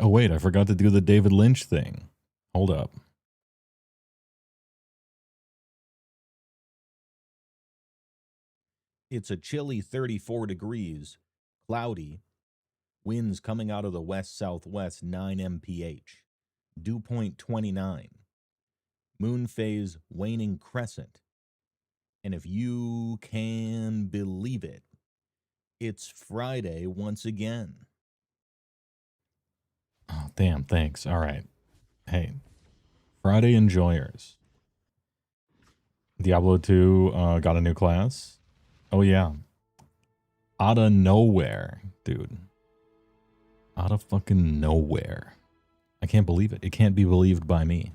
Oh, wait, I forgot to do the David Lynch thing. Hold up. It's a chilly 34 degrees, cloudy, winds coming out of the west-southwest 9 mph, dew point 29, moon phase waning crescent. And if you can believe it, it's Friday once again. Oh, damn, thanks. All right. Hey, Friday enjoyers. Diablo 2 got a new class. Oh, yeah. Out of nowhere, dude. Out of fucking nowhere. I can't believe it. It can't be believed by me.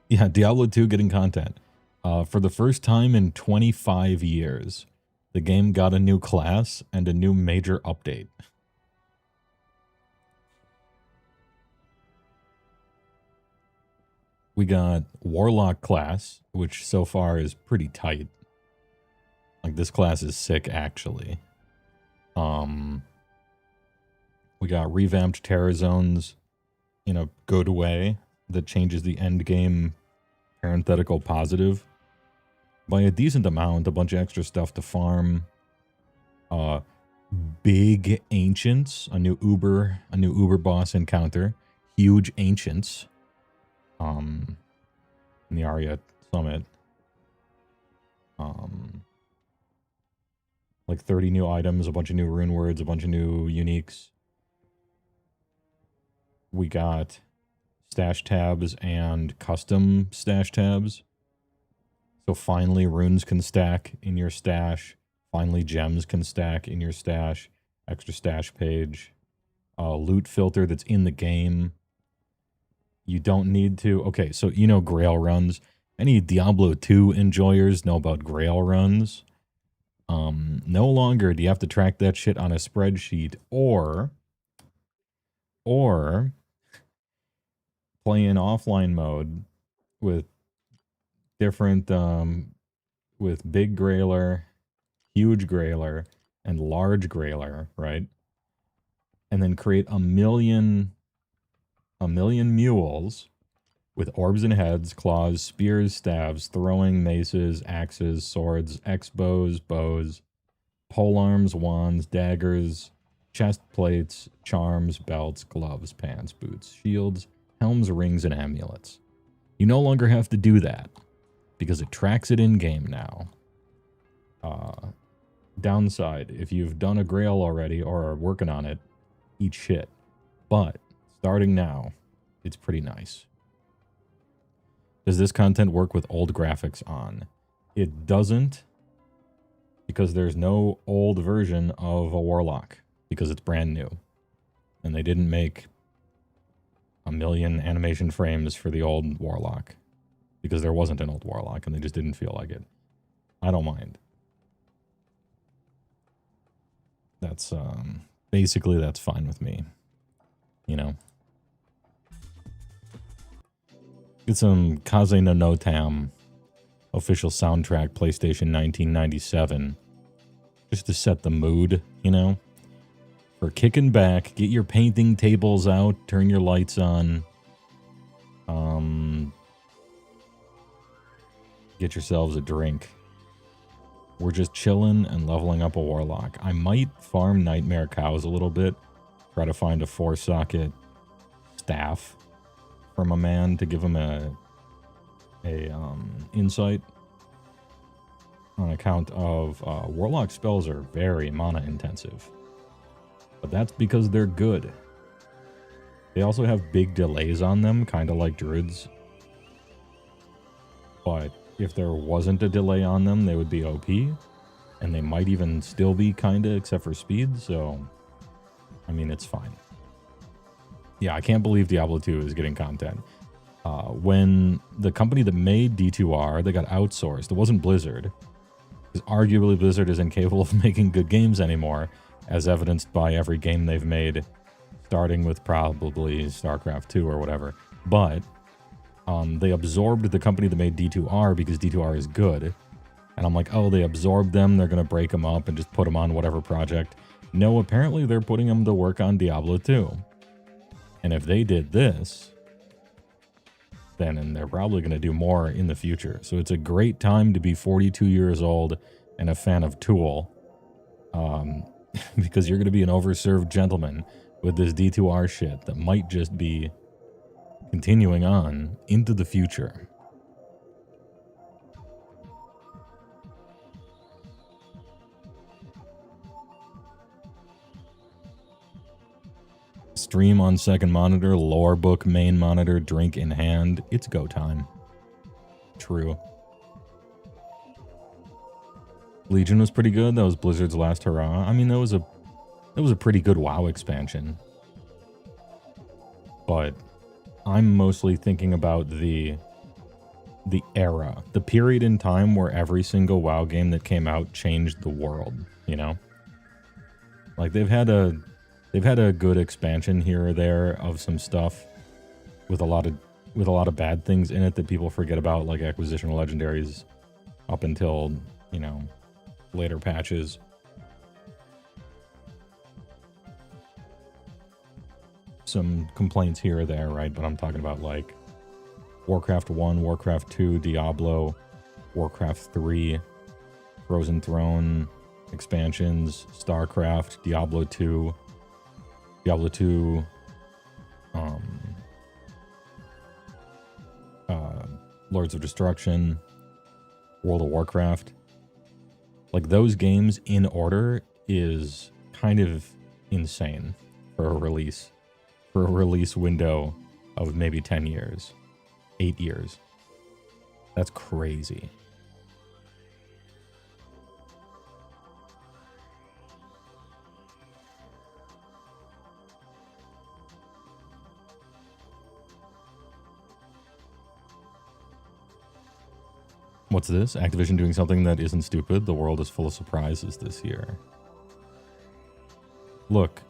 Yeah, Diablo 2 getting content. For the first time in 25 years, the game got a new class and a new major update. We got Warlock class, which so far is pretty tight. Like, this class is sick, actually. We got revamped terror zones in a good way that changes the end game parenthetical positive by a decent amount. A bunch of extra stuff to farm. Big ancients, a new Uber boss encounter. Huge ancients. In the Aria Summit. Like 30 new items, a bunch of new rune words, a bunch of new uniques. We got stash tabs and custom stash tabs. So finally runes can stack in your stash. Finally gems can stack in your stash. Extra stash page. Loot filter that's in the game. You don't need to... Okay, so you know Grail runs. Any Diablo 2 enjoyers know about Grail runs. No longer do you have to track that shit on a spreadsheet or play in offline mode with different, with big grailer, huge grailer, and large grailer, right? And then create a million mules with orbs and heads, claws, spears, staves, throwing, maces, axes, swords, X-bows, bows, polearms, wands, daggers, chest plates, charms, belts, gloves, pants, boots, shields, helms, rings, and amulets. You no longer have to do that because it tracks it in-game now. Downside, if you've done a grail already or are working on it, eat shit. But starting now, it's pretty nice. Does this content work with old graphics on? It doesn't, because there's no old version of a Warlock, because it's brand new. And they didn't make a million animation frames for the old Warlock, because there wasn't an old Warlock, and they just didn't feel like it. I don't mind. That's, basically that's fine with me. You know? Get some Kaze no Notam official soundtrack, PlayStation 1997. Just to set the mood, you know? For kicking back, get your painting tables out, turn your lights on. Get yourselves a drink. We're just chilling and leveling up a Warlock. I might farm Nightmare Cows a little bit. Try to find a 4-socket staff from a man to give him a insight. On account of Warlock spells are very mana intensive. But that's because they're good. They also have big delays on them, kind of like Druids. But if there wasn't a delay on them, they would be OP. And they might even still be kind of, except for speed, so... I mean, it's fine. Yeah, I can't believe Diablo 2 is getting content. When the company that made D2R, they got outsourced. It wasn't Blizzard. Because arguably Blizzard is incapable of making good games anymore, as evidenced by every game they've made, starting with probably StarCraft 2 or whatever. But they absorbed the company that made D2R because D2R is good, And I'm like, oh, they absorbed them. They're going to break them up and just put them on whatever project. No, apparently they're putting them to work on Diablo 2. And if they did this, then and they're probably going to do more in the future. So it's a great time to be 42 years old and a fan of Tool. Because you're going to be an overserved gentleman with this D2R shit that might just be continuing on into the future. Stream on second monitor, lore book main monitor, drink in hand. It's go time. True. Legion was pretty good. That was Blizzard's last hurrah. I mean, that was a pretty good WoW expansion. But I'm mostly thinking about the era, the period in time where every single WoW game that came out changed the world, you know? Like they've had a good expansion here or there of some stuff with a lot of bad things in it that people forget about, like acquisition of legendaries up until, you know, later patches. Some complaints here or there, right? But I'm talking about like Warcraft 1, Warcraft 2, Diablo, Warcraft 3, Frozen Throne expansions, StarCraft, Diablo 2, Lords of Destruction, World of Warcraft. Like those games in order is kind of insane for a release window of maybe 10 years, 8 years. That's crazy. What's this? Activision doing something that isn't stupid. The world is full of surprises this year. Look,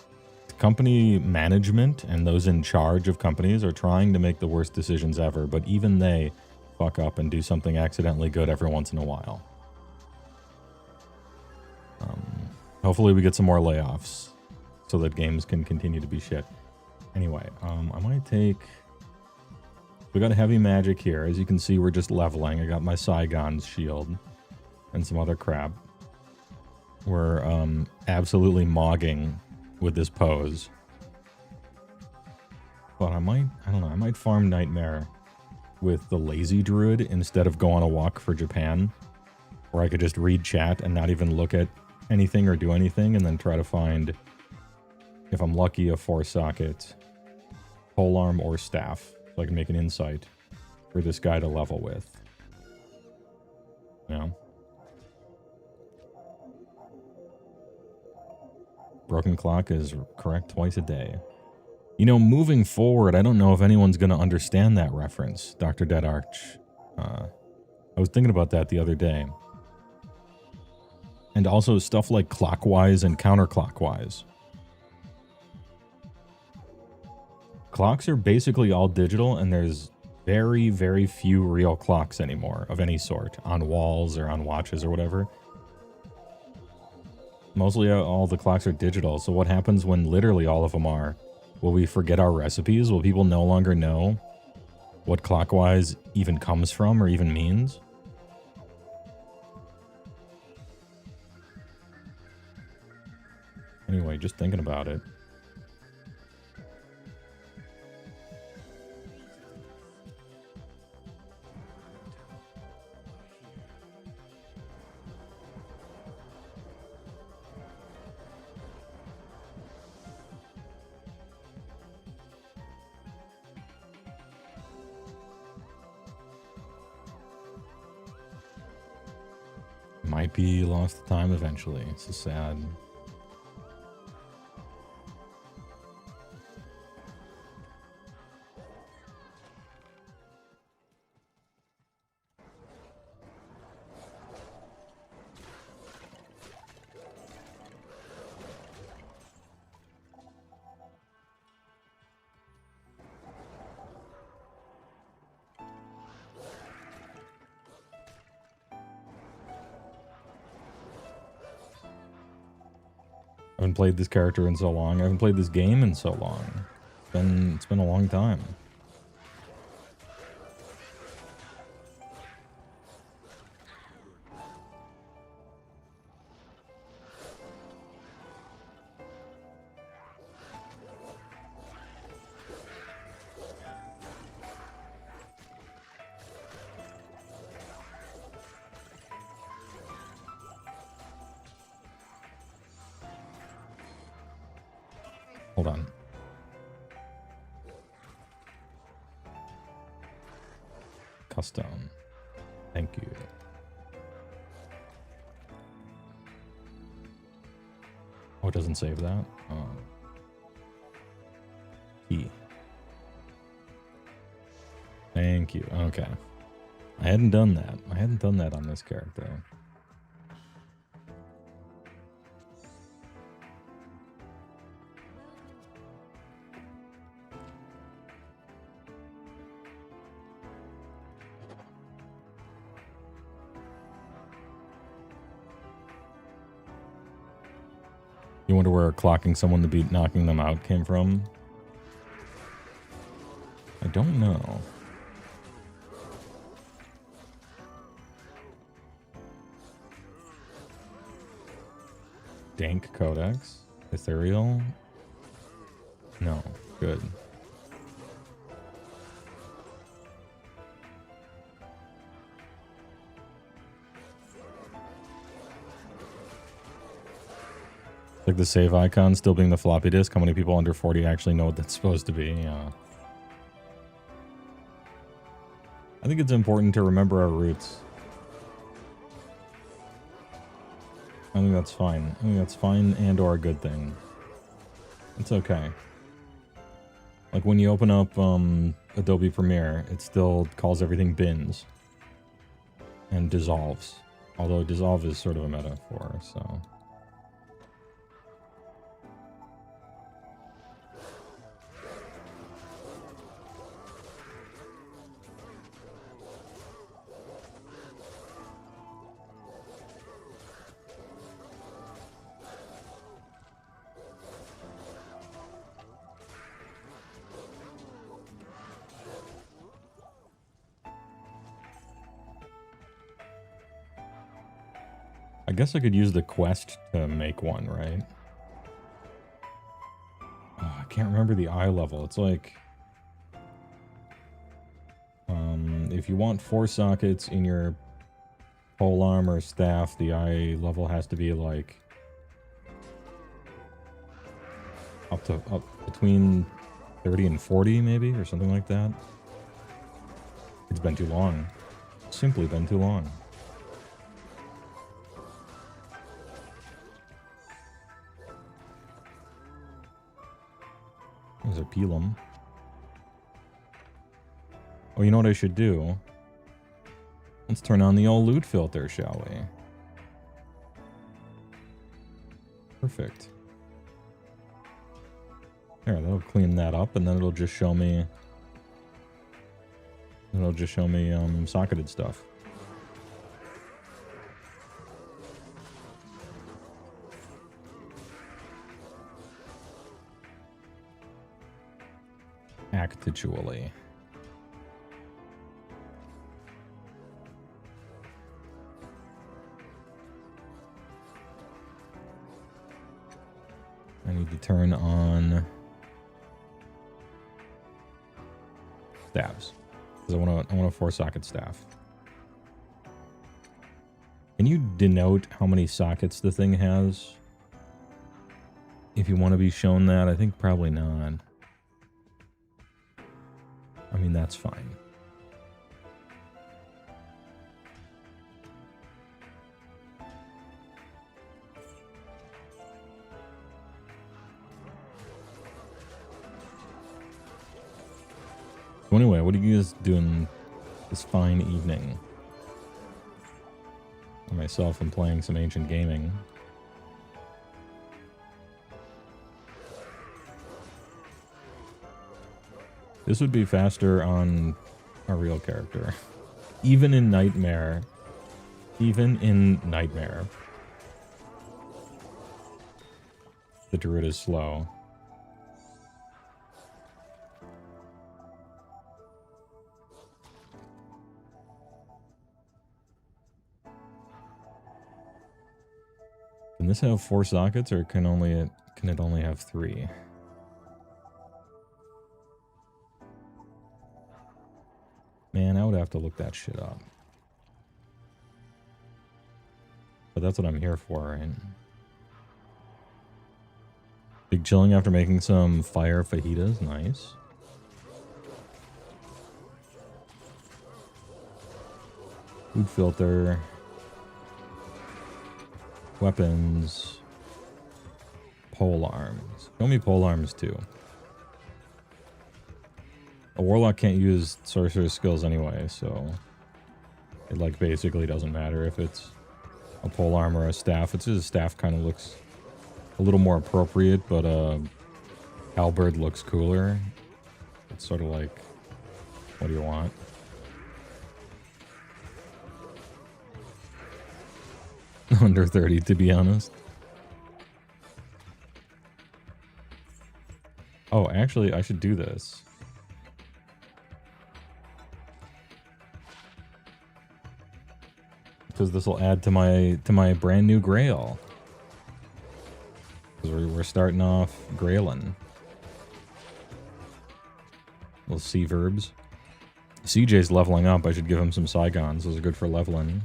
company management and those in charge of companies are trying to make the worst decisions ever, but even they fuck up and do something accidentally good every once in a while. Hopefully we get some more layoffs so that games can continue to be shit. Anyway, I might take... We got a heavy magic here. As you can see, we're just leveling. I got my Saigon's shield and some other crap. We're absolutely mogging with this pose. But I don't know, I might farm Nightmare with the Lazy Druid instead of go on a walk for Japan, where I could just read chat and not even look at anything or do anything, and then try to find, if I'm lucky, a 4-socket polearm or staff. So I can make an insight for this guy to level with. You know? Broken clock is correct twice a day. You know, moving forward, I don't know if anyone's going to understand that reference, Dr. Dead Arch. I was thinking about that the other day. And also stuff like clockwise and counterclockwise. Clocks are basically all digital, and there's very, very few real clocks anymore of any sort, on walls or on watches or whatever. Mostly all the clocks are digital, so what happens when literally all of them are? Will we forget our recipes? Will people no longer know what clockwise even comes from or even means? Anyway, just thinking about it. Might be lost to time eventually. It's so sad. haven't played this character in so long. I haven't played this game in so long. It's been a long time. Hold on. Custom. Thank you. Oh, it doesn't save that? Key. Thank you. Okay. I hadn't done that. I hadn't done that on this character. You wonder where clocking someone to beat knocking them out came from? I don't know. Dank Codex? Ethereal? No. Good. Like the save icon still being the floppy disk. How many people under 40 actually know what that's supposed to be? I think it's important to remember our roots. I think that's fine. I think that's fine and or a good thing. It's okay. Like when you open up Adobe Premiere, it still calls everything bins. And dissolves. Although dissolve is sort of a metaphor, so... I guess I could use the quest to make one, right? Oh, I can't remember the eye level. It's like... if you want 4 sockets in your pole arm or staff, the eye level has to be like... up between 30 and 40 maybe, or something like that. It's been too long. It's simply been too long. There's a Pelum. Oh, you know what I should do? Let's turn on the old loot filter, shall we? Perfect. There, that'll clean that up, and then it'll just show me... socketed stuff. Actually. I need to turn on staffs because I want a 4-socket staff. Can you denote how many sockets the thing has? If you want to be shown that, I think probably not. I mean, that's fine. So anyway, what are you guys doing this fine evening? I myself am playing some ancient gaming. This would be faster on a real character. Even in Nightmare. Even in Nightmare. The druid is slow. Can this have 4 sockets, or can it only have 3? Man, I would have to look that shit up. But that's what I'm here for, right? Big chilling after making some fire fajitas. Nice. Food filter. Weapons. Pole arms. Show me pole arms too. A warlock can't use sorcerer skills anyway, so it like basically doesn't matter if it's a pole arm or a staff. It's just a staff kind of looks a little more appropriate, but halberd looks cooler. It's sort of like, what do you want? Under 30, to be honest. Oh, actually, I should do this. Because this will add to my brand new grail. Because we're starting off grailing. Little C verbs. CJ's leveling up. I should give him some Saigons. Those are good for leveling.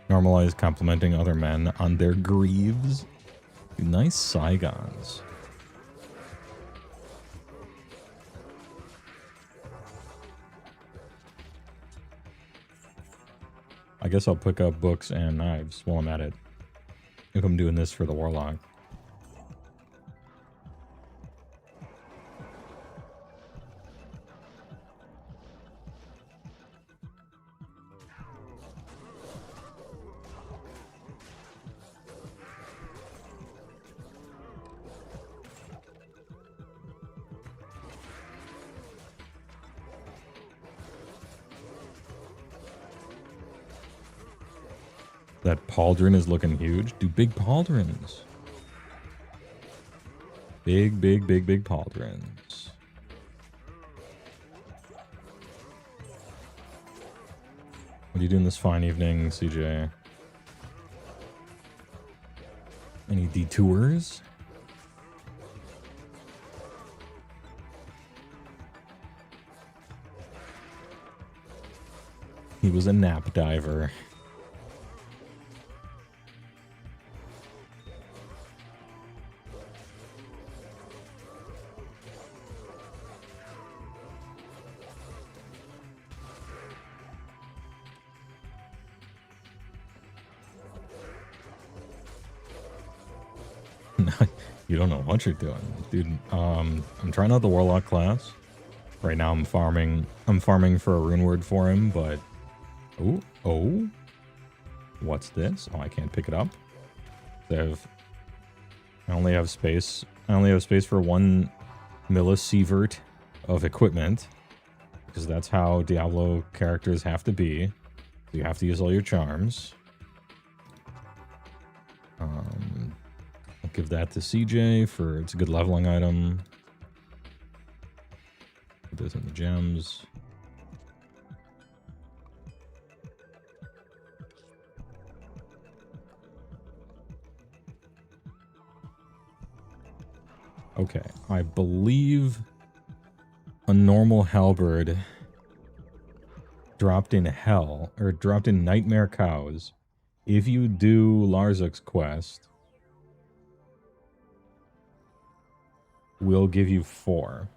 Normalize complimenting other men on their greaves. Nice Saigons. I guess I'll pick up books and knives while I'm at it. If I'm doing this for the warlock. That pauldron is looking huge. Do big pauldrons. Big, big, big, big pauldrons. What are you doing this fine evening, CJ? Any detours? He was a nap diver. You don't know what you're doing, dude. I'm trying out the warlock class. Right now I'm farming for a rune word for him, but oh. What's this? Oh, I can't pick it up. I only have space for 1 millisievert of equipment. Because that's how Diablo characters have to be. You have to use all your charms. I'll give that to CJ for it's a good leveling item. Put this in the gems. Okay, I believe a normal halberd dropped in hell, or dropped in Nightmare Cows. If you do Larzuk's quest, we'll give you 4.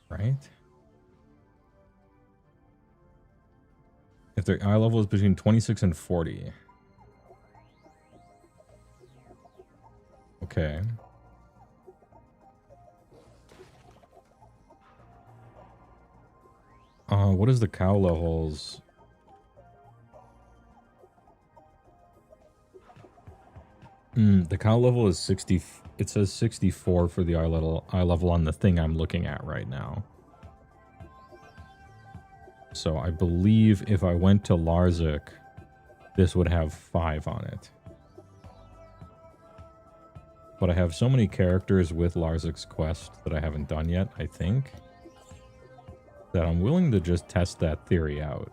Right? If their eye level is between 26 and 40. Okay. What is the cow levels? The cow level is 60. It says 64 for the eye level on the thing I'm looking at right now. So I believe if I went to Larzuk, this would have 5 on it. But I have so many characters with Larzuk's quest that I haven't done yet, I think, that I'm willing to just test that theory out.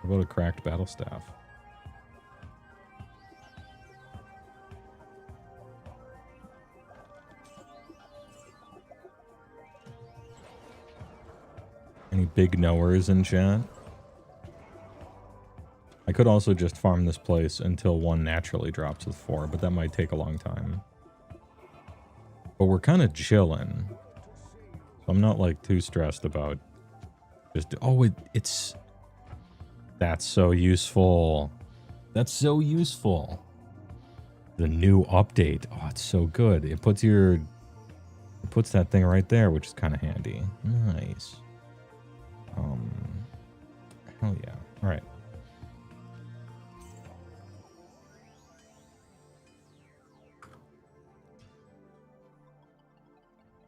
How about a cracked battle staff? Any big knowers in chat? I could also just farm this place until one naturally drops with 4, but that might take a long time. But we're kind of chilling. So I'm not like too stressed about just... Oh, it's... That's so useful. That's so useful. The new update. Oh, it's so good. It puts your... It puts that thing right there, which is kind of handy. Nice. Hell yeah. All right.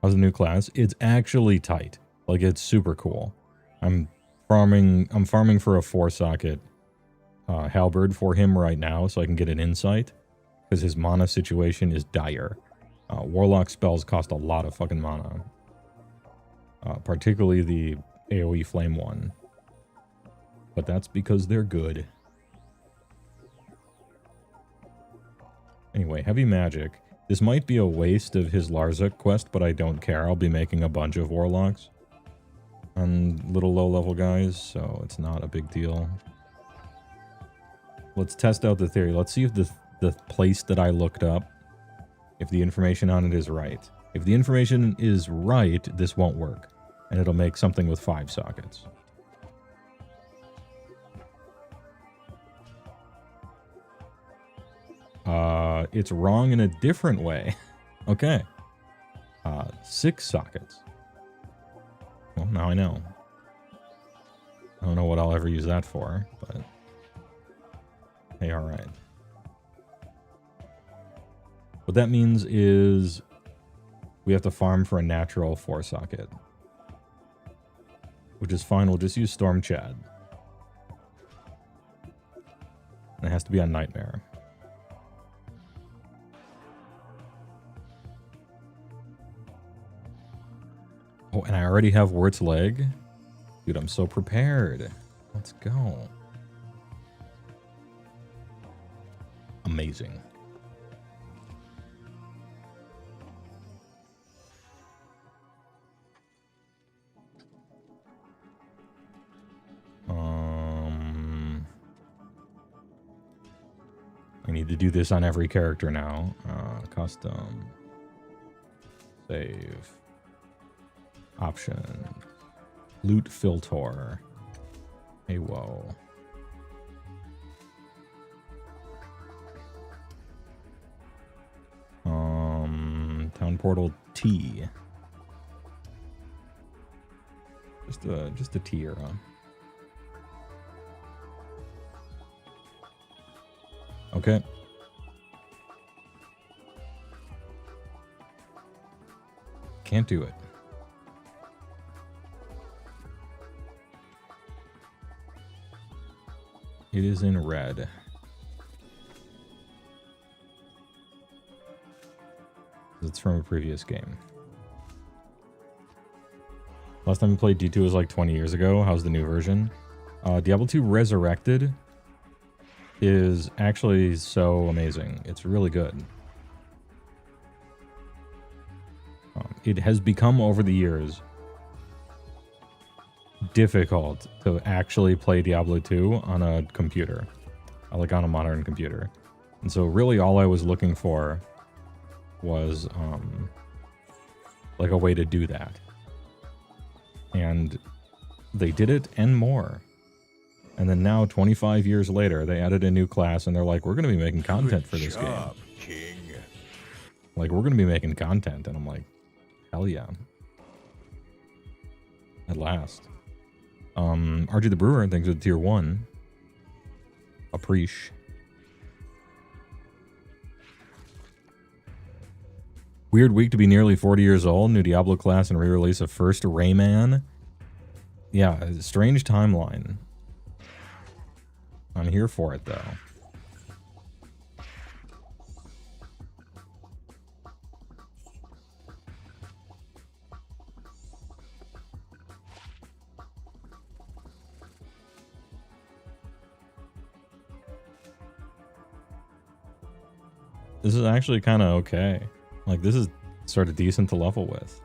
How's the new class? It's actually tight. Like, it's super cool. I'm farming for a 4-socket halberd for him right now so I can get an insight, because his mana situation is dire. Warlock spells cost a lot of fucking mana. Particularly the AoE flame one. But that's because they're good. Anyway, heavy magic. This might be a waste of his Larzuk quest, but I don't care. I'll be making a bunch of warlocks on little low-level guys, so it's not a big deal. Let's test out the theory. Let's see if the place that I looked up, if the information on it is right. If the information is right, this won't work, and it'll make something with 5 sockets. It's wrong in a different way. Okay. 6 sockets. Well, now I know. I don't know what I'll ever use that for, but... Hey, alright. What that means is... we have to farm for a natural 4-socket. Which is fine, we'll just use Storm Chad. And it has to be on Nightmare. Oh, and I already have Wirt's leg. Dude, I'm so prepared. Let's go. Amazing. I need to do this on every character now. Custom. Save. Option. Loot filter. HeyWoah. Town portal T. Just a T era. Okay. Can't do it. It is in red. It's from a previous game. Last time we played D2 was like 20 years ago. How's the new version? Diablo II Resurrected is actually so amazing. It's really good. It has become, over the years, difficult to actually play Diablo 2 on a computer. Like on a modern computer. And so really all I was looking for was like a way to do that. And They did it and more. And then now, 25 years later, they added a new class, and they're like, we're going to be making content for this game. King. Like, we're going to be making content. And I'm like, hell yeah. At last. RG the Brewer, thanks for the tier 1. Appreciate. Weird week to be nearly 40 years old. New Diablo class and re-release of first Rayman. Yeah, strange timeline. I'm here for it, though. This is actually kind of okay. Like, this is sort of decent to level with.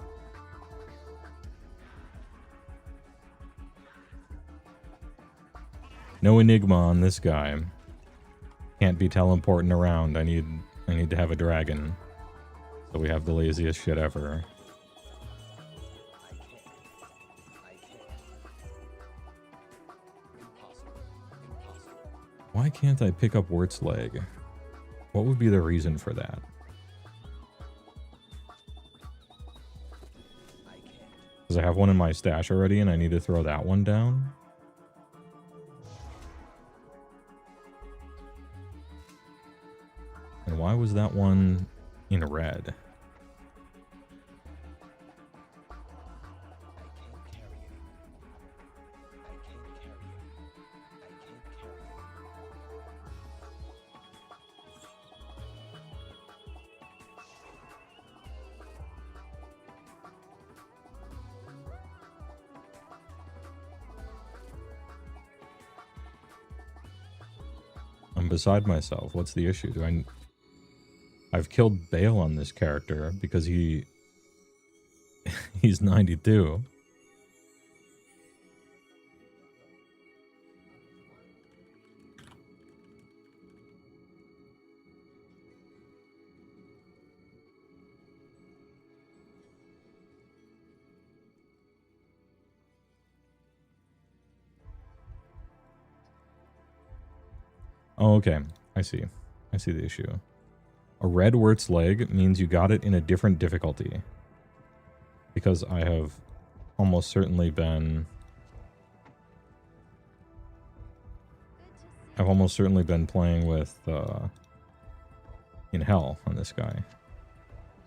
No enigma on this guy. Can't be teleporting around. I need to have a dragon. So we have the laziest shit ever. Why can't I pick up Wirt's leg? What would be the reason for that? Because I have one in my stash already and I need to throw that one down? And why was that one in red? I'm beside myself. What's the issue? I've killed Bale on this character because he's 92. Oh, okay. I see. I see the issue. A red Wirt's leg means you got it in a different difficulty. Because I have almost certainly been... I've almost certainly been playing with, in hell on this guy.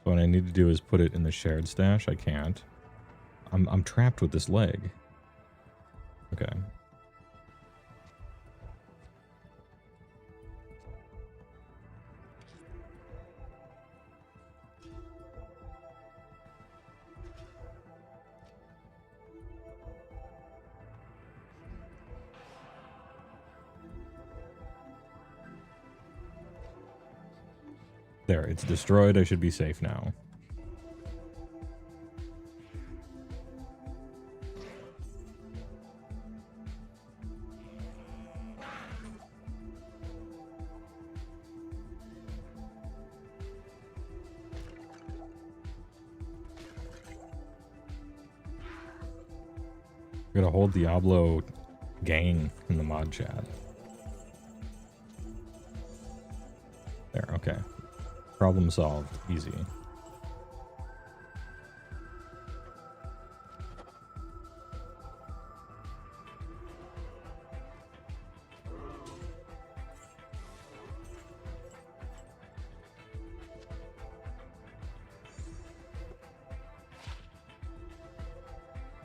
So what I need to do is put it in the shared stash. I can't. I'm trapped with this leg. Okay. There, it's destroyed. I should be safe now. Got a whole Diablo gang in the mod chat. There, okay. Problem solved. Easy.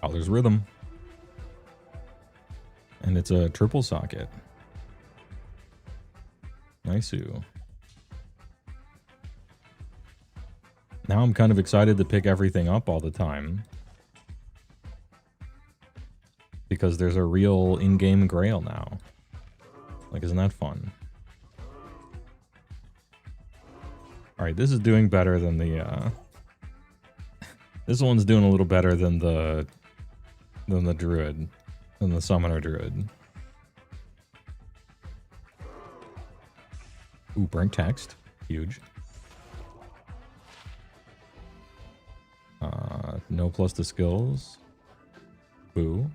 Oh, there's rhythm. And it's a triple socket. Nice-oo. Now I'm kind of excited to pick everything up all the time. Because there's a real in-game grail now. Like, isn't that fun? Alright, this is doing better than the, This one's doing a little better than the druid. Than the summoner druid. Ooh, burnt text. Huge. No plus to skills. Boo.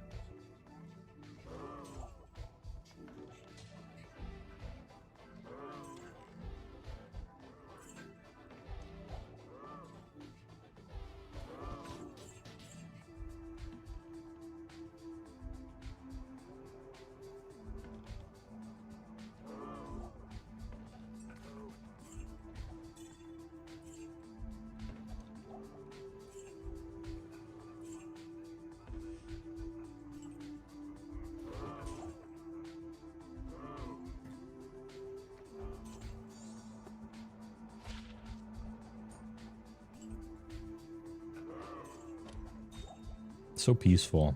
It's so peaceful.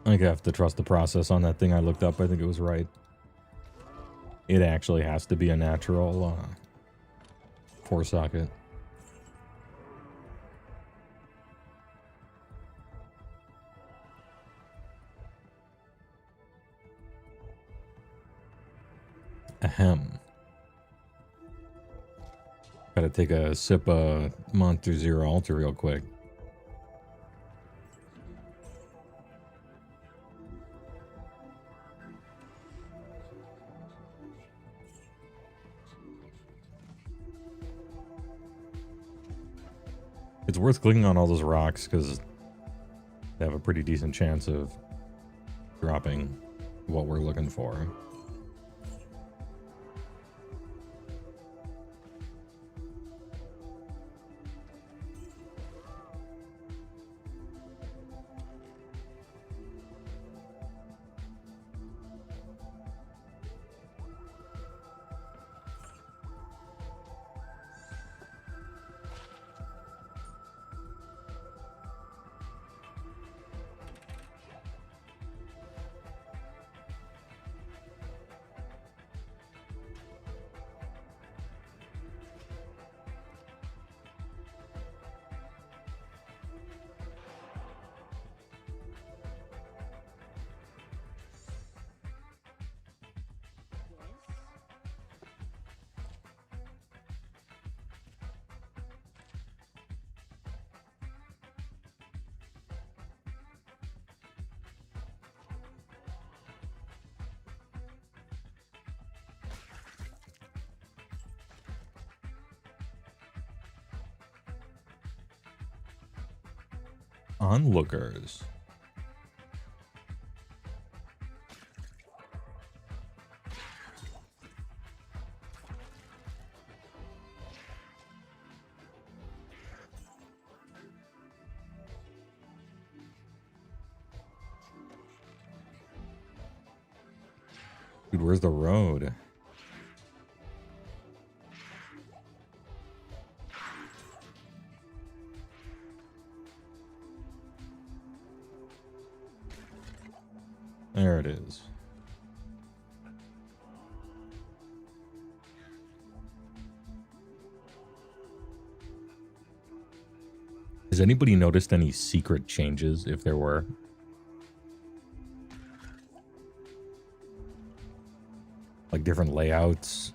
I think I have to trust the process on that thing I looked up. I think it was right. It actually has to be a natural 4-socket. Ahem. Gotta take a sip of Monster Zero Ultra real quick. It's worth clicking on all those rocks because they have a pretty decent chance of dropping what we're looking for. Onlookers. Dude, where's the road? There it is. Has anybody noticed any secret changes, if there were? Like different layouts?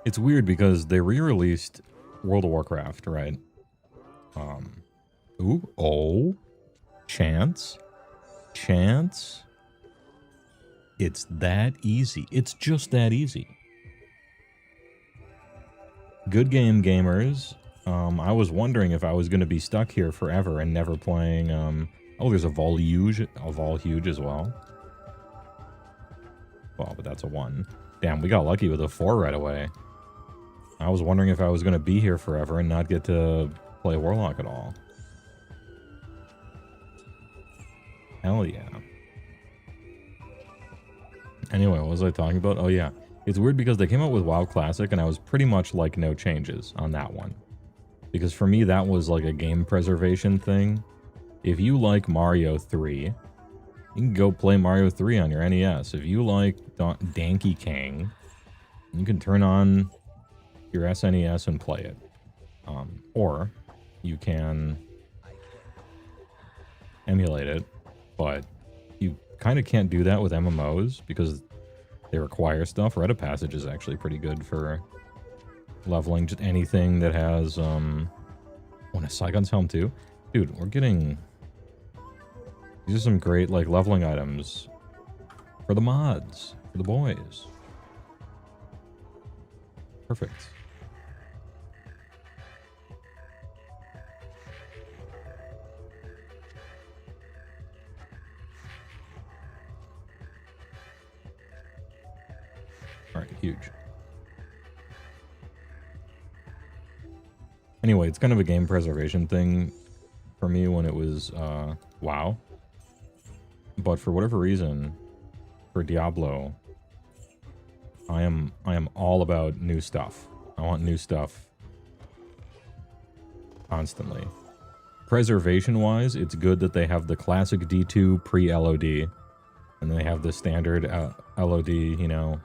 It's weird because they re-released World of Warcraft, right? Ooh, oh, chance. It's that easy. It's just that easy. Good game, gamers. I was wondering if I was going to be stuck here forever and never playing. Oh, there's a Volhuge as well. Well, but that's a 1. Damn, we got lucky with a 4 right away. I was wondering if I was going to be here forever and not get to play Warlock at all. Hell yeah. Anyway, what was I talking about? Oh yeah. It's weird because they came out with WoW Classic and I was pretty much like no changes on that one. Because for me, that was like a game preservation thing. If you like Mario 3, you can go play Mario 3 on your NES. If you like Donkey Kong, you can turn on your SNES and play it. Or you can emulate it but you kind of can't do that with MMOs because they require stuff. Rite of Passage is actually pretty good for leveling. Just anything that has, oh, and a Saigon's Helm too? Dude, we're getting... These are some great, like, leveling items for the mods, for the boys. Perfect. Alright, huge. Anyway, it's kind of a game preservation thing for me when it was WoW. But for whatever reason, for Diablo, I am all about new stuff. I want new stuff constantly. Preservation-wise, it's good that they have the classic D2 pre-LOD, and they have the standard LOD, you know,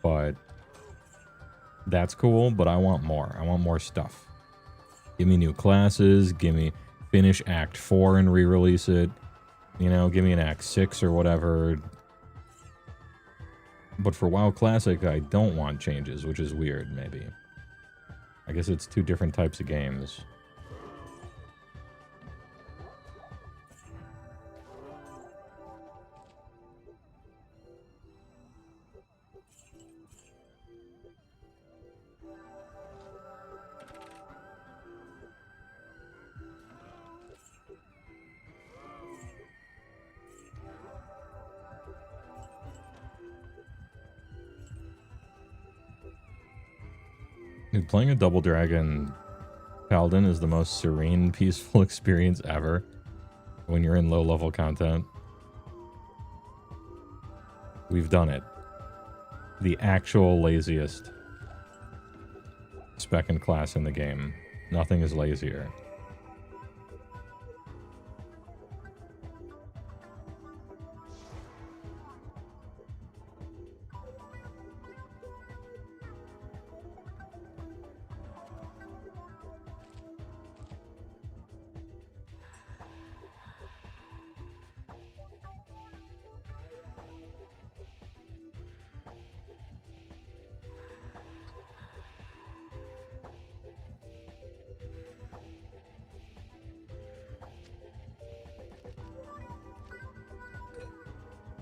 but that's cool, but I want more. I want more stuff. Give me new classes, give me finish Act 4 and re-release it, you know, give me an Act 6 or whatever. But for WoW Classic, I don't want changes, which is weird, maybe. I guess it's two different types of games. Dude, playing a Double Dragon Paladin is the most serene, peaceful experience ever when you're in low-level content. We've done it. The actual laziest spec and class in the game. Nothing is lazier.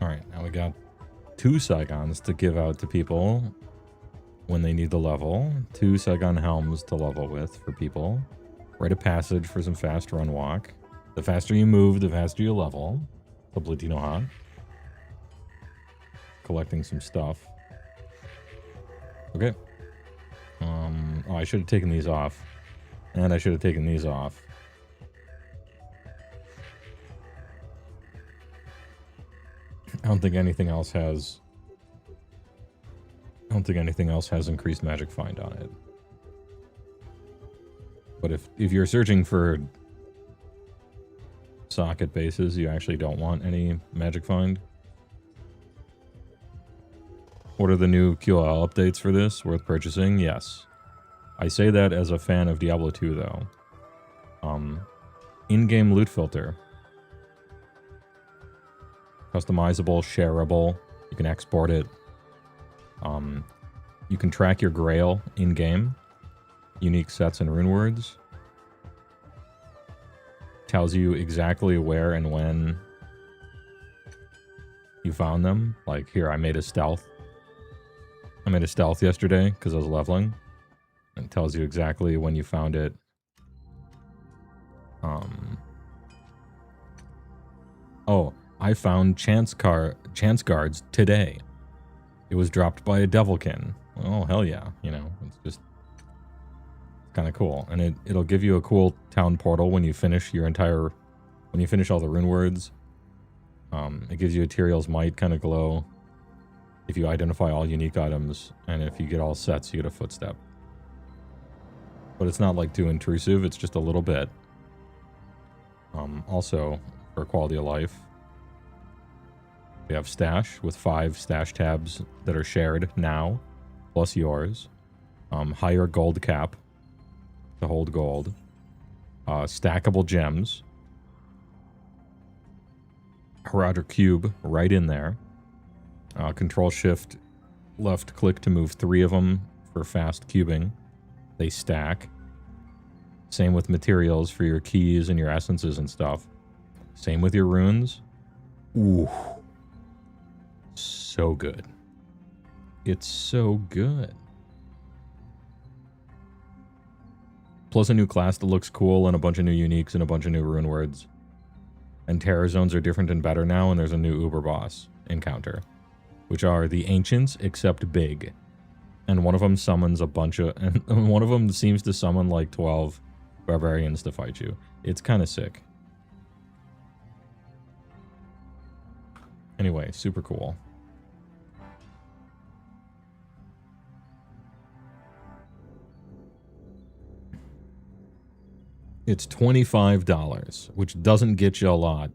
Alright, now we got 2 Saigons to give out to people when they need the level. 2 Saigon Helms to level with for people. Rite of Passage for some fast run walk. The faster you move, the faster you level. Tabletino hot. Collecting some stuff. Okay. Oh, I should have taken these off. And I should have taken these off. I don't think anything else has... I don't think anything else has increased magic find on it. But if you're searching for socket bases, you actually don't want any magic find. What are the new QL updates for this? Worth purchasing? Yes. I say that as a fan of Diablo 2, though. In-game loot filter. Customizable, shareable. You can export it. You can track your grail in-game. Unique sets and runewords. Tells you exactly where and when you found them. Like, here, I made a stealth. I made a stealth yesterday because I was leveling. It tells you exactly when you found it. Oh, I found chance guards today. It was dropped by a devilkin. Oh, hell yeah. You know, it's just kind of cool. And it'll give you a cool town portal when you finish your entire... When you finish all the runewords. It gives you a Tyrael's Might kind of glow. If you identify all unique items. And if you get all sets, you get a footstep. But it's not like too intrusive. It's just a little bit. Also, for quality of life, we have Stash with 5 stash tabs that are shared now, plus yours. Higher gold cap to hold gold. Stackable gems. Roger cube right in there. Control shift left click to move 3 of them for fast cubing. They stack. Same with materials for your keys and your essences and stuff. Same with your runes. Ooh. So good. It's so good. Plus a new class that looks cool and a bunch of new uniques and a bunch of new rune words. And terror zones are different and better now, and there's a new uber boss encounter, which are the ancients except big. And one of them summons a bunch of, and one of them seems to summon like 12 barbarians to fight you. It's kind of sick. Anyway, super cool. It's $25, which doesn't get you a lot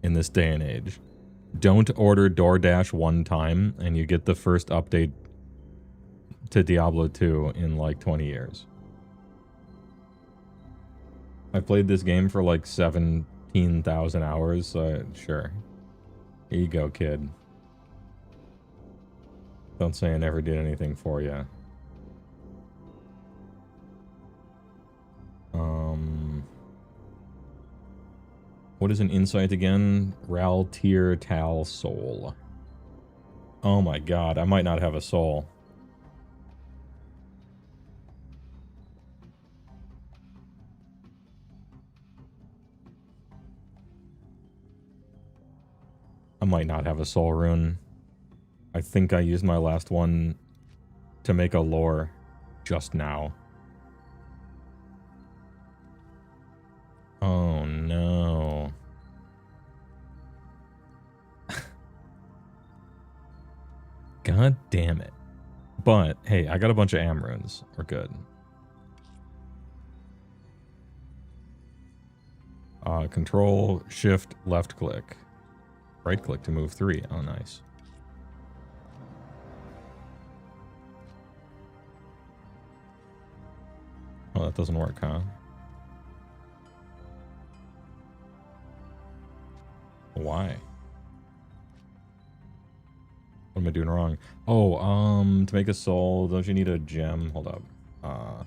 in this day and age. Don't order DoorDash one time and you get the first update to Diablo 2 in like 20 years. I played this game for like 17,000 hours, so sure. Here you go, kid. Don't say I never did anything for you. What is an insight again? Ral Tier Tal Soul. Oh my god, I might not have a soul. I might not have a soul rune. I think I used my last one to make a lore just now. Oh no. God damn it. But, hey, I got a bunch of am runes. We're good. Control, shift, left click. Right click to move 3. Oh, nice. Oh, that doesn't work, huh? Why? What am I doing wrong? Oh, to make a soul, don't you need a gem? Hold up.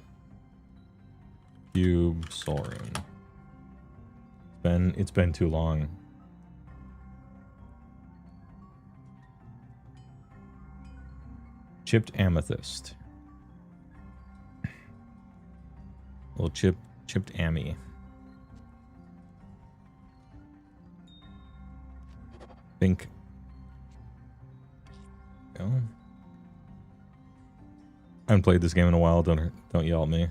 Cube, soul rune. It's been too long. Chipped amethyst. Little chipped ammy. Think. Go. I haven't played this game in a while. Don't yell at me.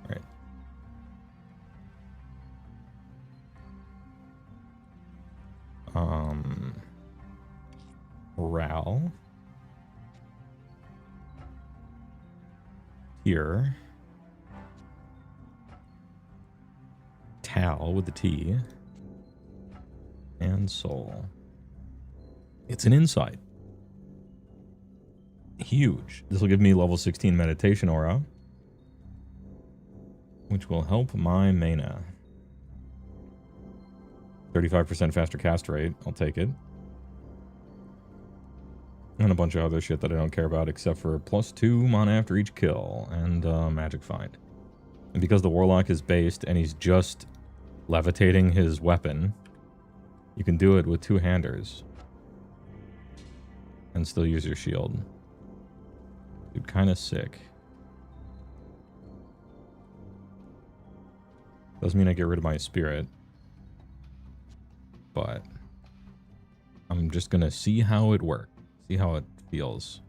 All right. Ral. Here. Tal with the T. And soul. It's an insight. Huge. This will give me level 16 meditation aura, which will help my mana. 35% faster cast rate. I'll take it. And a bunch of other shit that I don't care about except for +2 mana after each kill and magic find. And because the warlock is based and he's just levitating his weapon, you can do it with 2-handers and still use your shield. Dude, kind of sick. Doesn't mean I get rid of my spirit, but I'm just gonna see how it works. See how it feels.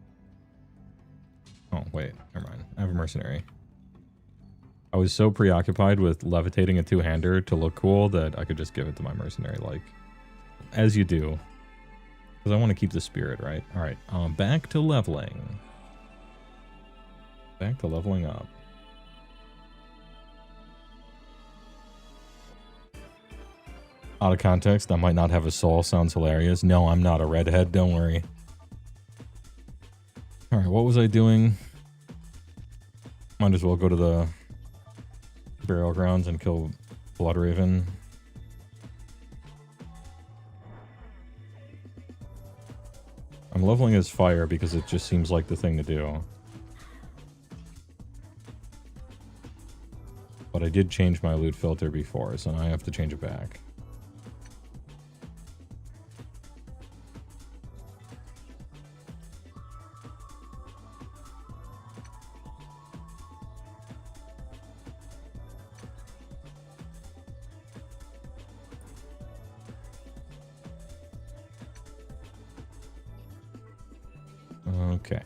Oh, wait. Never mind. I have a mercenary. I was so preoccupied with levitating a 2-hander to look cool that I could just give it to my mercenary, like, as you do. Because I want to keep the spirit, right? Alright, back to leveling. Back to leveling up. Out of context, I might not have a soul. Sounds hilarious. No, I'm not a redhead. Don't worry. Alright, what was I doing? Might as well go to the Burial Grounds and kill Bloodraven. I'm leveling his fire because it just seems like the thing to do. But I did change my loot filter before, so now I have to change it back. Okay.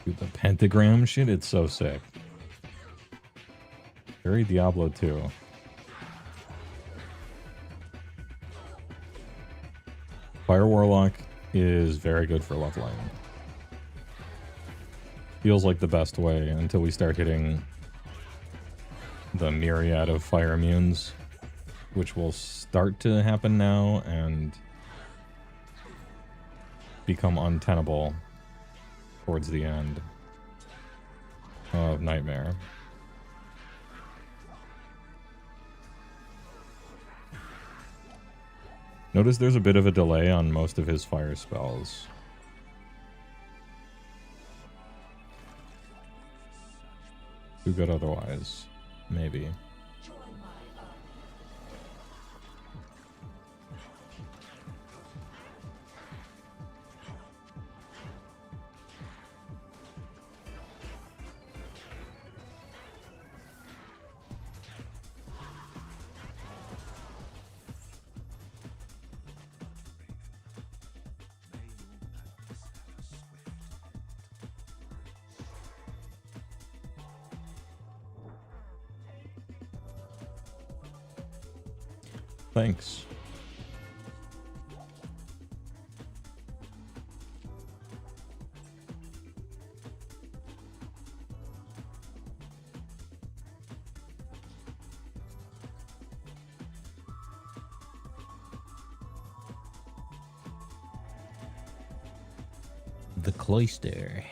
Dude, the pentagram shit, it's so sick. Very Diablo 2. Fire Warlock is very good for leveling. Feels like the best way until we start hitting the myriad of fire immunes, which will start to happen now and become untenable towards the end of Nightmare. Notice there's a bit of a delay on most of his fire spells. Too good otherwise. Maybe. Thanks. The cloister.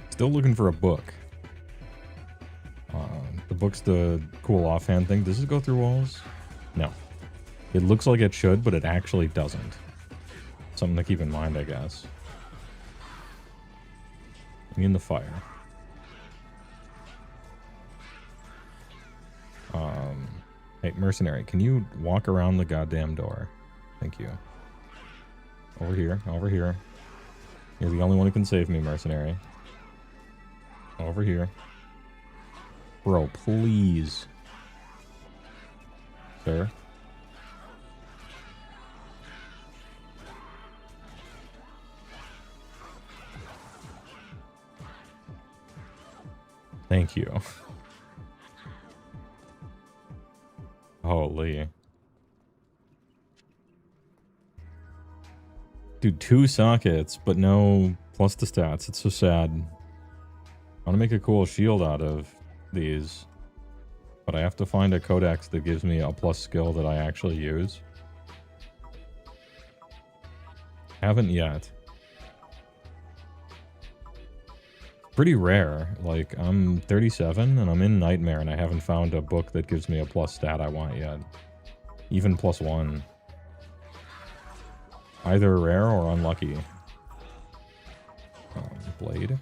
Still looking for a book. The book's the cool offhand thing. Does it go through walls? No. It looks like it should, but it actually doesn't. Something to keep in mind, I guess. In the fire. Hey, mercenary, can you walk around the goddamn door? Thank you. Over here, over here. You're the only one who can save me, mercenary. Over here. Bro, please. Sir. Thank you. Holy. Dude, 2 sockets, but no plus to stats. It's so sad. I want to make a cool shield out of these, but I have to find a codex that gives me a plus skill that I actually use. Haven't yet. Pretty rare. Like, I'm 37 and I'm in Nightmare and I haven't found a book that gives me a plus stat I want yet. Even +1. Either rare or unlucky. Blade.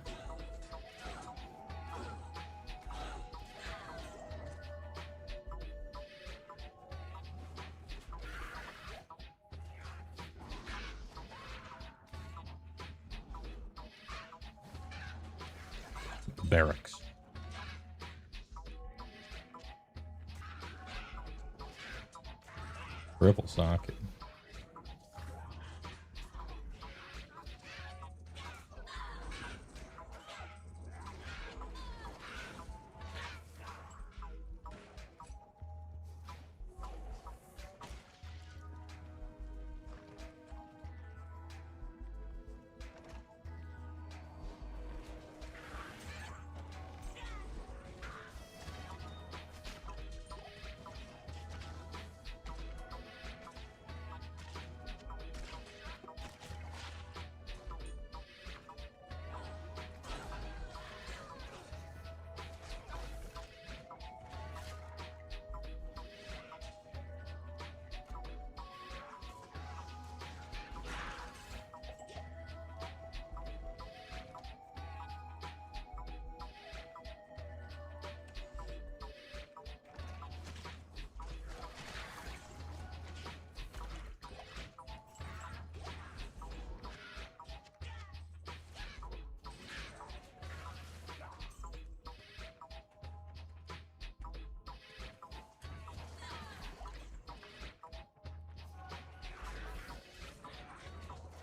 Barracks. Triple socket.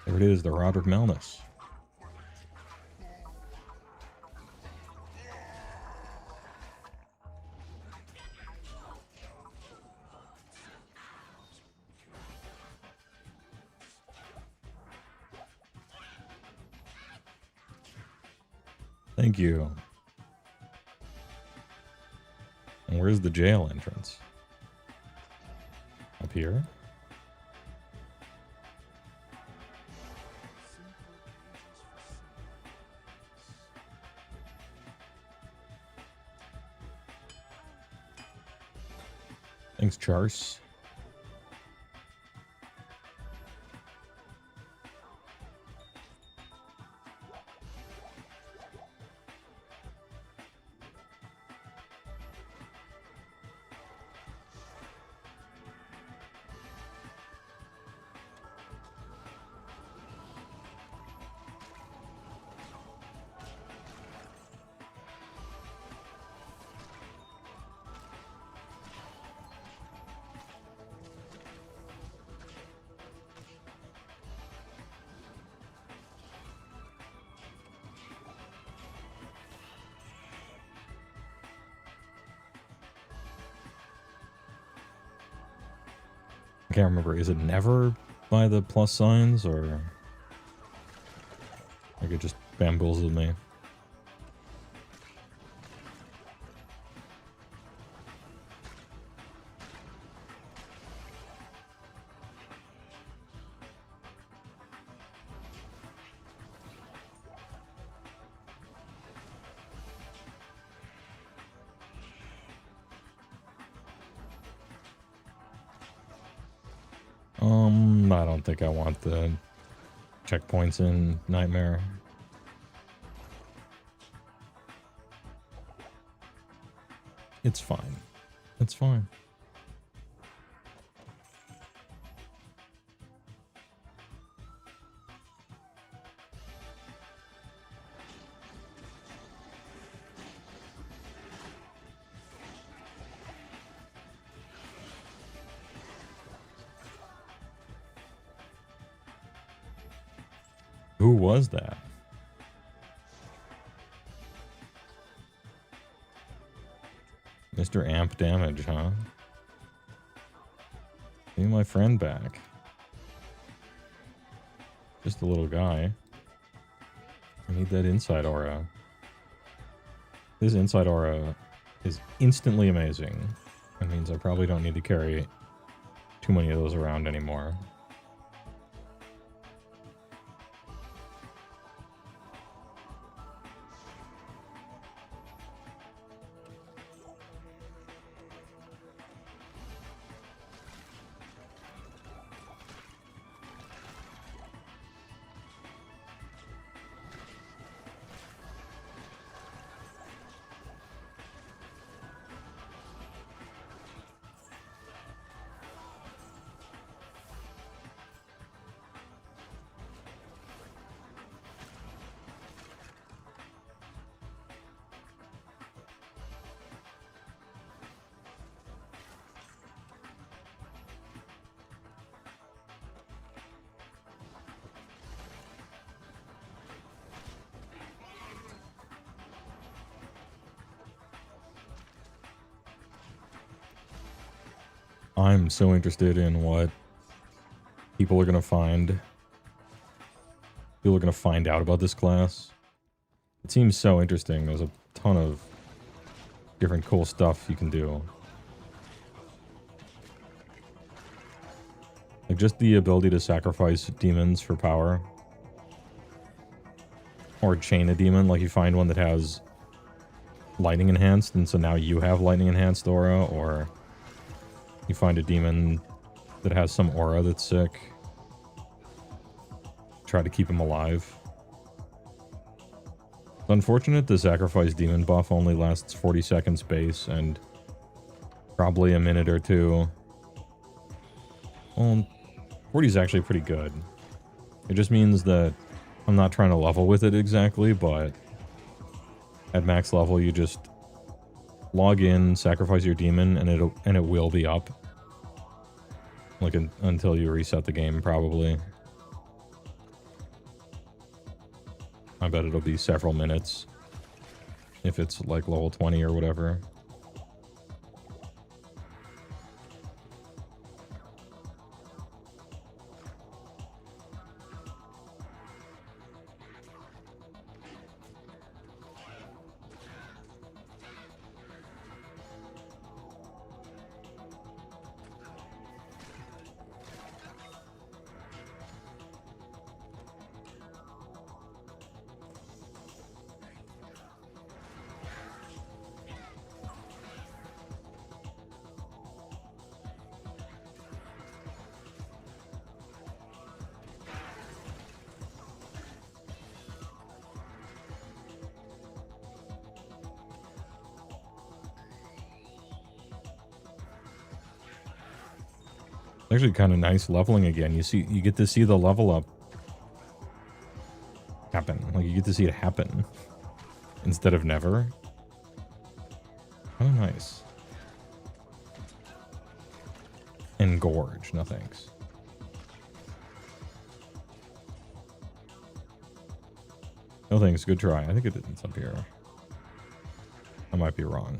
There it is, the Roderick Melness. Thank you. And where's the jail entrance? Up here? Thanks, Charse. I can't remember. Is it never by the plus signs, or like it just bamboozled me? I don't think I want the checkpoints in Nightmare. It's fine. It's fine. Who was that? Mr. Amp Damage, huh? Give my friend back. Just a little guy. I need that inside aura. This inside aura is instantly amazing. That means I probably don't need to carry too many of those around anymore. I'm so interested in what people are going to find. People are going to find out about this class. It seems so interesting. There's a ton of different cool stuff you can do. Like just the ability to sacrifice demons for power. Or chain a demon, like you find one that has lightning enhanced, and so now you have lightning enhanced aura, or you find a demon that has some aura that's sick. Try to keep him alive. It's unfortunate the sacrifice demon buff only lasts 40 seconds base, and probably a minute or two. Well, 40 is actually pretty good. It just means that I'm not trying to level with it exactly, but at max level you just log in, sacrifice your demon, and it will be up. Like until you reset the game, probably. I bet it'll be several minutes if it's like level 20 or whatever. Actually kind of nice leveling again. You get to see the level up happen. Like you get to see it happen instead of never. Kind of nice. Engorge, no thanks. No thanks, good try. I think it's up here. I might be wrong.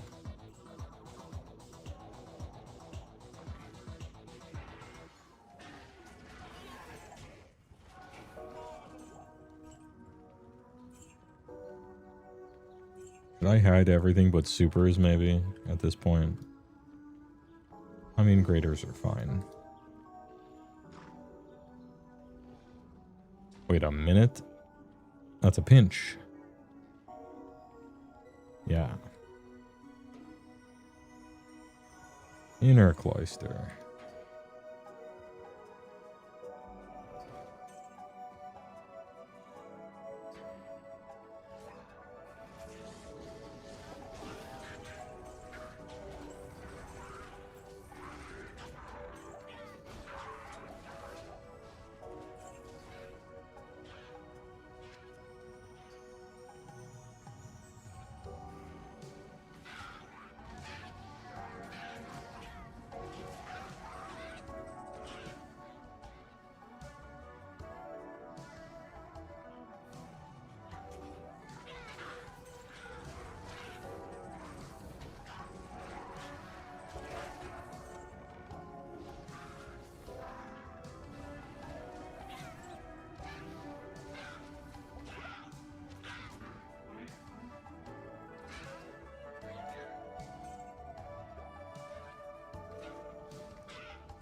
Should I hide everything but supers, maybe, at this point? I mean, graders are fine. Wait a minute. That's a pinch. Yeah. Inner cloister.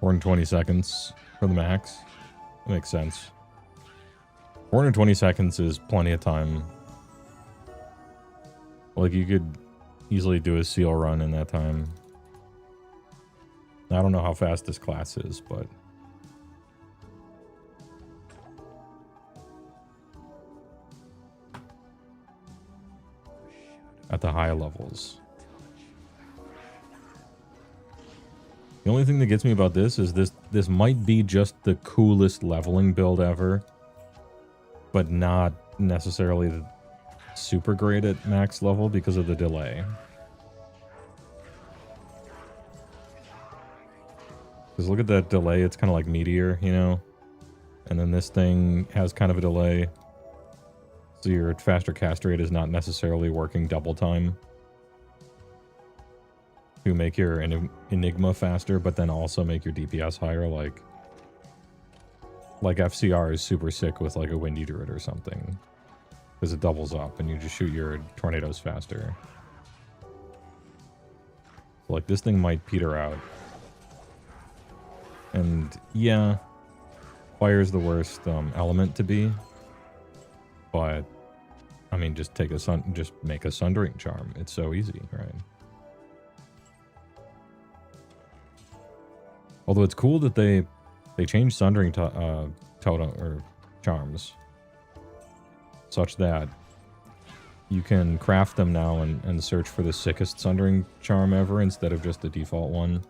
Or in 20 seconds for the max. That makes sense. 420 seconds is plenty of time. Like, you could easily do a seal run in that time. I don't know how fast this class is, but... at the high levels. The only thing that gets me about this is this might be just the coolest leveling build ever, but not necessarily super great at max level because of the delay. Because look at that delay, it's kind of like Meteor, you know? And then this thing has kind of a delay. So your faster cast rate is not necessarily working double time. to make your Enigma faster, but then also make your DPS higher. Like FCR is super sick with like a Windy Druid or something, because it doubles up and you just shoot your tornadoes faster. So like this thing might peter out. And yeah, fire is the worst element to be, but I mean, just make a Sundering Charm. It's so easy, right? Although it's cool that they changed Sundering totem or charms such that you can craft them now and search for the sickest Sundering Charm ever instead of just the default one.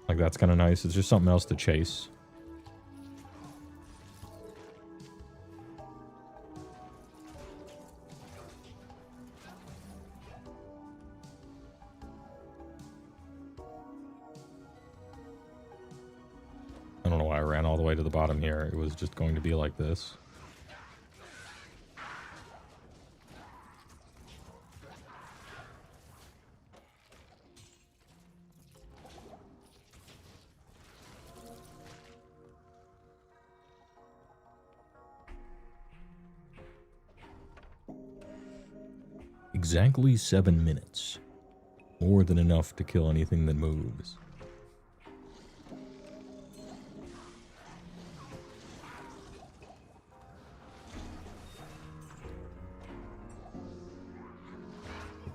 Like, that's kind of nice. It's just something else to chase. I don't know why I ran all the way to the bottom here. It was just going to be like this. Exactly 7 minutes. More than enough to kill anything that moves.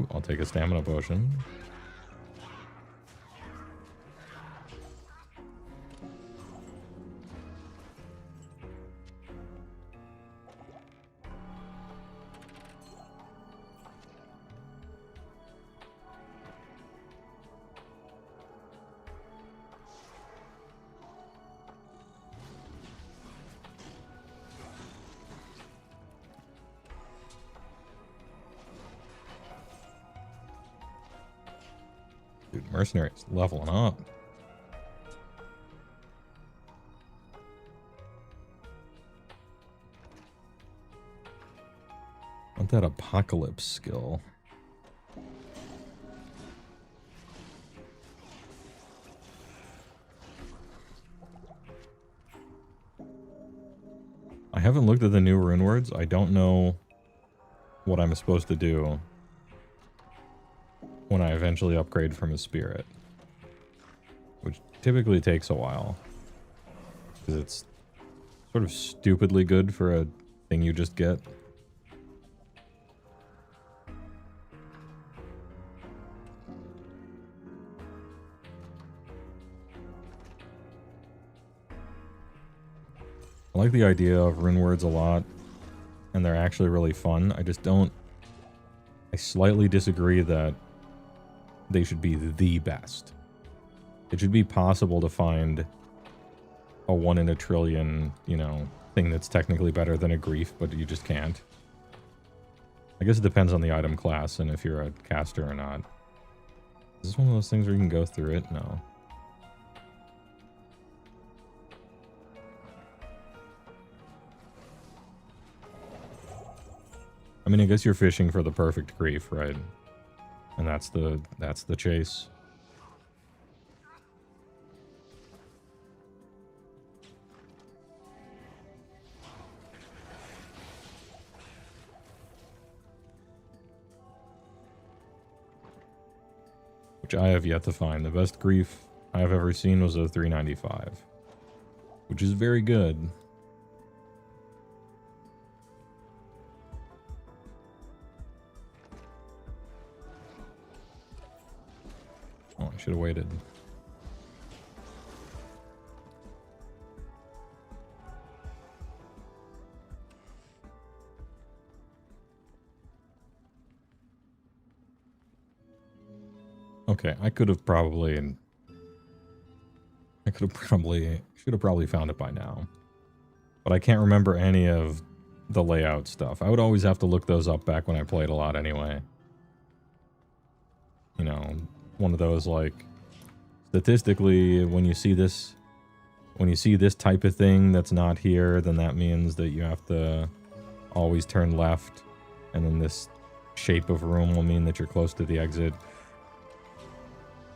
Ooh, I'll take a stamina potion. Dude, Mercenary's leveling up. Want that Apocalypse skill. I haven't looked at the new runewords. I don't know what I'm supposed to do when I eventually upgrade from a spirit, which typically takes a while because it's sort of stupidly good for a thing you just get. I like the idea of runewords a lot, and they're actually really fun. I slightly disagree that they should be the best. It should be possible to find a 1 in a trillion, you know, thing that's technically better than a grief, but you just can't. I guess it depends on the item class and if you're a caster or not. Is this one of those things where you can go through it? No. I mean, I guess you're fishing for the perfect grief, right? And that's the chase. Which I have yet to find. The best grief I've ever seen was a 395, which is very good. Oh, I should have waited. Okay, I should have probably found it by now. But I can't remember any of the layout stuff. I would always have to look those up back when I played a lot anyway. You know, one of those, like, statistically, when you see this type of thing that's not here, then that means that you have to always turn left, and then this shape of room will mean that you're close to the exit.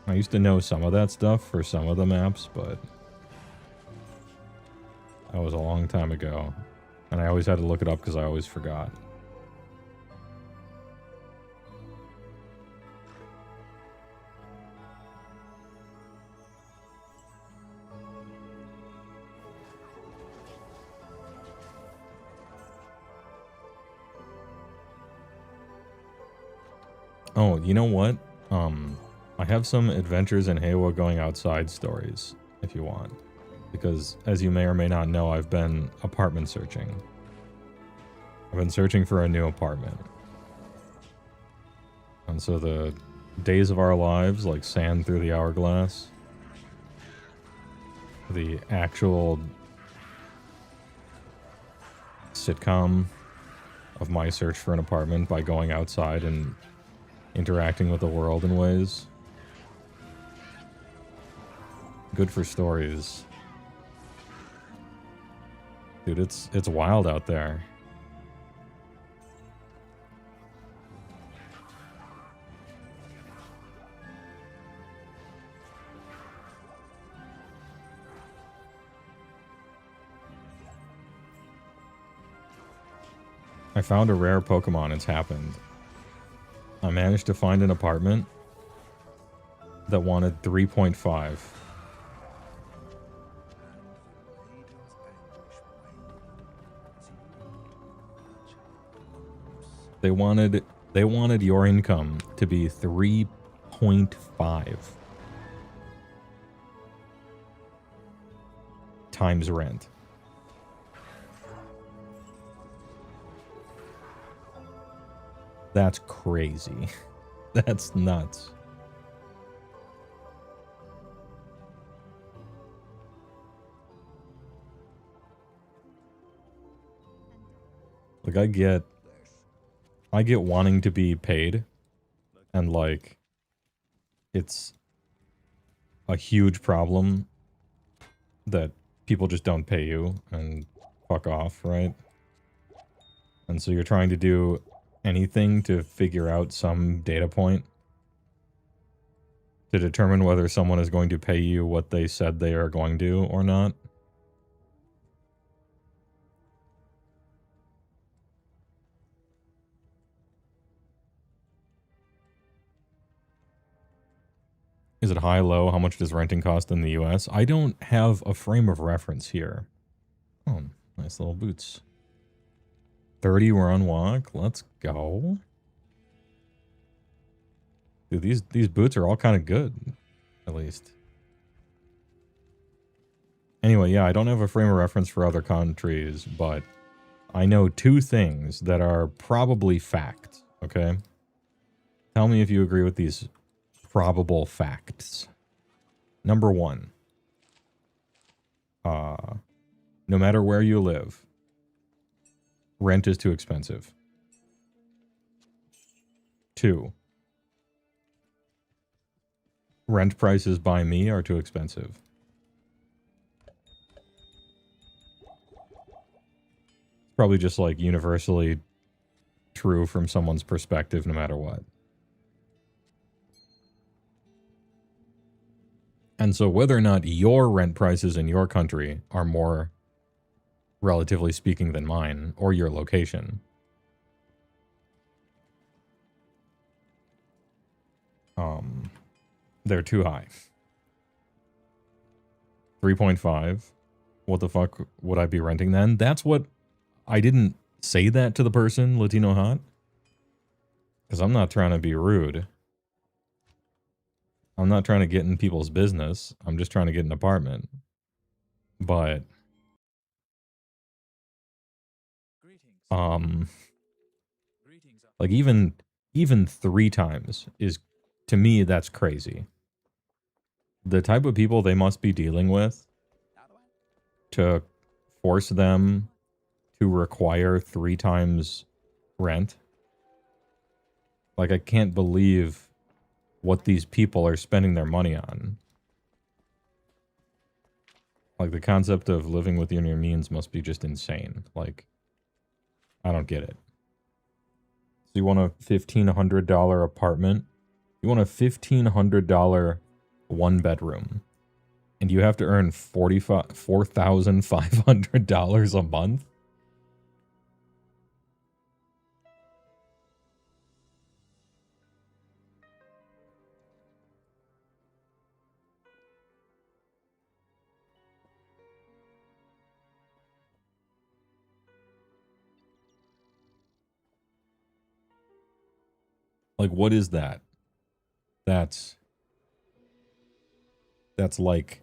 I used to know some of that stuff for some of the maps, but that was a long time ago. And I always had to look it up because I always forgot. Oh, you know what? I have some adventures in HeyWoah going outside stories, if you want. Because, as you may or may not know, I've been apartment searching. I've been searching for a new apartment. And so the days of our lives, like sand through the hourglass, the actual sitcom of my search for an apartment by going outside and interacting with the world in ways. Good for stories. Dude, it's wild out there. I found a rare Pokemon. It's happened. I managed to find an apartment that wanted 3.5. They wanted your income to be 3.5 times rent. That's crazy. That's nuts. Like, I get wanting to be paid, and like, it's a huge problem that people just don't pay you and fuck off, right? And so you're trying to do anything to figure out some data point to determine whether someone is going to pay you what they said they are going to or not. Is it high, low? How much does renting cost in the US? I don't have a frame of reference here. Oh, nice little boots. 30 we're on walk. Let's go. Dude, these boots are all kind of good, at least. Anyway, yeah, I don't have a frame of reference for other countries, but I know two things that are probably fact, okay? Tell me if you agree with these probable facts. Number one, no matter where you live, rent is too expensive. 2, rent prices by me are too expensive. It's probably just like universally true from someone's perspective no matter what. And so whether or not your rent prices in your country are more, relatively speaking, than mine, or your location, they're too high. 3.5. What the fuck would I be renting then? That's what... I didn't say that to the person, Latino Hot, because I'm not trying to be rude. I'm not trying to get in people's business. I'm just trying to get an apartment. But like even 3 times is, to me, that's crazy. The type of people they must be dealing with to force them to require 3 times rent. Like, I can't believe what these people are spending their money on. Like, the concept of living within your means must be just insane. Like, I don't get it. you want a $1,500 apartment? You want a $1,500 one bedroom. And you have to earn $4,500 a month? Like, what is that? That's like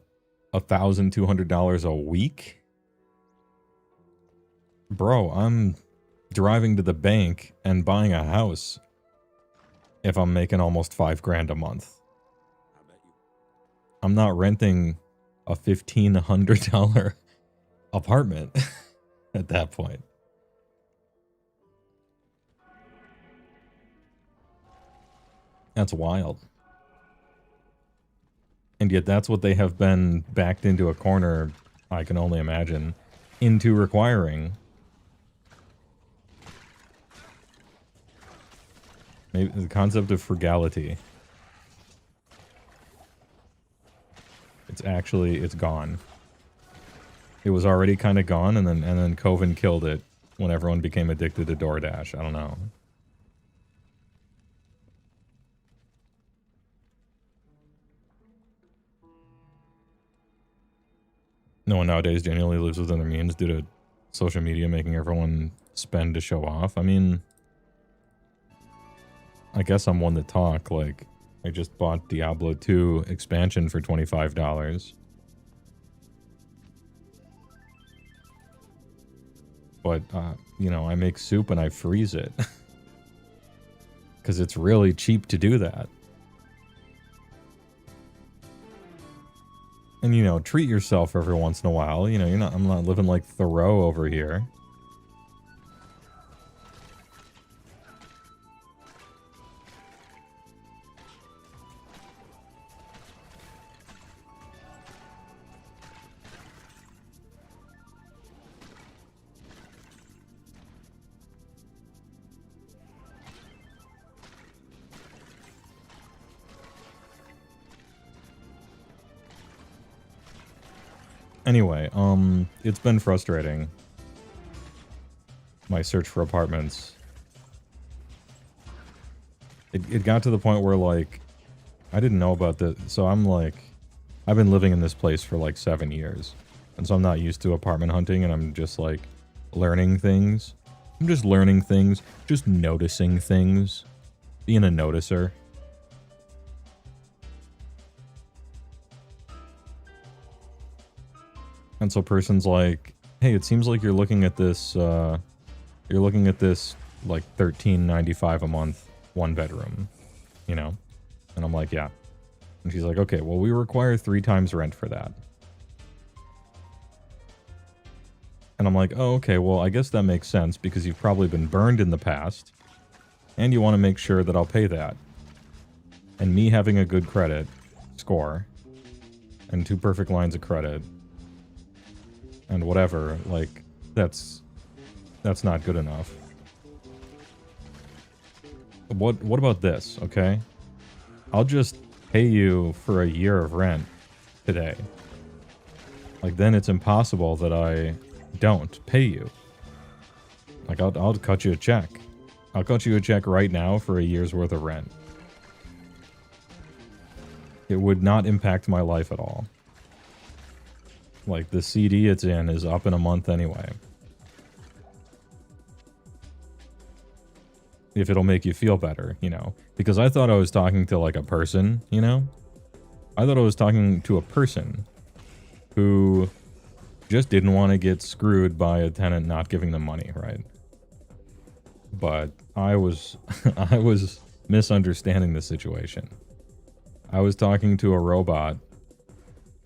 $1,200 a week? Bro, I'm driving to the bank and buying a house if I'm making almost $5,000 a month. I'm not renting a $1,500 apartment at that point. That's wild. And yet that's what they have been backed into a corner, I can only imagine, into requiring. Maybe the concept of frugality. It's gone. It was already kind of gone, and then COVID killed it when everyone became addicted to DoorDash. I don't know. No one nowadays genuinely lives within their means due to social media making everyone spend to show off. I mean, I guess I'm one to talk. Like, I just bought Diablo 2 expansion for $25. But, you know, I make soup and I freeze it. Because it's really cheap to do that. And, you know, treat yourself every once in a while. You know, I'm not living like Thoreau over here. Anyway, it's been frustrating. My search for apartments. It got to the point where, like, I didn't know about this. So I'm like, I've been living in this place for like 7 years. And so I'm not used to apartment hunting, and I'm just like learning things. I'm just learning things, just noticing things, being a noticer. And so person's like, hey, it seems like you're looking at this like $13.95 a month, one bedroom, you know? And I'm like, yeah. And she's like, okay, well, we require 3 times rent for that. And I'm like, oh, okay, well, I guess that makes sense because you've probably been burned in the past and you want to make sure that I'll pay that. And me having a good credit score and 2 perfect lines of credit and whatever, like, that's not good enough. What about this, okay? I'll just pay you for a year of rent today. Like, then it's impossible that I don't pay you. Like, I'll cut you a check. I'll cut you a check right now for a year's worth of rent. It would not impact my life at all. Like, the CD it's in is up in a month anyway. If it'll make you feel better, you know. Because I thought I was talking to, like, a person, you know? I thought I was talking to a person who just didn't want to get screwed by a tenant not giving them money, right? But I was I was misunderstanding the situation. I was talking to a robot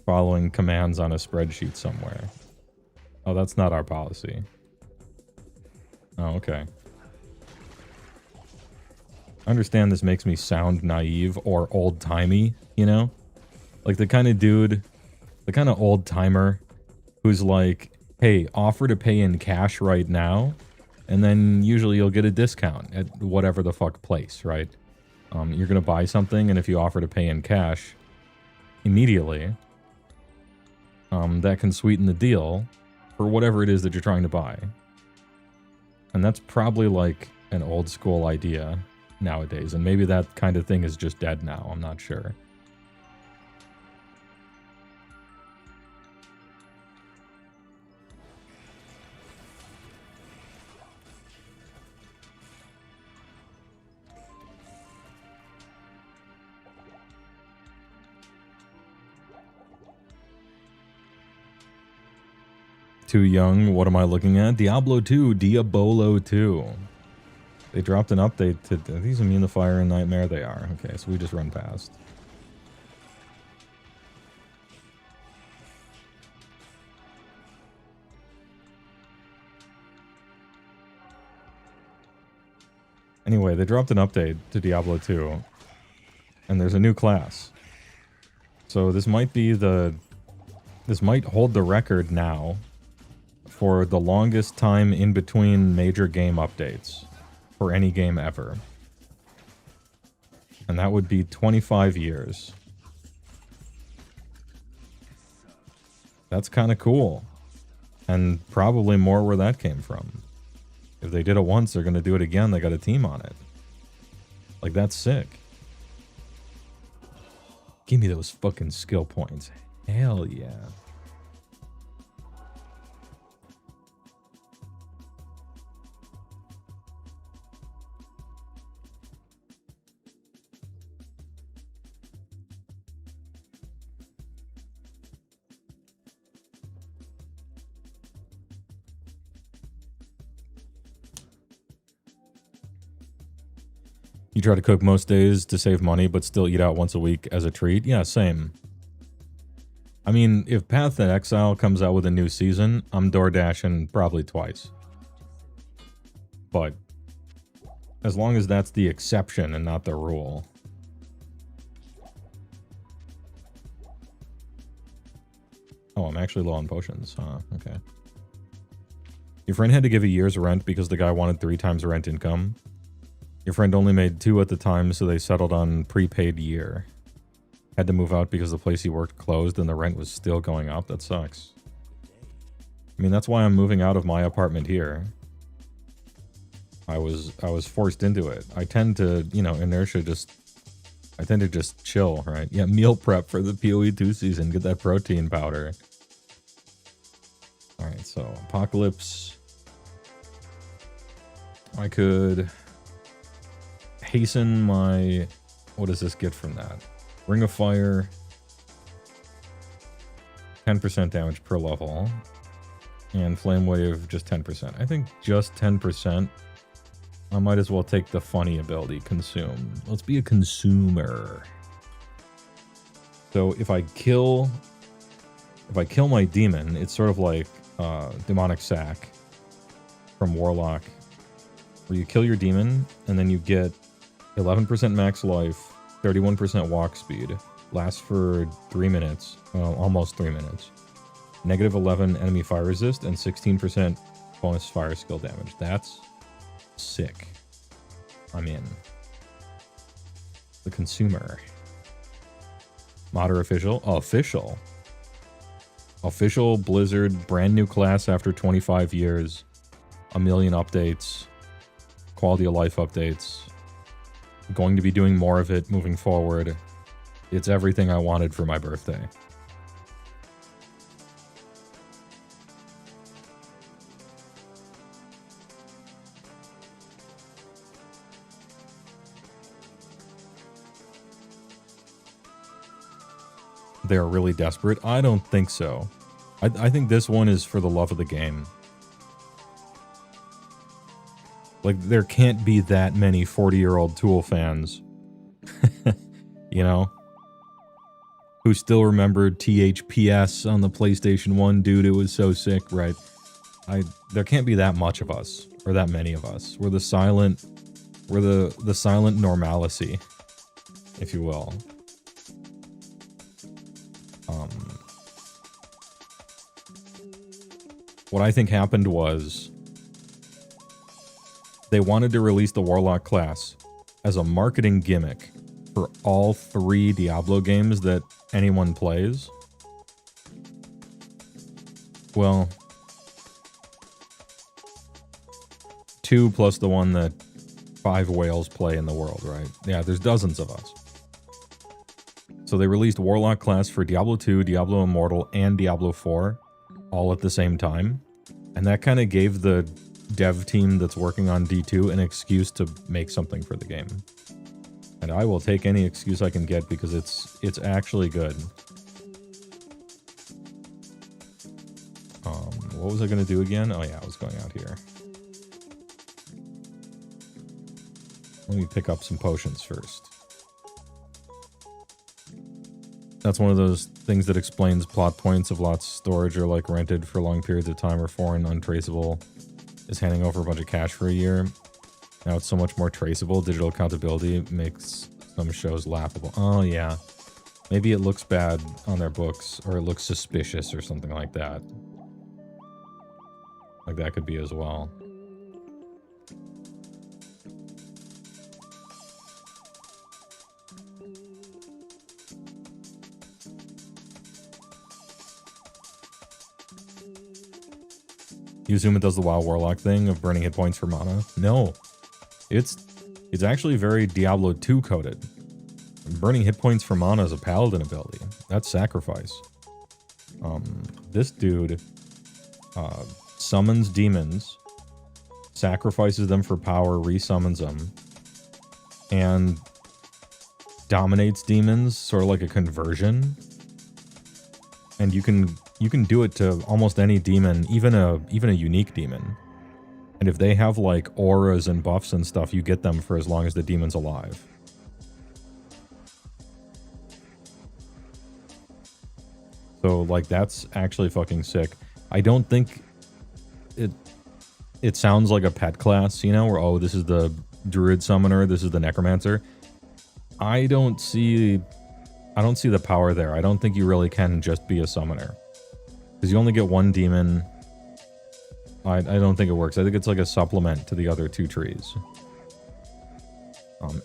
following commands on a spreadsheet somewhere. Oh, that's not our policy. Oh, okay. I understand this makes me sound naive or old-timey, you know? Like the kind of dude, the kind of old-timer who's like, hey, offer to pay in cash right now, And then usually you'll get a discount at whatever the fuck place, right? You're going to buy something, and if you offer to pay in cash immediately, that can sweeten the deal for whatever it is that you're trying to buy. And that's probably like an old school idea nowadays. And maybe that kind of thing is just dead now. I'm not sure. Too young. What am I looking at? Diablo 2. Diablo 2. They dropped an update to... Are these immune to fire and nightmare? They are. Okay, so we just run past. Anyway, they dropped an update to Diablo 2. And there's a new class. So this might be the... This might hold the record now for the longest time in between major game updates for any game ever. And that would be 25 years. That's kind of cool. And probably more where that came from. If they did it once, they're going to do it again. They got a team on it. Like, that's sick. Give me those fucking skill points. Hell yeah. You try to cook most days to save money, but still eat out once a week as a treat? Yeah, same. I mean, if Path of Exile comes out with a new season, I'm door dashing probably twice. But as long as that's the exception and not the rule. Oh, I'm actually low on potions. Huh, okay. Your friend had to give a year's rent because the guy wanted 3 times rent income. Your friend only made 2 at the time, so they settled on prepaid year. Had to move out because the place he worked closed and the rent was still going up. That sucks. I mean, that's why I'm moving out of my apartment here. I was forced into it. I tend to, you know, inertia just... I tend to just chill, right? Yeah, meal prep for the PoE 2 season. Get that protein powder. Alright, so Apocalypse. I could... hasten my... What does this get from that? Ring of Fire. 10% damage per level. And Flame Wave, just 10%. I think just 10%. I might as well take the funny ability, Consume. Let's be a consumer. So if I kill my demon, it's sort of like Demonic Sack from Warlock, where you kill your demon, and then you get 11% max life, 31% walk speed, lasts for 3 minutes, well, almost 3 minutes, -11 enemy fire resist, and 16% bonus fire skill damage. That's sick. I'm in. The consumer. Modder official. Official Blizzard, brand new class after 25 years, a million updates, quality of life updates. Going to be doing more of it moving forward. It's everything I wanted for my birthday. They're really desperate? I don't think so. I think this one is for the love of the game. Like, there can't be that many 40-year-old Tool fans, you know, who still remembered THPS on the PlayStation 1. Dude, it was so sick, right? There can't be that much of us, or that many of us. We're the silent normalcy, if you will. What I think happened was They wanted to release the Warlock class as a marketing gimmick for all 3 Diablo games that anyone plays. Well, 2 plus the one that 5 whales play in the world, right? Yeah, there's dozens of us. So they released Warlock class for Diablo 2, Diablo Immortal, and Diablo 4 all at the same time. And that kind of gave the dev team that's working on D2 an excuse to make something for the game. And I will take any excuse I can get because it's actually good. What was I going to do again? Oh yeah, I was going out here. Let me pick up some potions first. That's one of those things that explains plot points of lots of storage are like rented for long periods of time or foreign untraceable is handing over a bunch of cash for a year. Now it's so much more traceable. Digital accountability makes some shows laughable. Oh yeah. Maybe it looks bad on their books or it looks suspicious or something like that. Like that could be as well. You assume it does the WoW Warlock thing of burning hit points for mana? No. It's actually very Diablo 2 coded. Burning hit points for mana is a paladin ability. That's sacrifice. This dude summons demons, sacrifices them for power, resummons them, and dominates demons, sort of like a conversion. And you can do it to almost any demon, even a unique demon. And if they have like auras and buffs and stuff, you get them for as long as the demon's alive. So like that's actually fucking sick. I don't think it sounds like a pet class, you know, where oh, this is the druid summoner, this is the necromancer. I don't see the power there. I don't think you really can just be a summoner. Because you only get one demon. I don't think it works. I think it's like a supplement to the other 2 trees.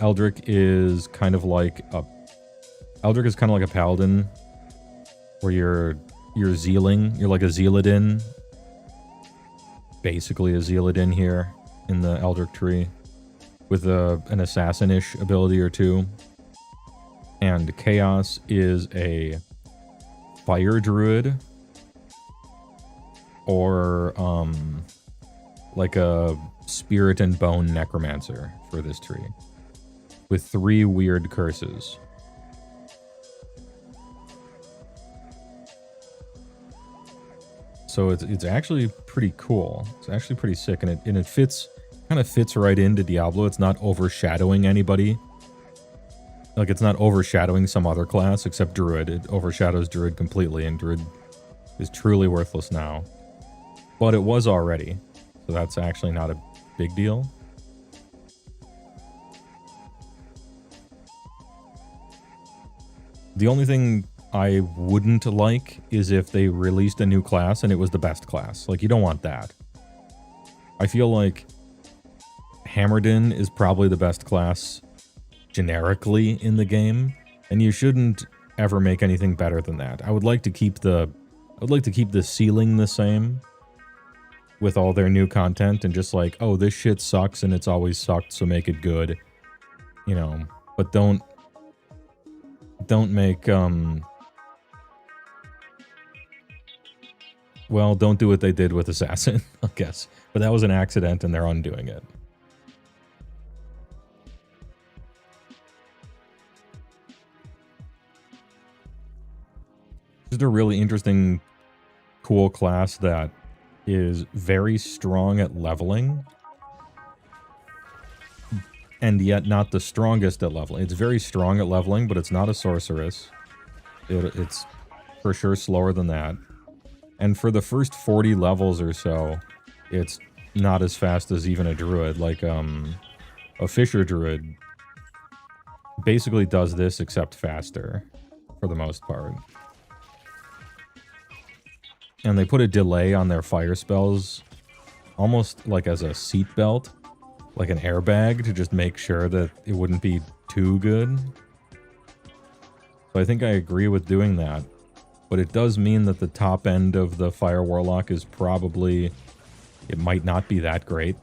Eldritch is kind of like a paladin, where you're zealing. You're like a zealadin. Basically a zealadin here in the Eldritch tree, with an assassin-ish ability or 2. And Chaos is a fire druid, or like a spirit and bone necromancer for this tree, with 3 weird curses. So it's actually pretty cool. It's actually pretty sick, and it fits, kind of fits right into Diablo. It's not overshadowing anybody. Like, it's not overshadowing some other class, except Druid. It overshadows Druid completely, and Druid is truly worthless now. But it was already, so that's actually not a big deal. The only thing I wouldn't like is if they released a new class and it was the best class. Like, you don't want that. I feel like Hammerdin is probably the best class generically in the game, and you shouldn't ever make anything better than that. I would like to keep the ceiling the same with all their new content, and just like, oh, this shit sucks and it's always sucked, so make it good. You know, but don't make well, don't do what they did with Assassin, I guess. But that was an accident and they're undoing it. Just a really interesting, cool class that is very strong at leveling, and yet not the strongest at leveling. It's very strong at leveling, but it's not a sorceress. It's for sure slower than that. And for the first 40 levels or so, it's not as fast as even a druid. Like, a fisher druid basically does this, except faster, for the most part. And they put a delay on their fire spells, almost like as a seatbelt, like an airbag to just make sure that it wouldn't be too good. So I think I agree with doing that. But it does mean that the top end of the Fire Warlock is probably... It might not be that great.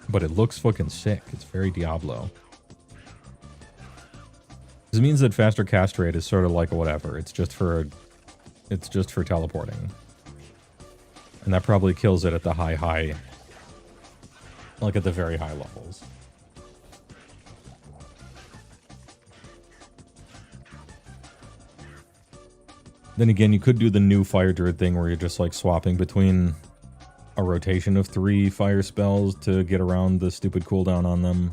But it looks fucking sick. It's very Diablo. This means that faster cast rate is sort of like whatever. It's just for teleporting. And that probably kills it at the high... Like at the very high levels. Then again, you could do the new Fire Druid thing where you're just like swapping between a rotation of 3 fire spells to get around the stupid cooldown on them.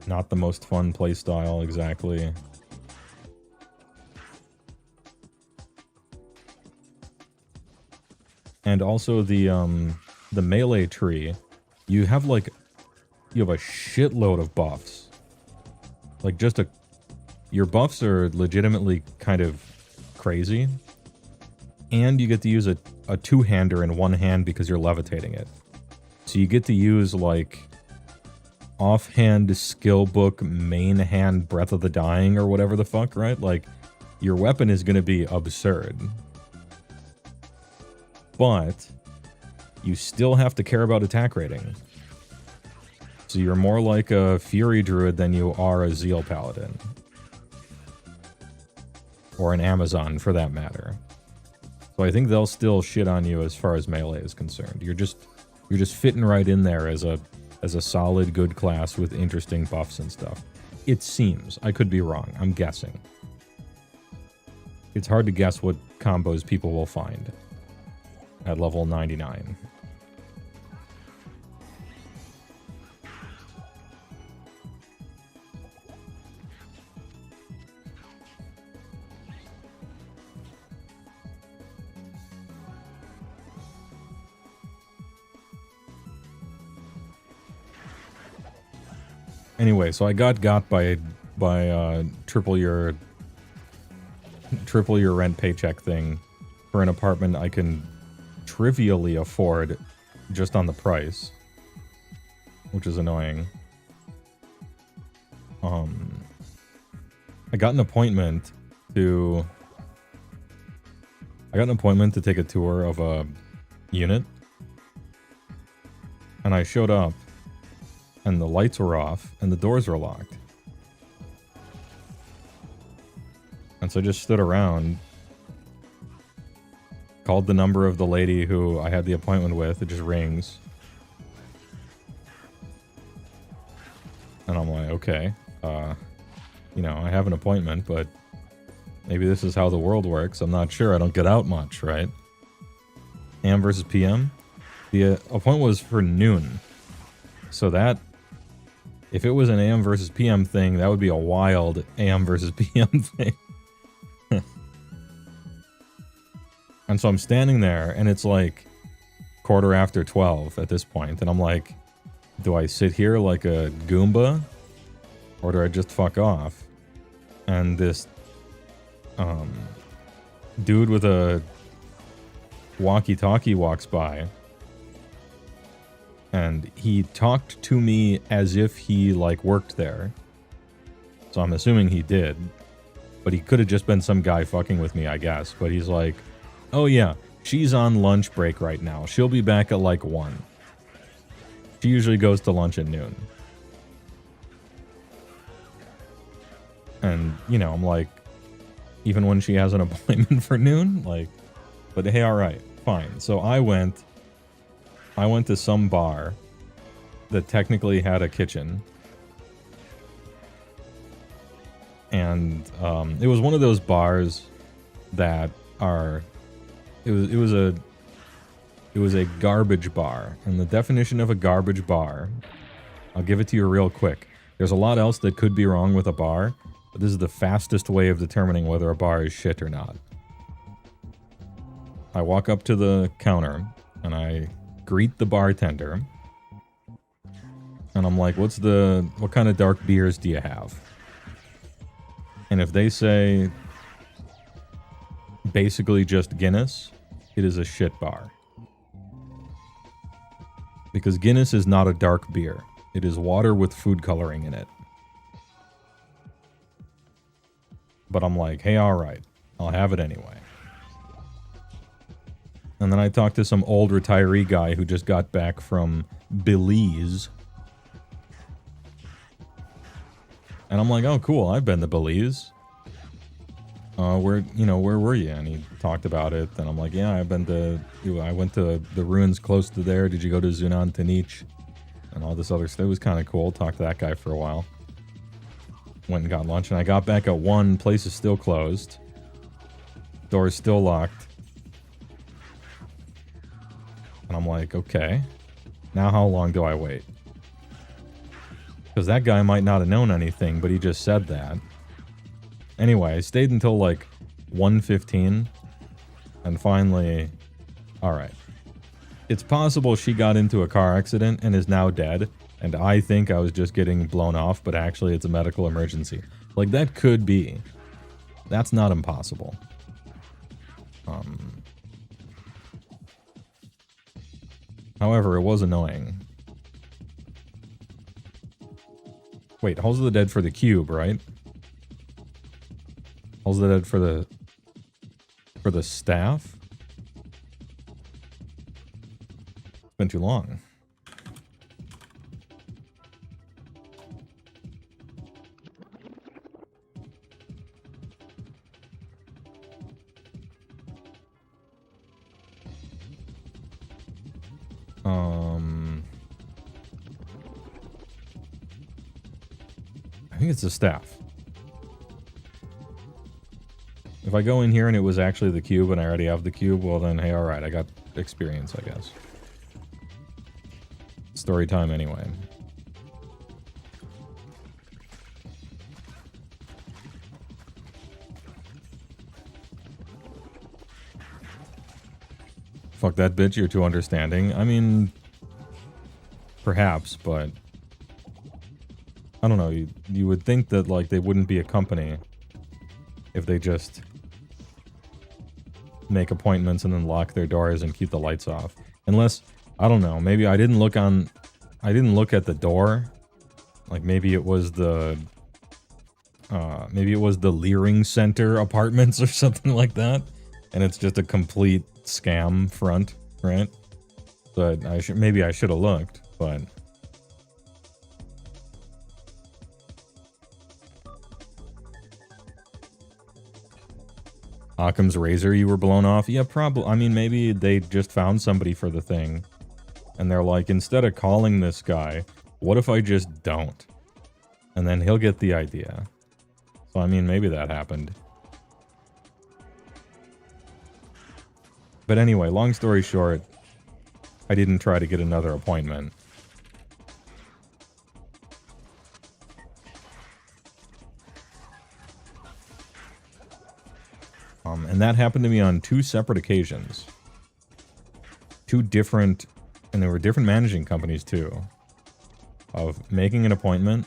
Not the most fun playstyle, exactly. And also the melee tree, you have a shitload of buffs. Like your buffs are legitimately kind of crazy. And you get to use a two-hander in one hand because you're levitating it. So you get to use like offhand skill book main hand Breath of the Dying or whatever the fuck, right? Like your weapon is going to be absurd. But you still have to care about attack rating. So you're more like a Fury Druid than you are a Zeal Paladin. Or an Amazon, for that matter. So I think they'll still shit on you as far as melee is concerned. You're just fitting right in there as a solid, good class with interesting buffs and stuff. It seems. I could be wrong. I'm guessing. It's hard to guess what combos people will find at level 99. Anyway, so I got by triple your rent paycheck thing for an apartment I can trivially afford just on the price, which is annoying. I got an appointment to take a tour of a unit, and I showed up and the lights were off and the doors were locked. And so I just stood around, called the number of the lady who I had the appointment with. It just rings. And I'm like, okay, you know, I have an appointment, but maybe this is how the world works. I'm not sure. I don't get out much, right? AM versus PM. The appointment was for noon. So that, if it was an AM versus PM thing, that would be a wild AM versus PM thing. And so I'm standing there, and it's like 12:15 at this point, and I'm like, do I sit here like a Goomba, or do I just fuck off? And this dude with a walkie-talkie walks by, and he talked to me as if he, like, worked there. So I'm assuming he did. But he could have just been some guy fucking with me, I guess. But he's like, oh yeah, she's on lunch break right now. She'll be back at, like, 1. She usually goes to lunch at noon. And, you know, I'm like, even when she has an appointment for noon? Like, but hey, alright, fine. So I went to some bar that technically had a kitchen. And it was one of those bars that are... It was a garbage bar. And the definition of a garbage bar, I'll give it to you real quick. There's a lot else that could be wrong with a bar, but this is the fastest way of determining whether a bar is shit or not. I walk up to the counter, and I greet the bartender, and I'm like, what kind of dark beers do you have? And if they say basically just Guinness, it is a shit bar. Because Guinness is not a dark beer. It is water with food coloring in it. But I'm like, hey, alright. I'll have it anyway. And then I talked to some old retiree guy who just got back from Belize. And I'm like, oh, cool, I've been to Belize. Where were you? And he talked about it. And I'm like, yeah, I went to the ruins close to there. Did you go to Zunan Tanich? And all this other stuff. It was kind of cool. Talked to that guy for a while. Went and got lunch. And I got back at 1. Place is still closed. Door is still locked. And I'm like, okay. Now how long do I wait? Because that guy might not have known anything, but he just said that. Anyway, I stayed until like 1:15. And finally... Alright. It's possible she got into a car accident and is now dead. And I think I was just getting blown off, but actually it's a medical emergency. Like, that could be. That's not impossible. However, it was annoying. Wait, Halls of the Dead for the cube, right? Halls of the Dead for the staff? It's been too long. I think it's the staff. If I go in here and it was actually the cube and I already have the cube, well then, hey, alright, I got experience, I guess. Story time anyway. Fuck that bitch, you're too understanding. I mean, perhaps, but I don't know, you would think that, like, they wouldn't be a company if they just make appointments and then lock their doors and keep the lights off. Unless, I don't know, maybe I didn't look at the door. Like, maybe it was the Leering Center apartments or something like that. And it's just a complete scam front, right? But maybe I should have looked, but... Occam's razor, you were blown off? Yeah, probably. I mean, maybe they just found somebody for the thing. And they're like, instead of calling this guy, what if I just don't? And then he'll get the idea. So, I mean, maybe that happened. But anyway, long story short, I didn't try to get another appointment. And that happened to me on 2 separate occasions. 2 different, and there were different managing companies too, of making an appointment,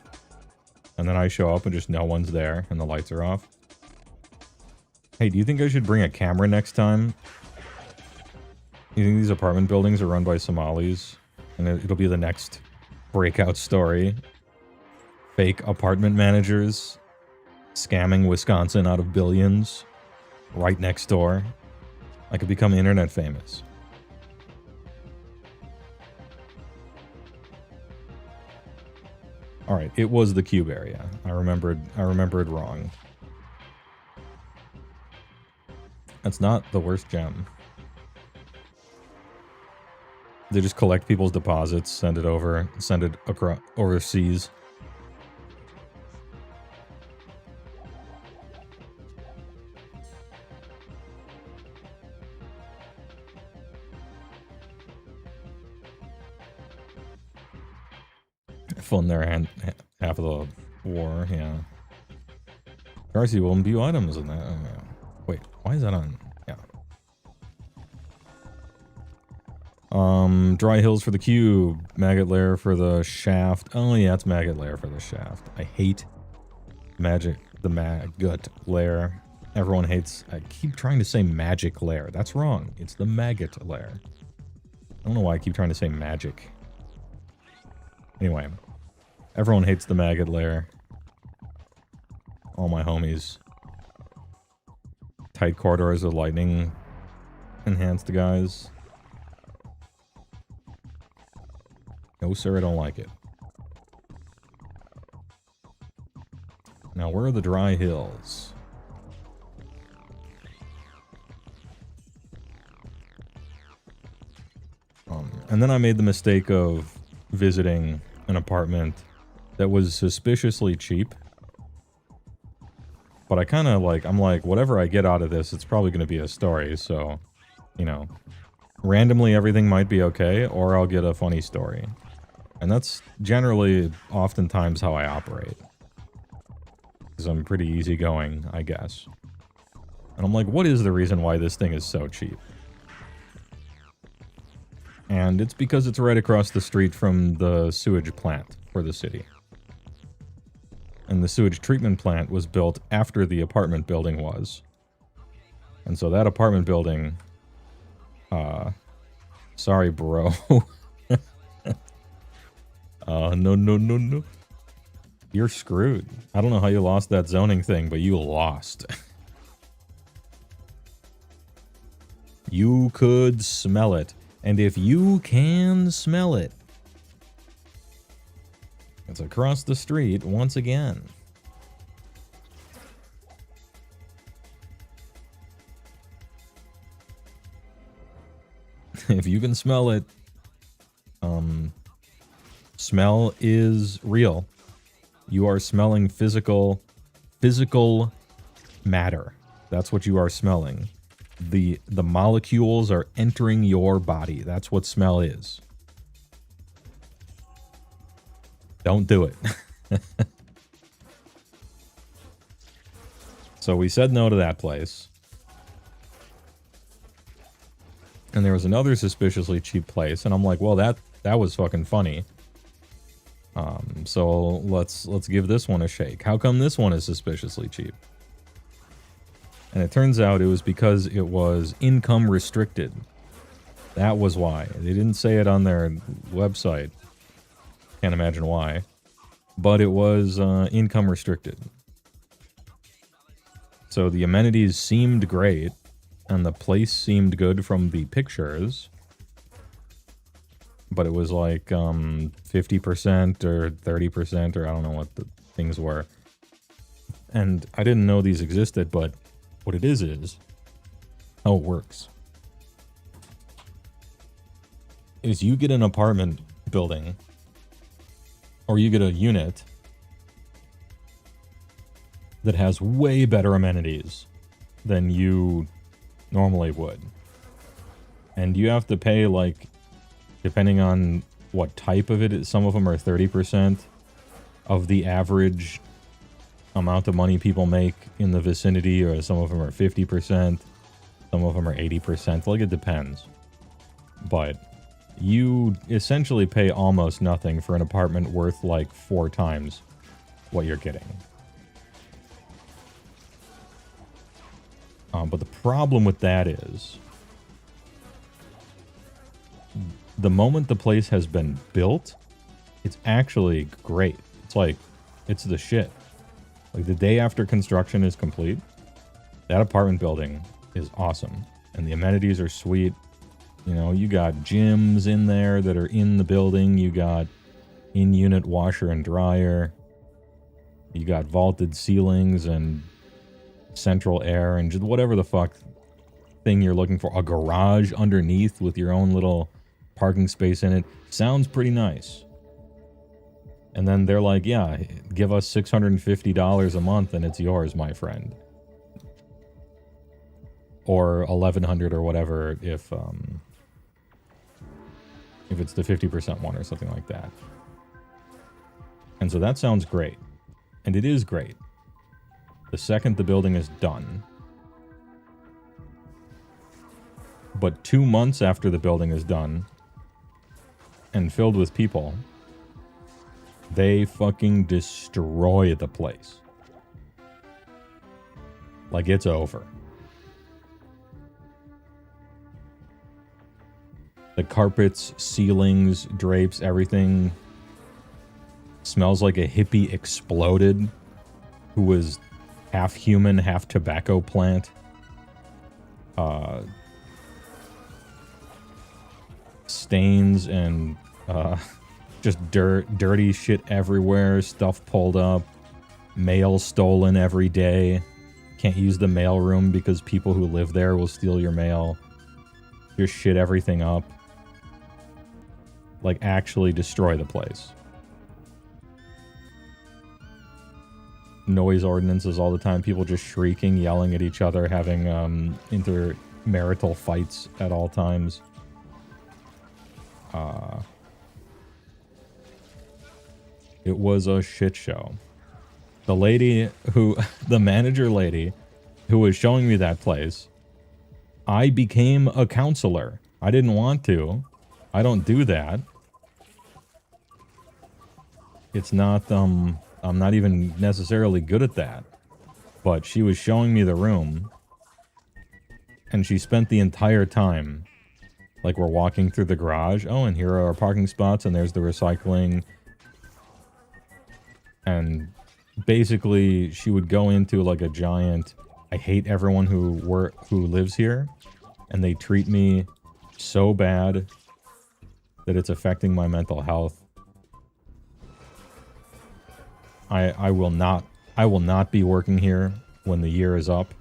and then I show up and just no one's there, and the lights are off. Hey, do you think I should bring a camera next time? You think these apartment buildings are run by Somalis? And it'll be the next breakout story. Fake apartment managers scamming Wisconsin out of billions. Right next door. I could become internet famous. Alright, it was the cube area. I remembered wrong. That's not the worst gem. They just collect people's deposits, send it across overseas. Fun there, and half of the war, yeah. Darcy will imbue items in that. Oh, yeah. Wait, why is that on? Yeah. Dry hills for the cube, maggot lair for the shaft. Oh yeah, it's maggot lair for the shaft. I hate the maggot lair. Everyone hates. I keep trying to say magic lair. That's wrong. It's the maggot lair. I don't know why I keep trying to say magic. Anyway, everyone hates the maggot lair. All my homies. Tight corridors with lightning enhanced guys. No, sir, I don't like it. Now, where are the dry hills? And then I made the mistake of visiting an apartment that was suspiciously cheap. But I kind of like, I'm like, whatever I get out of this, it's probably going to be a story, so, you know. Randomly, everything might be okay, or I'll get a funny story. And that's generally, oftentimes, how I operate. Because I'm pretty easygoing, I guess. And I'm like, what is the reason why this thing is so cheap? And it's because it's right across the street from the sewage plant for the city. And the sewage treatment plant was built after the apartment building was. And so that apartment building... sorry, bro. No. You're screwed. I don't know how you lost that zoning thing, but you lost. You could smell it. And if you can smell it, it's across the street once again. If you can smell it, smell is real. You are smelling physical matter. That's what you are smelling. The molecules are entering your body. That's what smell is. Don't do it. So we said no to that place. And there was another suspiciously cheap place, and I'm like, well, that was fucking funny. So let's give this one a shake. How come this one is suspiciously cheap? And it turns out it was because it was income restricted. That was why. They didn't say it on their website. Can't imagine why. But it was income restricted. So the amenities seemed great, and the place seemed good from the pictures. But it was like 50% or 30%, or I don't know what the things were. And I didn't know these existed, but what it is how it works is you get an apartment building, or you get a unit that has way better amenities than you normally would. And you have to pay, like, depending on what type of it is, some of them are 30% of the average amount of money people make in the vicinity, or some of them are 50%, some of them are 80%, like it depends. But you essentially pay almost nothing for an apartment worth like 4 times what you're getting. But the problem with that is, the moment the place has been built, it's actually great. It's like, it's the shit. Like, the day after construction is complete, that apartment building is awesome. And the amenities are sweet. You know, you got gyms in there that are in the building. You got in-unit washer and dryer. You got vaulted ceilings and central air and just whatever the fuck thing you're looking for. A garage underneath with your own little parking space in it. Sounds pretty nice. And then they're like, yeah, give us $650 a month and it's yours, my friend. Or $1,100 or whatever if it's the 50% one or something like that. And so that sounds great. And it is great. The second the building is done. But 2 months after the building is done and filled with people, they fucking destroy the place. Like, it's over. The carpets, ceilings, drapes, everything Smells like a hippie exploded who was half human, half tobacco plant. Stains and just dirty shit everywhere, stuff pulled up, mail stolen every day. Can't use the mail room because people who live there will steal your mail. Just shit everything up. Like, actually destroy the place. Noise ordinances all the time. People just shrieking, yelling at each other, having intermarital fights at all times. It was a shit show. The lady who, the manager lady who was showing me that place, I became a counselor. I didn't want to. I don't do that. It's not, I'm not even necessarily good at that. But she was showing me the room. And she spent the entire time, like, we're walking through the garage. Oh, and here are our parking spots, and there's the recycling. And basically, she would go into, like, a giant, I hate everyone who lives here. And they treat me so bad that it's affecting my mental health. I will not be working here when the year is up.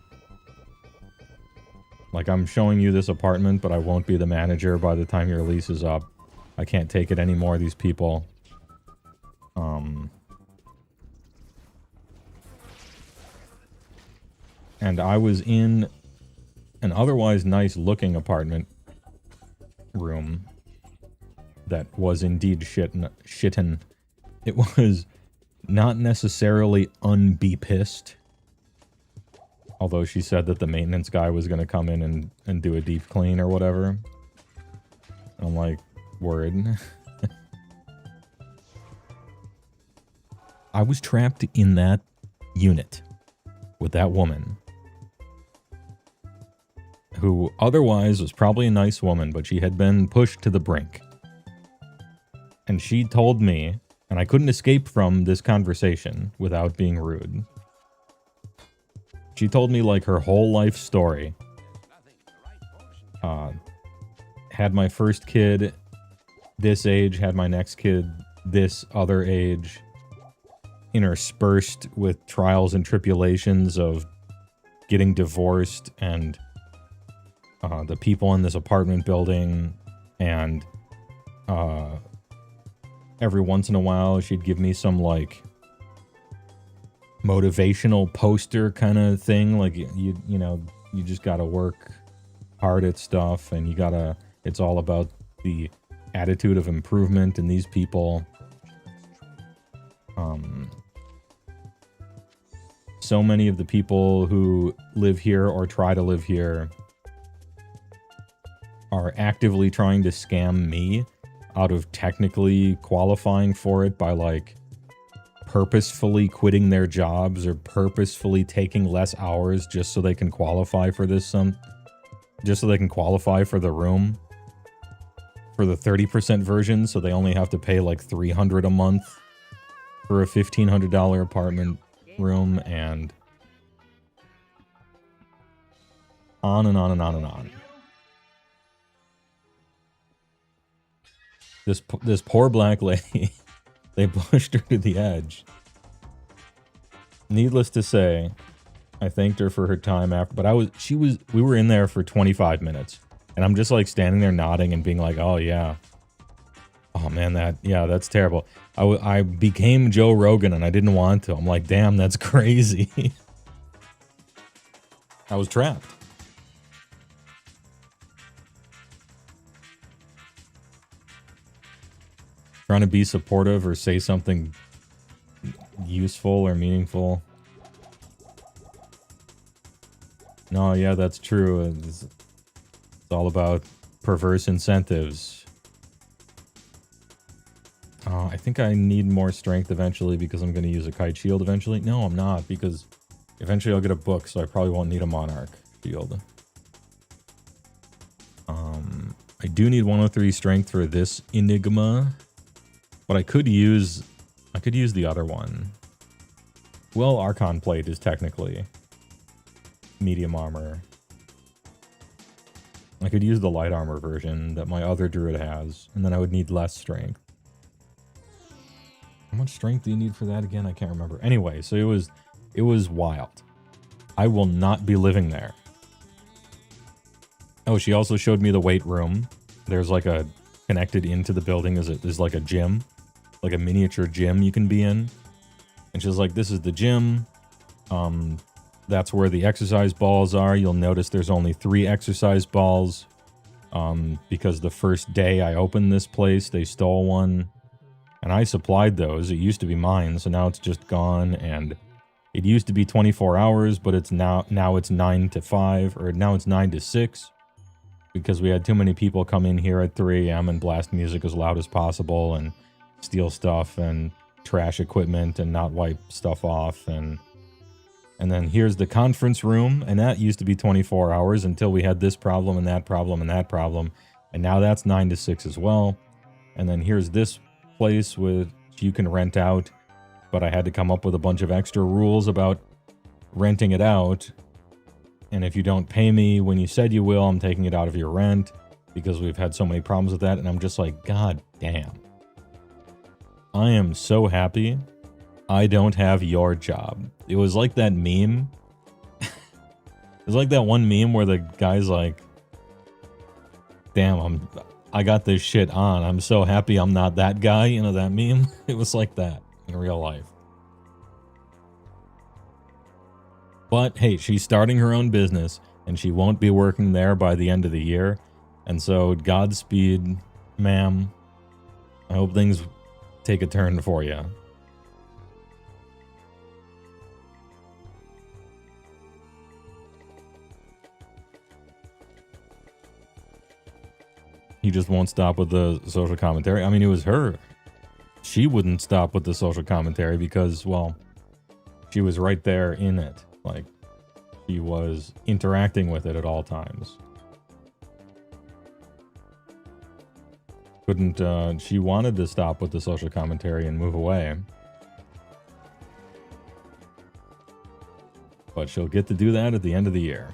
Like, I'm showing you this apartment, but I won't be the manager by the time your lease is up. I can't take it anymore, these people. And I was in an otherwise nice-looking apartment room that was indeed shitten. It was not necessarily unbe-pissed. Although she said that the maintenance guy was going to come in and do a deep clean or whatever. I'm like, word. I was trapped in that unit with that woman, who otherwise was probably a nice woman, but she had been pushed to the brink. And she told me, and I couldn't escape from this conversation without being rude. She told me, like, her whole life story. Had my first kid this age, had my next kid this other age, interspersed with trials and tribulations of getting divorced and the people in this apartment building, and every once in a while she'd give me some, like, motivational poster kind of thing, like, you know, you just gotta work hard at stuff, and you gotta, it's all about the attitude of improvement in these people. So many of the people who live here or try to live here are actively trying to scam me out of technically qualifying for it by, like, purposefully quitting their jobs or purposefully taking less hours just so they can qualify for this, just so they can qualify for the room, for the 30% version, so they only have to pay like $300 a month for a $1,500 apartment room, and on and on and on and on. This poor black lady, they pushed her to the edge. Needless to say, I thanked her for her time after, but we were in there for 25 minutes, and I'm just like standing there nodding and being like, oh yeah. Oh man, that's terrible. I became Joe Rogan and I didn't want to. I'm like, damn, that's crazy. I was trapped. Trying to be supportive or say something useful or meaningful. No, yeah, that's true. It's all about perverse incentives. I think I need more strength eventually because I'm going to use a kite shield eventually. No, I'm not, because eventually I'll get a book, so I probably won't need a monarch shield. I do need 103 strength for this enigma, but I could use I could use the other one. Well, Archon Plate is technically medium armor. I could use the light armor version that my other druid has, and then I would need less strength. How much strength do you need for that again? I can't remember. Anyway, so it was wild. I will not be living there. Oh, she also showed me the weight room. There's like a connected into the building is like a gym, like a miniature gym you can be in. And she's like, this is the gym. That's where the exercise balls are. You'll notice there's only 3 exercise balls. Because the first day I opened this place, they stole one. And I supplied those. It used to be mine, so now it's just gone. And it used to be 24 hours, but it's now it's 9 to 5, or now it's 9 to 6. Because we had too many people come in here at 3 a.m. and blast music as loud as possible and steal stuff and trash equipment and not wipe stuff off. And then here's the conference room, and that used to be 24 hours until we had this problem and that problem and that problem. And now that's 9 to 6 as well. And then here's this place which you can rent out, but I had to come up with a bunch of extra rules about renting it out. And if you don't pay me when you said you will, I'm taking it out of your rent, because we've had so many problems with that. And I'm just like, God damn. I am so happy I don't have your job. It was like that meme. It was like that one meme where the guy's like, damn, I got this shit on. I'm so happy I'm not that guy. You know that meme? It was like that in real life. But hey, she's starting her own business, and she won't be working there by the end of the year. And so, Godspeed, ma'am. I hope things take a turn for you. He just won't stop with the social commentary. I mean, it was her. She wouldn't stop with the social commentary because, well, she was right there in it. Like, she was interacting with it at all times. Couldn't, she wanted to stop with the social commentary and move away. But she'll get to do that at the end of the year.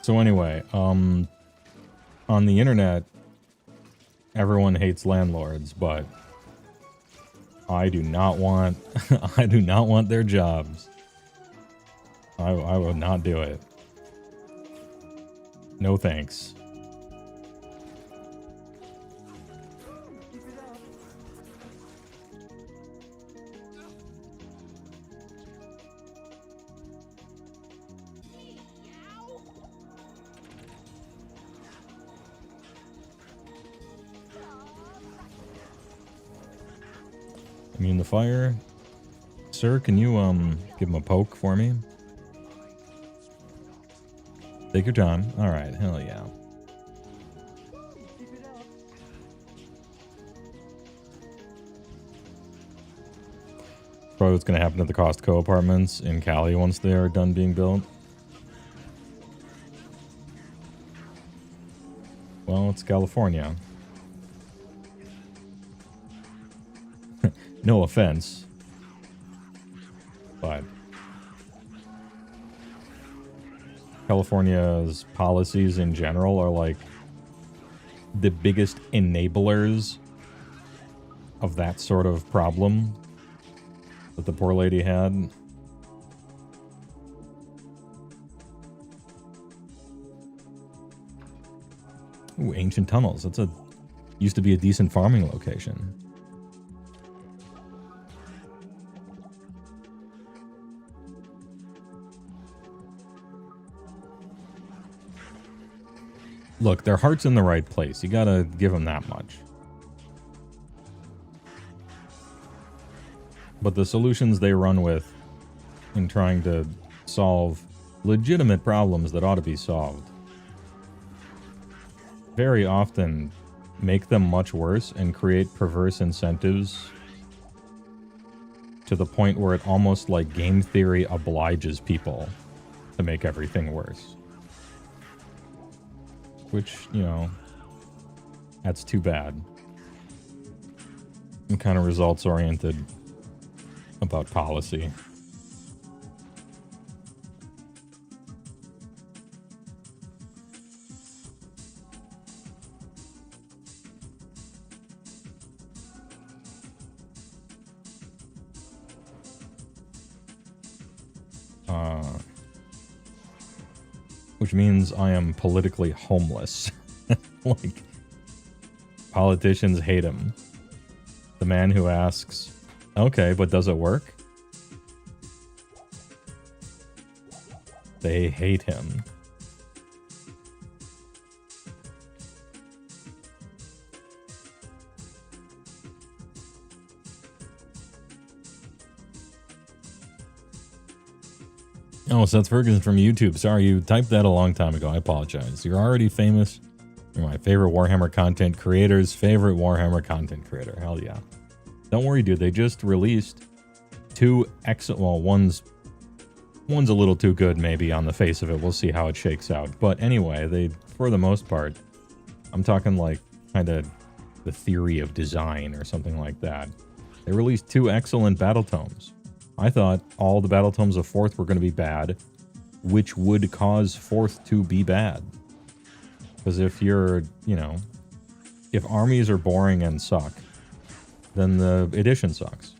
So anyway, on the internet, everyone hates landlords, but I do not want, I do not want their jobs. I will not do it. No thanks. Immune to fire. Sir, can you give him a poke for me? Take your time. Alright, hell yeah. Probably what's gonna happen to the Costco apartments in Cali once they are done being built. Well, it's California. No offense, but California's policies in general are like the biggest enablers of that sort of problem that the poor lady had. Ooh, ancient tunnels. That's used to be a decent farming location. Look, their heart's in the right place. You gotta give them that much. But the solutions they run with in trying to solve legitimate problems that ought to be solved very often make them much worse and create perverse incentives to the point where it almost like game theory obliges people to make everything worse. Which, you know, that's too bad. I'm kind of results oriented about policy. Which means I am politically homeless. Like, politicians hate him. The man who asks, okay, but does it work? They hate him. Oh, Seth Ferguson from YouTube. Sorry, you typed that a long time ago. I apologize. You're already famous. You're my favorite Warhammer content creator's favorite Warhammer content creator. Hell yeah. Don't worry, dude. They just released two excellent... Well, one's a little too good, maybe, on the face of it. We'll see how it shakes out. But anyway, they, for the most part, I'm talking like kind of the theory of design or something like that. They released two excellent battle tomes. I thought all the battle tomes of 4th were going to be bad, which would cause 4th to be bad. Because if you're, you know, if armies are boring and suck, then the edition sucks.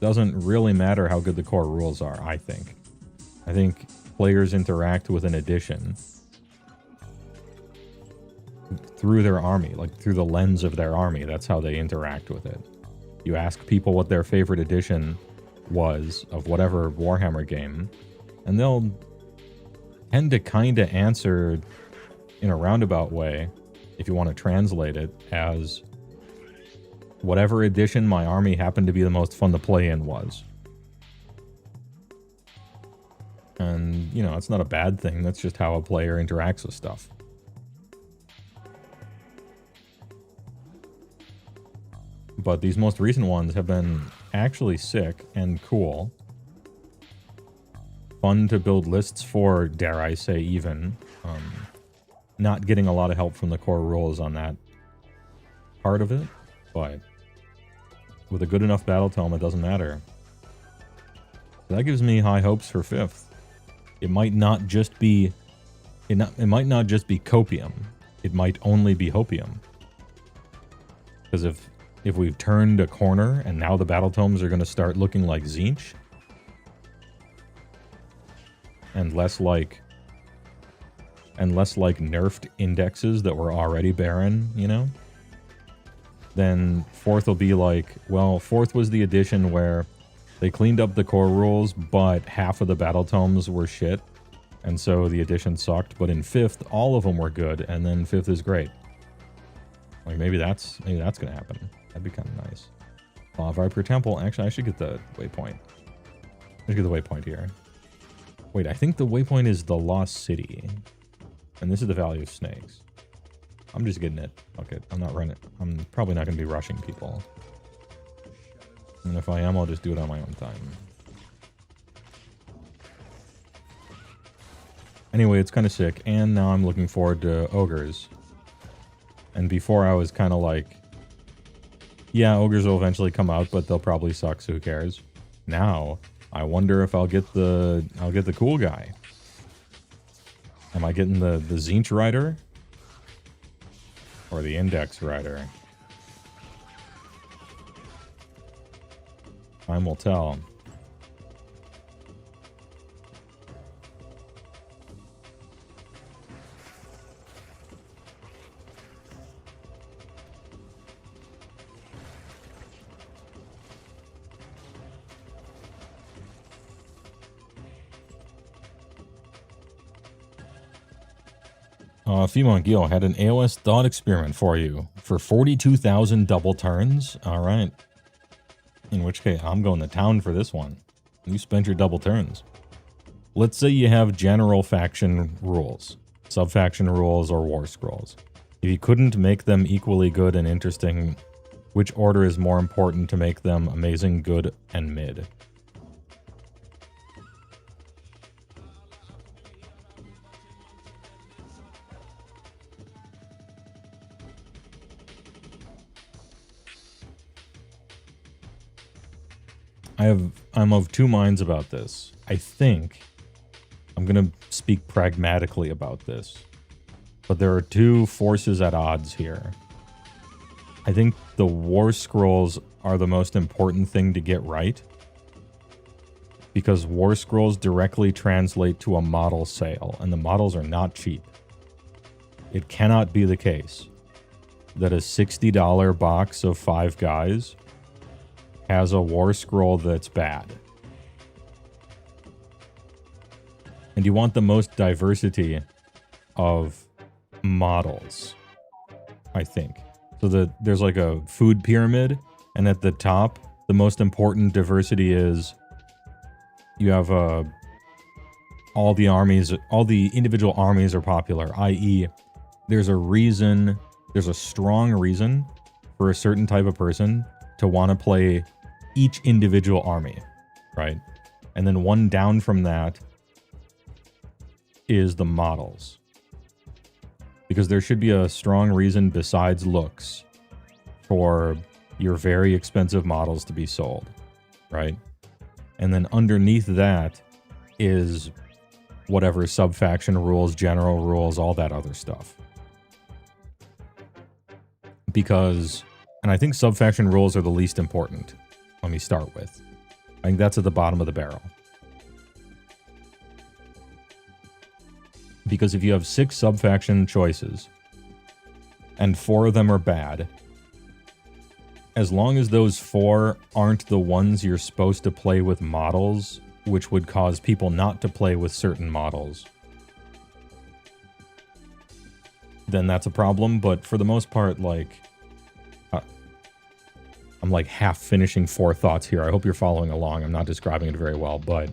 Doesn't really matter how good the core rules are, I think. I think players interact with an edition through their army, like through the lens of their army. That's how they interact with it. You ask people what their favorite edition was of whatever Warhammer game, and they'll tend to kind of answer in a roundabout way, if you want to translate it, as whatever edition my army happened to be the most fun to play in was. And, you know, it's not a bad thing. That's just how a player interacts with stuff. But these most recent ones have been actually sick and cool. Fun to build lists for, dare I say, even. Not getting a lot of help from the core rules on that part of it, but with a good enough battle tome, it doesn't matter. That gives me high hopes for 5th. It might not just be... It might not just be copium. It might only be hopium. Because if we've turned a corner and now the battle tomes are going to start looking like Tzeentch and less like nerfed indexes that were already barren, you know, then 4th will be like, well, 4th was the edition where they cleaned up the core rules, but half of the battle tomes were shit, and so the edition sucked. But in 5th, all of them were good, and then 5th is great. Like, maybe that's gonna happen. That'd be kind of nice. Viper Temple. Actually, I should get the waypoint. I should get the waypoint here. Wait, I think the waypoint is the Lost City. And this is the Valley of Snakes. I'm just getting it. Okay, I'm not running. I'm probably not going to be rushing people. And if I am, I'll just do it on my own time. Anyway, it's kind of sick. And now I'm looking forward to Ogres. And before I was kind of like, yeah, Ogres will eventually come out, but they'll probably suck, so who cares? Now, I wonder if I'll get the cool guy. Am I getting the Tzeentch rider? Or the Index rider? Time will tell. Femon Gil had an AOS thought experiment for you for 42,000 double turns. All right. In which case, I'm going to town for this one. You spent your double turns. Let's say you have general faction rules, sub-faction rules, or war scrolls. If you couldn't make them equally good and interesting, which order is more important to make them amazing, good, and mid? I'm of two minds about this. I think I'm going to speak pragmatically about this, but there are two forces at odds here. I think the war scrolls are the most important thing to get right, because war scrolls directly translate to a model sale, and the models are not cheap. It cannot be the case that a $60 box of 5 guys has a war scroll that's bad. And you want the most diversity of models, I think. So that there's like a food pyramid, and at the top, the most important diversity is you have all the armies, all the individual armies are popular, i.e. there's a strong reason for a certain type of person to want to play each individual army, right? And then one down from that is the models. Because there should be a strong reason besides looks for your very expensive models to be sold, right? And then underneath that is whatever sub-faction rules, general rules, all that other stuff. Because, and I think sub-faction rules are the least important. Let me start with. I think that's at the bottom of the barrel. Because if you have 6 sub-faction choices, and 4 of them are bad, as long as those 4 aren't the ones you're supposed to play with models, which would cause people not to play with certain models, then that's a problem. But for the most part, like, I'm like half finishing 4 thoughts here. I hope you're following along. I'm not describing it very well, but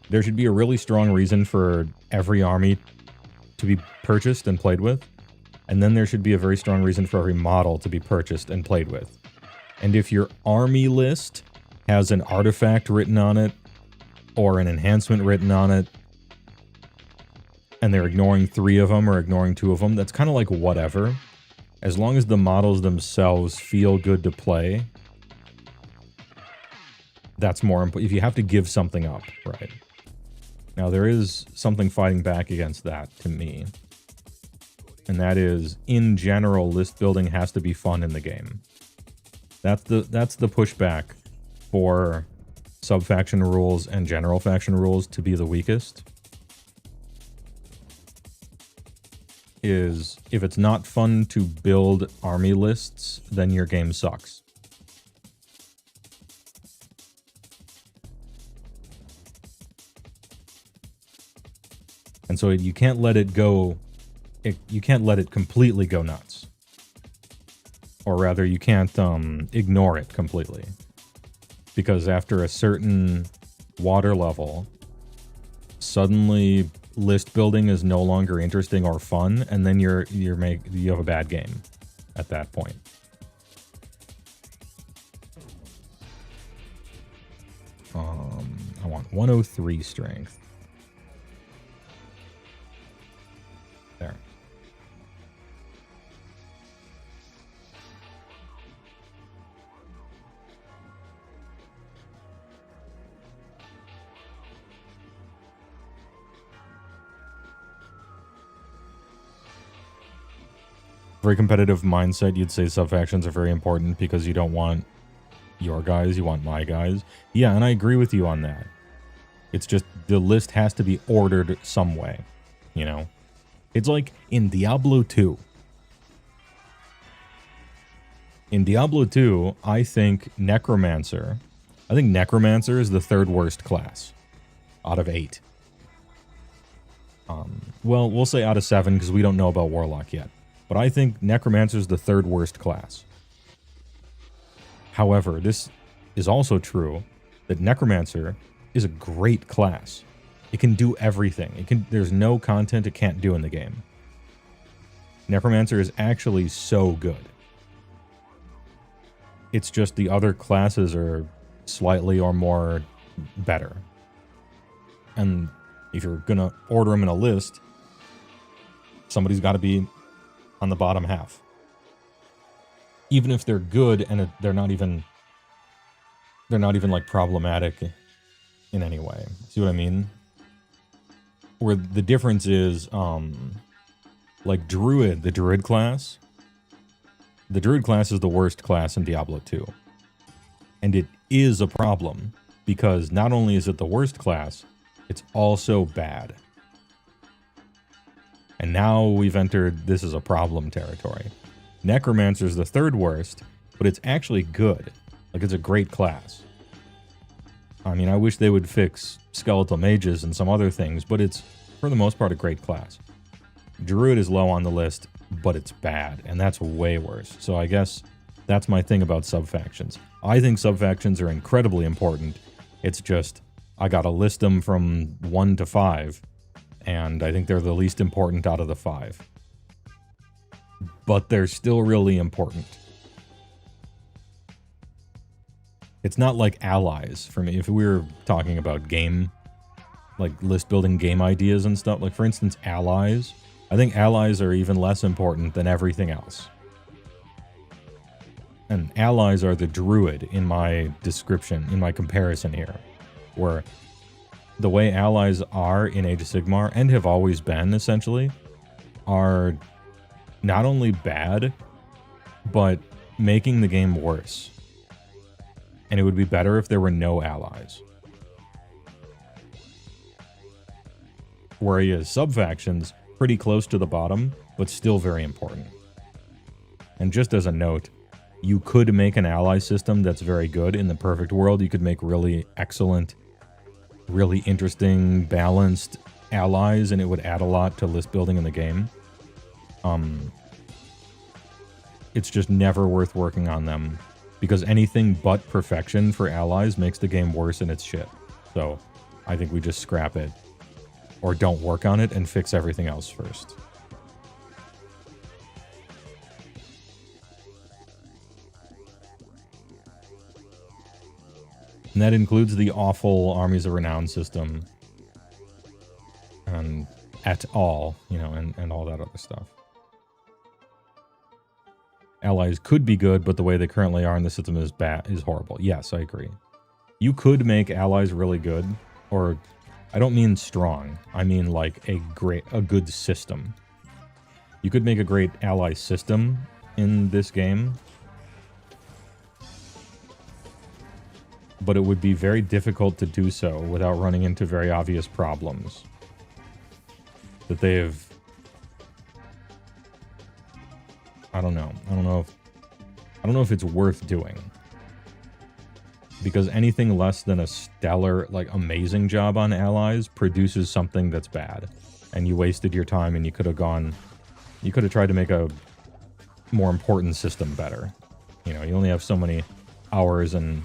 there should be a really strong reason for every army to be purchased and played with. And then there should be a very strong reason for every model to be purchased and played with. And if your army list has an artifact written on it, or an enhancement written on it, and they're ignoring 3 of them or ignoring 2 of them, that's kind of like whatever. As long as the models themselves feel good to play, that's more important. If you have to give something up, right? Now, there is something fighting back against that to me. And that is, in general, list building has to be fun in the game. That's the pushback for sub-faction rules and general faction rules to be the weakest. Is if it's not fun to build army lists, then your game sucks. And so you can't let it go, you can't let it completely go nuts. Or rather, you can't ignore it completely. Because after a certain water level, suddenly list building is no longer interesting or fun, and then you have a bad game at that point. I want 103 strength. There. Very competitive mindset, you'd say sub-factions are very important because you don't want your guys, you want my guys. Yeah, and I agree with you on that. It's just the list has to be ordered some way, you know? It's like in Diablo 2. In Diablo 2, I think Necromancer is the 3rd worst class out of 8. Well, we'll say out of 7 because we don't know about Warlock yet. But I think Necromancer's the 3rd worst class. However, this is also true that Necromancer is a great class. It can do everything. There's no content it can't do in the game. Necromancer is actually so good. It's just the other classes are slightly or more better. And if you're going to order them in a list, somebody's got to be on the bottom half. Even if they're good and they're not even like problematic in any way. See what I mean? Where the difference is, like Druid, the Druid class. The Druid class is the worst class in Diablo 2. And it is a problem, because not only is it the worst class, it's also bad. And now we've entered this is a problem territory. Necromancer is the 3rd worst, but it's actually good. Like, it's a great class. I mean, I wish they would fix skeletal mages and some other things, but it's, for the most part, a great class. Druid is low on the list, but it's bad, and that's way worse. So I guess that's my thing about sub-factions. I think sub-factions are incredibly important. It's just, I gotta list them from 1 to 5, and I think they're the least important out of the 5. But they're still really important. It's not like allies for me. If we were talking about game, like list building game ideas and stuff, like for instance, allies, I think allies are even less important than everything else. And allies are the druid in my description, in my comparison here, where the way allies are in Age of Sigmar, and have always been essentially, are not only bad, but making the game worse. And it would be better if there were no allies. Whereas sub-factions, pretty close to the bottom, but still very important. And just as a note, you could make an ally system that's very good. In the perfect world, you could make really excellent, really interesting, balanced allies, and it would add a lot to list building in the game. It's just never worth working on them, because anything but perfection for allies makes the game worse and it's shit. So I think we just scrap it, or don't work on it and fix everything else first. And that includes the awful Armies of Renown system. And et al., you know, and all that other stuff. Allies could be good, but the way they currently are in the system is horrible. Yes, I agree. You could make allies really good, or I don't mean strong. I mean like a good system. You could make a great ally system in this game, but it would be very difficult to do so without running into very obvious problems that they have. I don't know if it's worth doing, because anything less than a stellar, like amazing job on allies produces something that's bad, and you wasted your time, and you could have tried to make a more important system better. You know, you only have so many hours and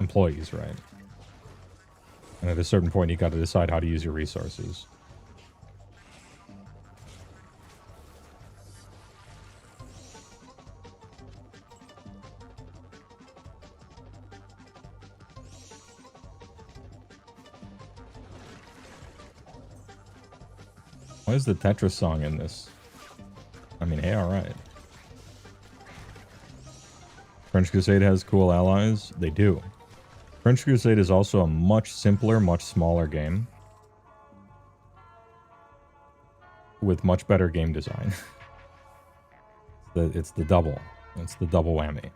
employees, right? And at a certain point, you got to decide how to use your resources. Why is the Tetris song in this? I mean, hey, alright. French Crusade has cool allies. They do. French Crusade is also a much simpler, much smaller game, with much better game design. It's the double. It's the double whammy.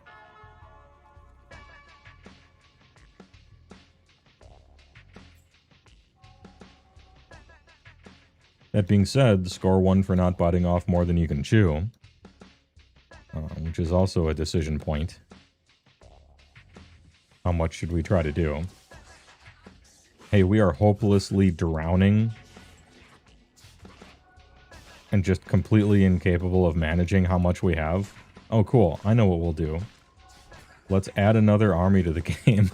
That being said, score 1 for not biting off more than you can chew, which is also a decision point. How much should we try to do? Hey, we are hopelessly drowning and just completely incapable of managing how much we have. Oh, cool. I know what we'll do. Let's add another army to the game.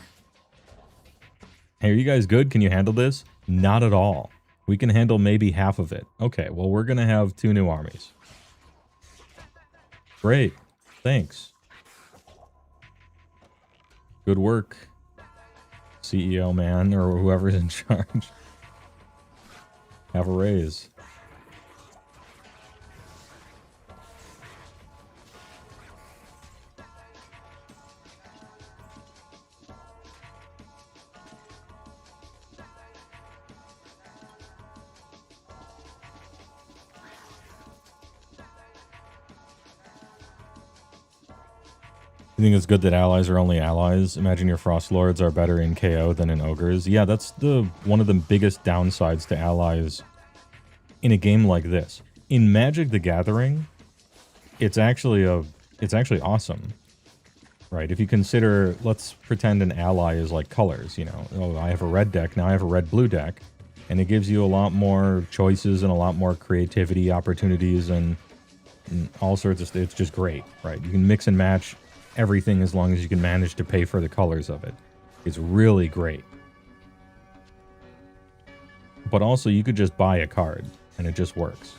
Hey, are you guys good? Can you handle this? Not at all. We can handle maybe half of it. Okay, well, we're going to have 2 new armies. Great. Thanks. Good work, CEO man, or whoever's in charge. Have a raise. You think it's good that allies are only allies? Imagine your Frost Lords are better in KO than in Ogres. Yeah, that's one of the biggest downsides to allies in a game like this. In Magic the Gathering, it's actually awesome. Right? If you consider, let's pretend an ally is like colors, you know. Oh, I have a red deck, now I have a red-blue deck. And it gives you a lot more choices and a lot more creativity opportunities and all sorts of stuff. It's just great, right? You can mix and match everything as long as you can manage to pay for the colors of it. It's really great. But also, you could just buy a card, and it just works.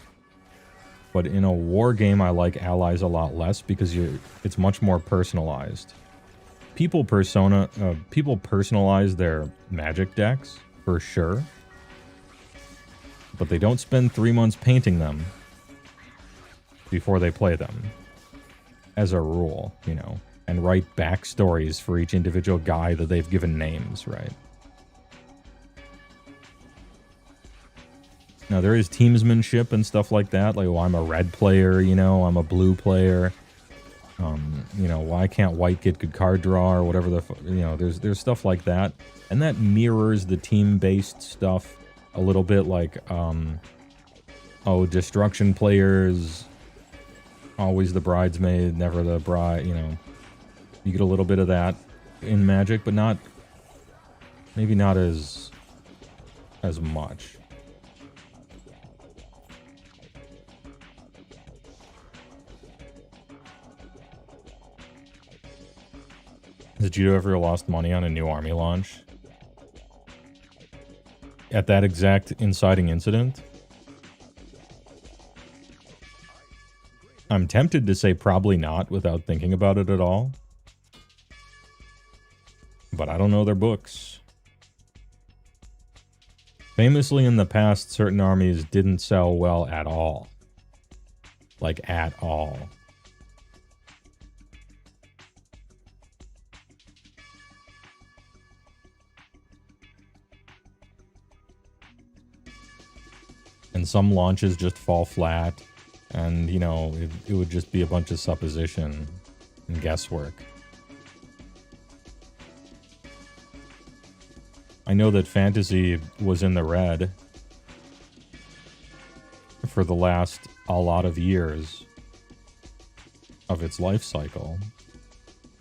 But in a war game, I like allies a lot less because it's much more personalized. People personalize their Magic decks, for sure. But they don't spend 3 months painting them before they play them. As a rule, you know, and write backstories for each individual guy that they've given names, right? Now, there is teamsmanship and stuff like that. Like, well, I'm a red player, you know, I'm a blue player. You know, why can't white get good card draw or whatever you know, there's stuff like that. And that mirrors the team-based stuff a little bit, like, oh, destruction players... always the bridesmaid, never the bride, you know. You get a little bit of that in Magic, but not... maybe not as much. Did you ever lost money on a new army launch? At that exact inciting incident? I'm tempted to say probably not without thinking about it at all. But I don't know their books. Famously in the past, certain armies didn't sell well at all. Like, at all. And some launches just fall flat. And, you know, it would just be a bunch of supposition and guesswork. I know that Fantasy was in the red for the last a lot of years of its life cycle.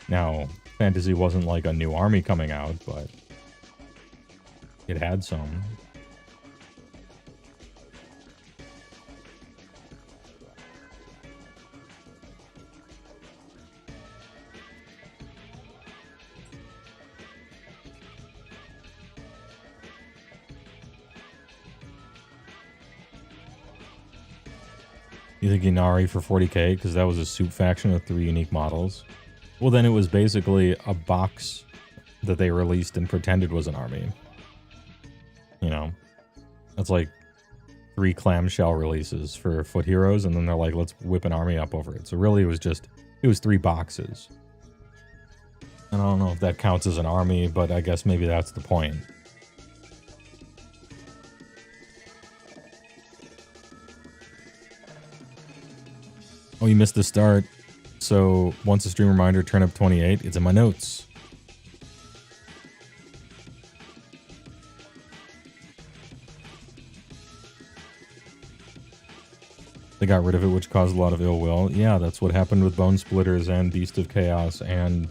Now, Fantasy wasn't like a new army coming out, but it had some. You think Inari for 40k because that was a soup faction with 3 unique models? Well, then it was basically a box that they released and pretended was an army. You know? That's like 3 clamshell releases for Foot Heroes, and then they're like, let's whip an army up over it. So really it was 3 boxes. And I don't know if that counts as an army, but I guess maybe that's the point. Oh, you missed the start. So once a stream reminder, turn up 28. It's in my notes. They got rid of it, which caused a lot of ill will. Yeah, that's what happened with Bone Splitters and Beast of Chaos and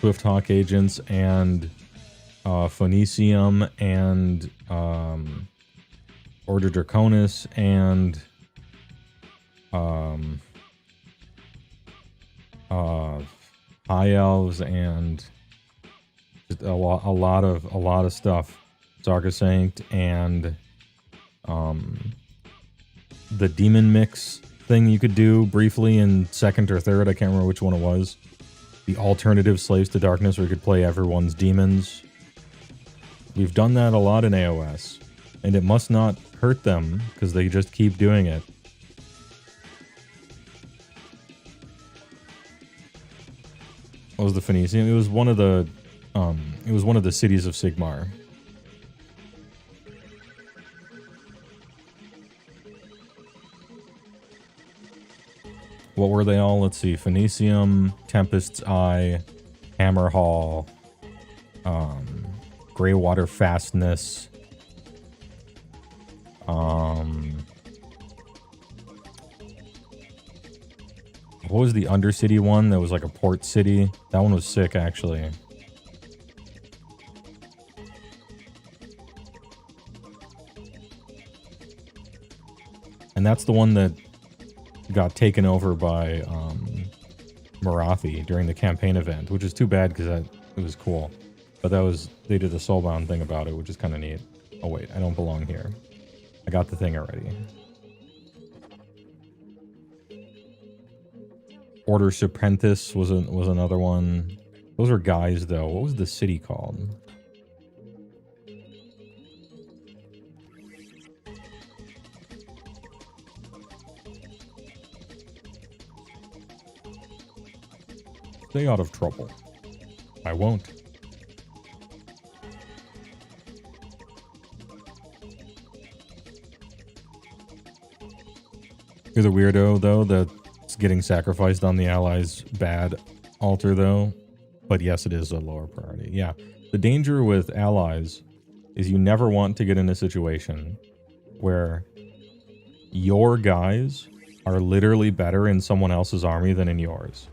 Swift Hawk Agents and Phoenicium and Order Draconis and High Elves and just a lot of stuff. Sargasanct and the demon mix thing you could do briefly in second or third. I can't remember which one it was. The alternative Slaves to Darkness where you could play everyone's demons. We've done that a lot in AOS, and it must not hurt them because they just keep doing it. What was the Phoenician? It was one of the cities of Sigmar. What were they all? Let's see. Phoenicium, Tempest's Eye, Hammer Hall, Greywater Fastness, what was the Undercity one? That was like a port city. That one was sick, actually. And that's the one that got taken over by Marathi during the campaign event, which is too bad because it was cool. But that was, they did a soulbound thing about it, which is kind of neat. Oh wait, I don't belong here. I got the thing already. Order Serpentis was another one. Those were guys though. What was the city called? Stay out of trouble. I won't. You're the weirdo, though, that's getting sacrificed on the Allies' bad altar, though. But yes, it is a lower priority. Yeah. The danger with Allies is you never want to get in a situation where your guys are literally better in someone else's army than in yours.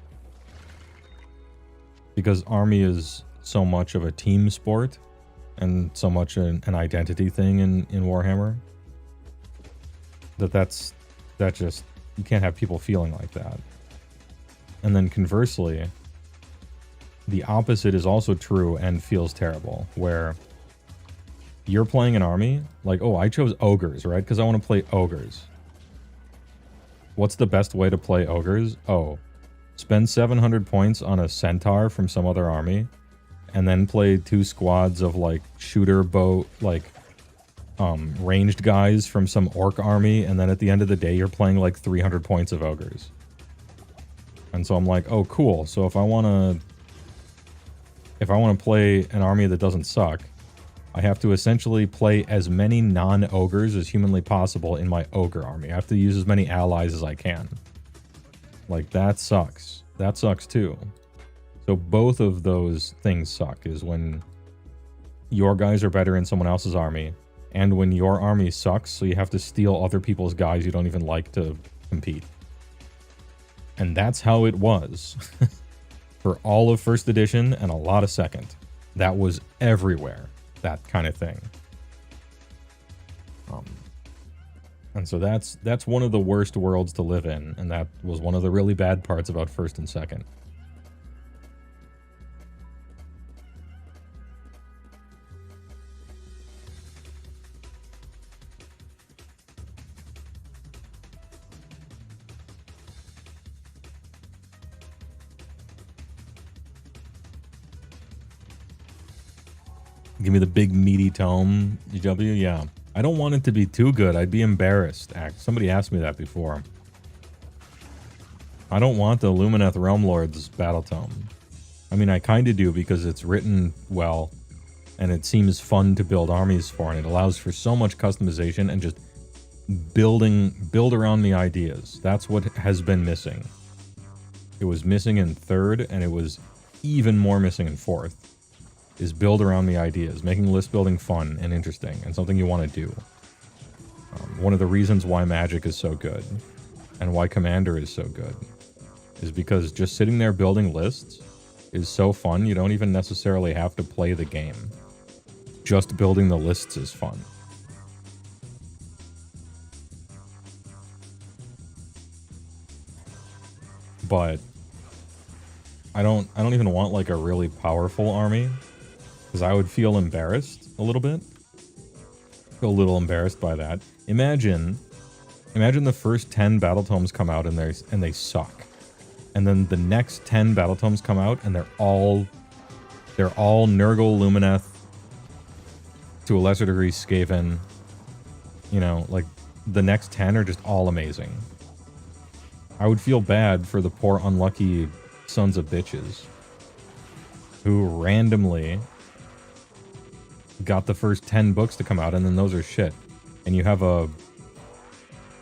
Because army is so much of a team sport and so much an identity thing in Warhammer that just, you can't have people feeling like that. And then conversely, the opposite is also true and feels terrible, where you're playing an army, like, oh, I chose ogres, right? Because I want to play ogres. What's the best way to play ogres? Oh, spend 700 points on a centaur from some other army, and then play 2 squads of, like, shooter bow, like, ranged guys from some orc army, and then at the end of the day, you're playing, like, 300 points of ogres. And so I'm like, oh, cool. So if I want to play an army that doesn't suck, I have to essentially play as many non-ogres as humanly possible in my ogre army. I have to use as many allies as I can. Like, that sucks. That sucks too. So both of those things suck, is when your guys are better in someone else's army, and when your army sucks, so you have to steal other people's guys you don't even like to compete. And that's how it was. For all of first edition and a lot of second. That was everywhere. That kind of thing. And so that's one of the worst worlds to live in, and that was one of the really bad parts about first and second. Give me the big meaty tome, GW. Yeah. I don't want it to be too good. I'd be embarrassed. Somebody asked me that before. I don't want the Lumineth Realm Lords battle tome. I mean, I kind of do because it's written well and it seems fun to build armies for, and it allows for so much customization and just build around the ideas. That's what has been missing. It was missing in third, and it was even more missing in fourth. Is build around the ideas, making list building fun and interesting, and something you want to do. One of the reasons why Magic is so good, and why Commander is so good, is because just sitting there building lists is so fun, you don't even necessarily have to play the game. just building the lists is fun. But I don't even want like a really powerful army, because I would feel embarrassed a little bit. Feel a little embarrassed by that. Imagine the first 10 battle tomes come out and they suck. And then the next 10 battle tomes come out and they're all Nurgle, Lumineth, to a lesser degree Skaven. You know, like the next 10 are just all amazing. I would feel bad for the poor unlucky sons of bitches who randomly got the first 10 books to come out, and then those are shit. And you have a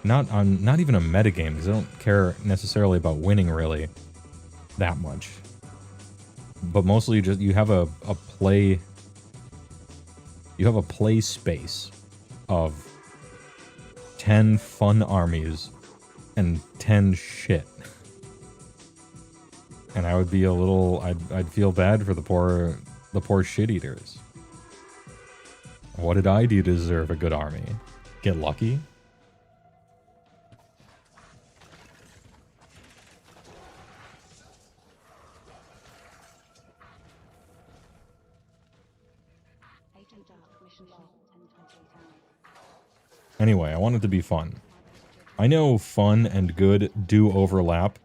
not even a metagame, because I don't care necessarily about winning really that much. But mostly just you have a play space of 10 fun armies and 10 shit. And I would be a little I'd feel bad for the poor shit eaters. What did I do to deserve a good army? Get lucky? Anyway, I want it to be fun. I know fun and good do overlap,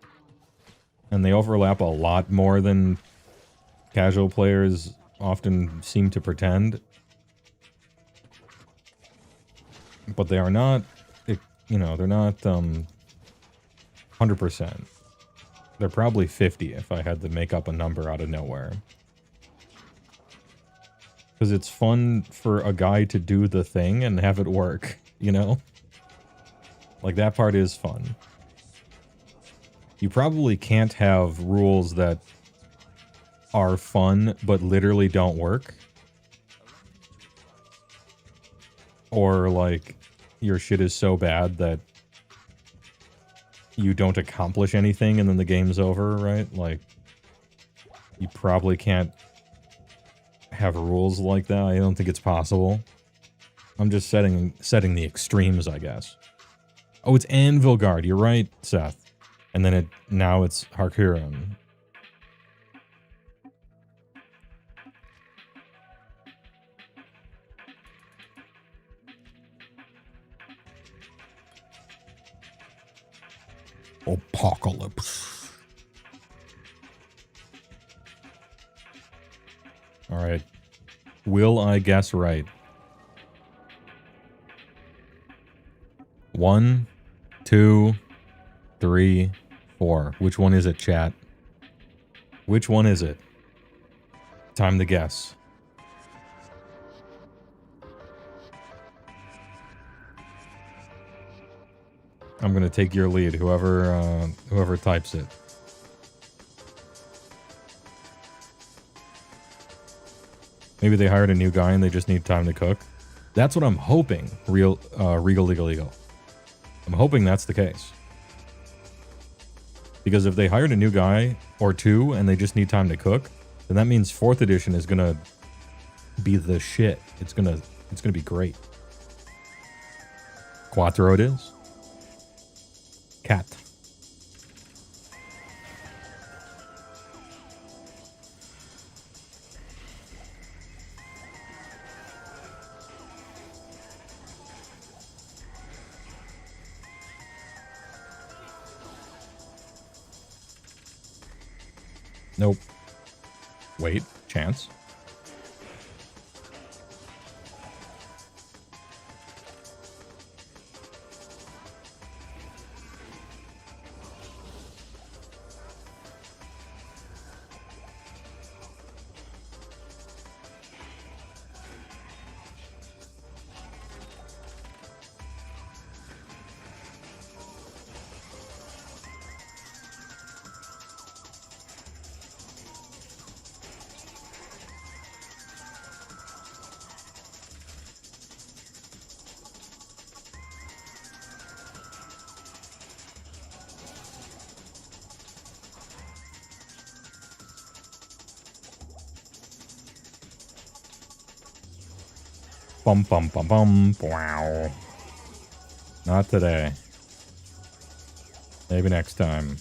and they overlap a lot more than casual players often seem to pretend. But they are not, you know, they're not 100%. They're probably 50 if I had to make up a number out of nowhere. Because it's fun for a guy to do the thing and have it work, you know? Like, that part is fun. You probably can't have rules that are fun but literally don't work. Or, like, your shit is so bad that you don't accomplish anything and then the game's over, right? Like, you probably can't have rules like that. I don't think it's possible. I'm just setting the extremes, I guess. Oh, it's Anvil Guard. You're right, Seth. And then now it's Harkuren. Apocalypse. All right. Will I guess right? 1, 2, 3, 4. Which one is it, chat? Which one is it? Time to guess. I'm gonna take your lead, whoever types it. Maybe they hired a new guy and they just need time to cook. That's what I'm hoping. Regal Legal. I'm hoping that's the case. Because if they hired a new guy or two and they just need time to cook, then that means 4th edition is gonna be the shit. It's gonna be great. Quattro it is. Cat. Nope. Wait, chance. Bum bum bum bum. Wow. Not today. Maybe next time.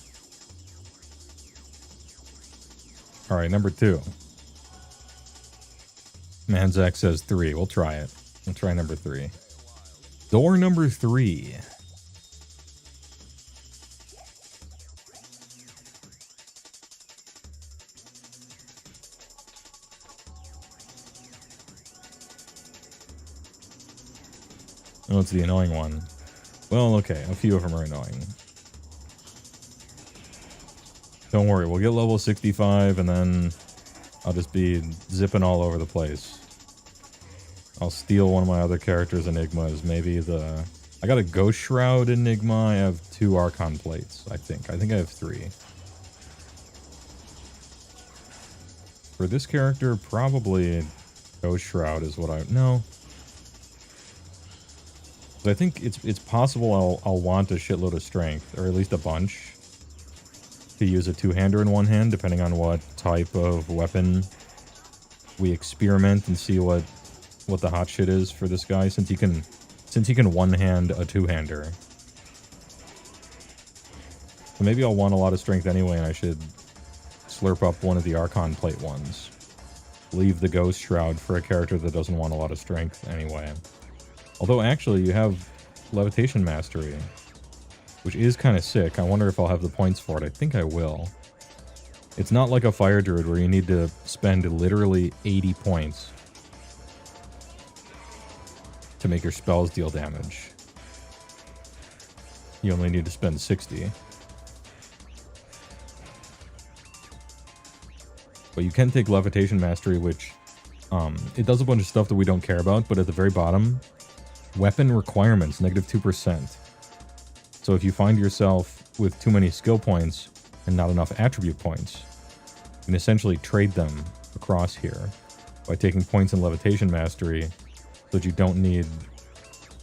Alright, number 2. Manzak says 3. We'll try it. We'll try number 3. Door number 3. Oh, it's the annoying one. Well, okay, a few of them are annoying. Don't worry, we'll get level 65 and then I'll just be zipping all over the place. I'll steal one of my other characters' enigmas. Maybe the... I got a Ghost Shroud enigma. I have 2 Archon plates, I think. I think I have 3. For this character, probably Ghost Shroud is what I... No. I think it's possible I'll want a shitload of strength, or at least a bunch, to use a 2-hander in one hand, depending on what type of weapon we experiment and see what the hot shit is for this guy, since he can one-hand a 2-hander. So maybe I'll want a lot of strength anyway, and I should slurp up one of the Archon plate ones. Leave the Ghost Shroud for a character that doesn't want a lot of strength anyway. Although, actually, you have Levitation Mastery, which is kind of sick. I wonder if I'll have the points for it. I think I will. It's not like a Fire Druid where you need to spend literally 80 points to make your spells deal damage. You only need to spend 60. But you can take Levitation Mastery, which it does a bunch of stuff that we don't care about, but at the very bottom... Weapon requirements, -2%. So if you find yourself with too many skill points and not enough attribute points, you can essentially trade them across here by taking points in Levitation Mastery so that you don't need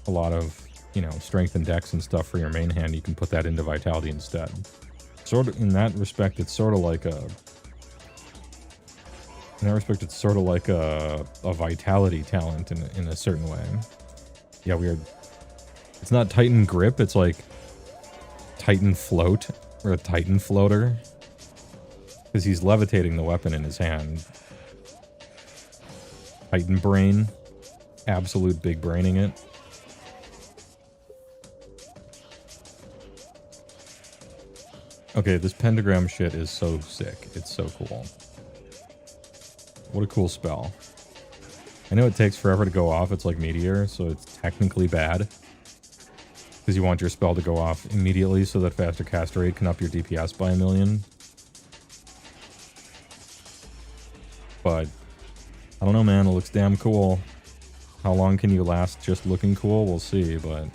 a lot of, you know, strength and dex and stuff for your main hand. You can put that into Vitality instead. Sort of, in that respect, it's sort of like a... In that respect, it's sort of like a Vitality talent in a certain way. Yeah, weird. It's not Titan Grip, it's like Titan Float, or a Titan Floater. Because he's levitating the weapon in his hand. Titan Brain. Absolute big braining it. Okay, this pentagram shit is so sick. It's so cool. What a cool spell. I know it takes forever to go off. It's like Meteor, so it's technically bad. Because you want your spell to go off immediately so that faster cast rate can up your DPS by 1,000,000. But, I don't know, man. It looks damn cool. How long can you last just looking cool? We'll see, but...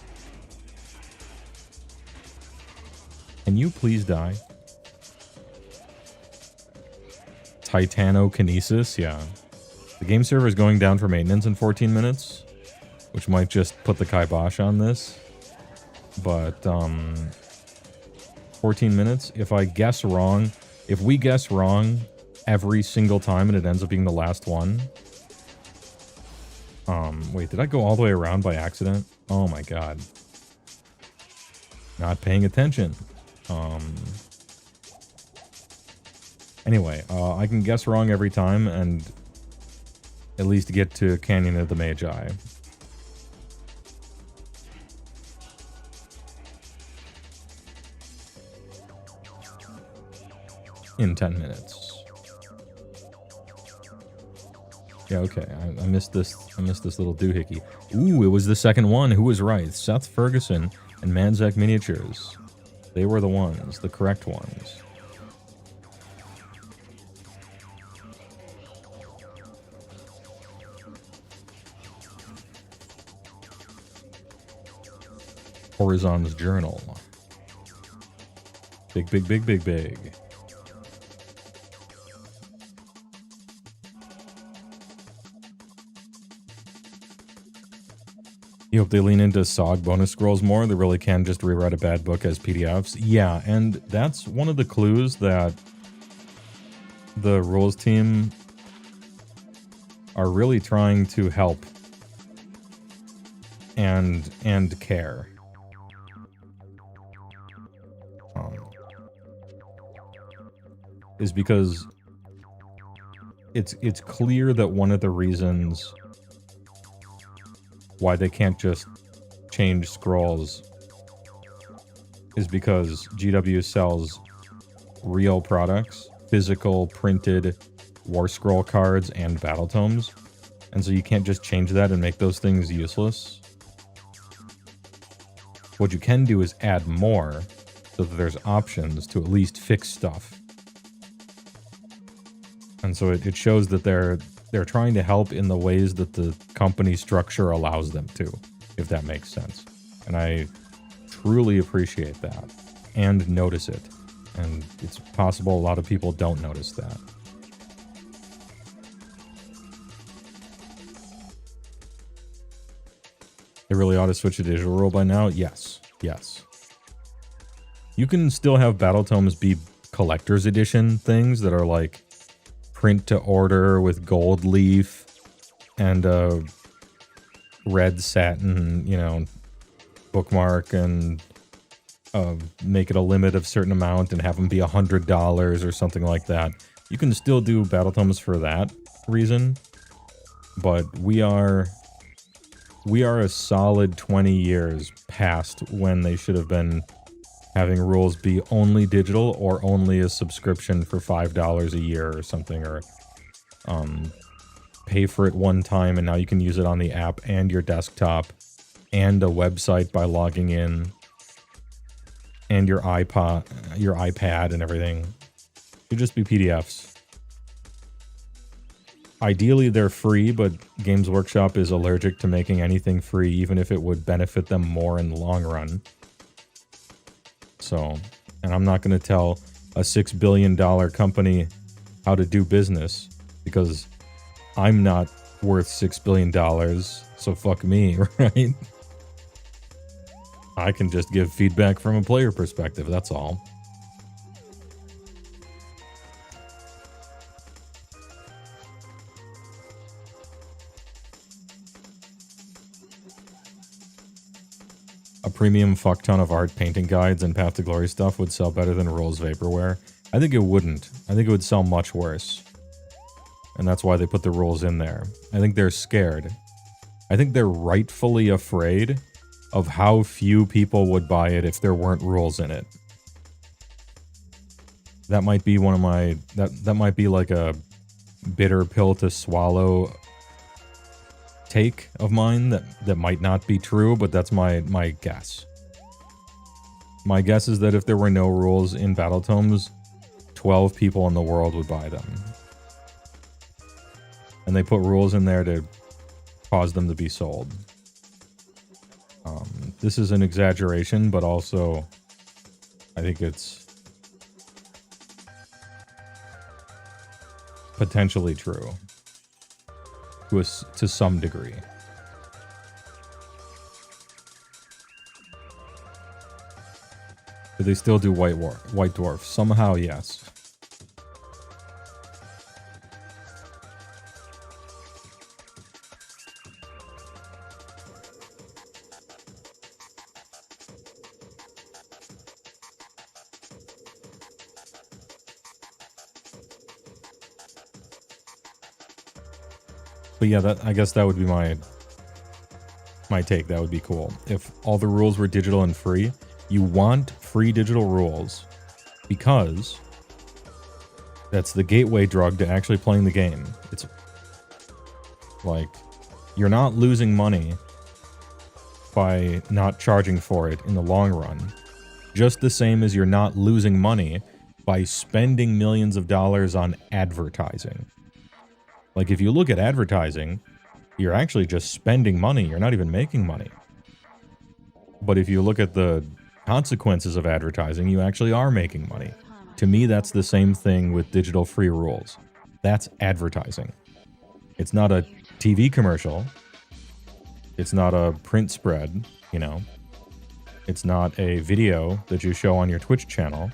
Can you please die? Titanokinesis? Yeah. The game server is going down for maintenance in 14 minutes, which might just put the kibosh on this. But, 14 minutes, if I guess wrong, if we guess wrong every single time and it ends up being the last one. Wait, did I go all the way around by accident? Oh my god. Not paying attention. Anyway, I can guess wrong every time and at least get to Canyon of the Magi. In 10 minutes. Yeah, okay. I missed this. I missed this little doohickey. Ooh, it was the second one. Who was right? Seth Ferguson and Manzak Miniatures. They were the ones, the correct ones. Horizon's Journal. Big, big, big, big, big. You hope they lean into SOG bonus scrolls more. They really can just rewrite a bad book as PDFs. Yeah, and that's one of the clues that the rules team are really trying to help and care. Is because it's clear that one of the reasons why they can't just change scrolls is because GW sells real products, physical printed war scroll cards and battle tomes, and so you can't just change that and make those things useless. What you can do is add more so that there's options to at least fix stuff. And so it shows that they're trying to help in the ways that the company structure allows them to, if that makes sense. And I truly appreciate that and notice it. And it's possible a lot of people don't notice that. They really ought to switch to digital rule by now? Yes. Yes. You can still have battle tomes be collector's edition things that are like print to order with gold leaf and a red satin, you know, bookmark, and make it a limit of a certain amount and have them be $100 or something like that. You can still do battle tomes for that reason, but we are a solid 20 years past when they should have been having rules be only digital or only a subscription for $5 a year or something, or pay for it one time and now you can use it on the app and your desktop and a website by logging in and your iPad and everything. It should just be PDFs. Ideally, they're free, but Games Workshop is allergic to making anything free, even if it would benefit them more in the long run. So, and I'm not going to tell a $6 billion company how to do business, because I'm not worth $6 billion, so fuck me, right? I can just give feedback from a player perspective, that's all. A premium fuckton of art painting guides and Path to Glory stuff would sell better than Rules Vaporware. I think it wouldn't. I think it would sell much worse. And that's why they put the rules in there. I think they're scared. I think they're rightfully afraid of how few people would buy it if there weren't rules in it. That might be one of my... That might be like a bitter pill to swallow take of mine that might not be true, but that's my guess. My guess is that if there were no rules in battle tomes, 12 people in the world would buy them. And they put rules in there to cause them to be sold. This is an exaggeration, but also I think it's potentially true to some degree. Do they still do White Dwarf? Somehow, yes. But yeah, I guess that would be my take. That would be cool. If all the rules were digital and free, you want free digital rules because that's the gateway drug to actually playing the game. It's like, you're not losing money by not charging for it in the long run. Just the same as you're not losing money by spending millions of dollars on advertising. Like, if you look at advertising, you're actually just spending money. You're not even making money. But if you look at the consequences of advertising, you actually are making money. To me, that's the same thing with digital free rules. That's advertising. It's not a TV commercial. It's not a print spread, you know. It's not a video that you show on your Twitch channel.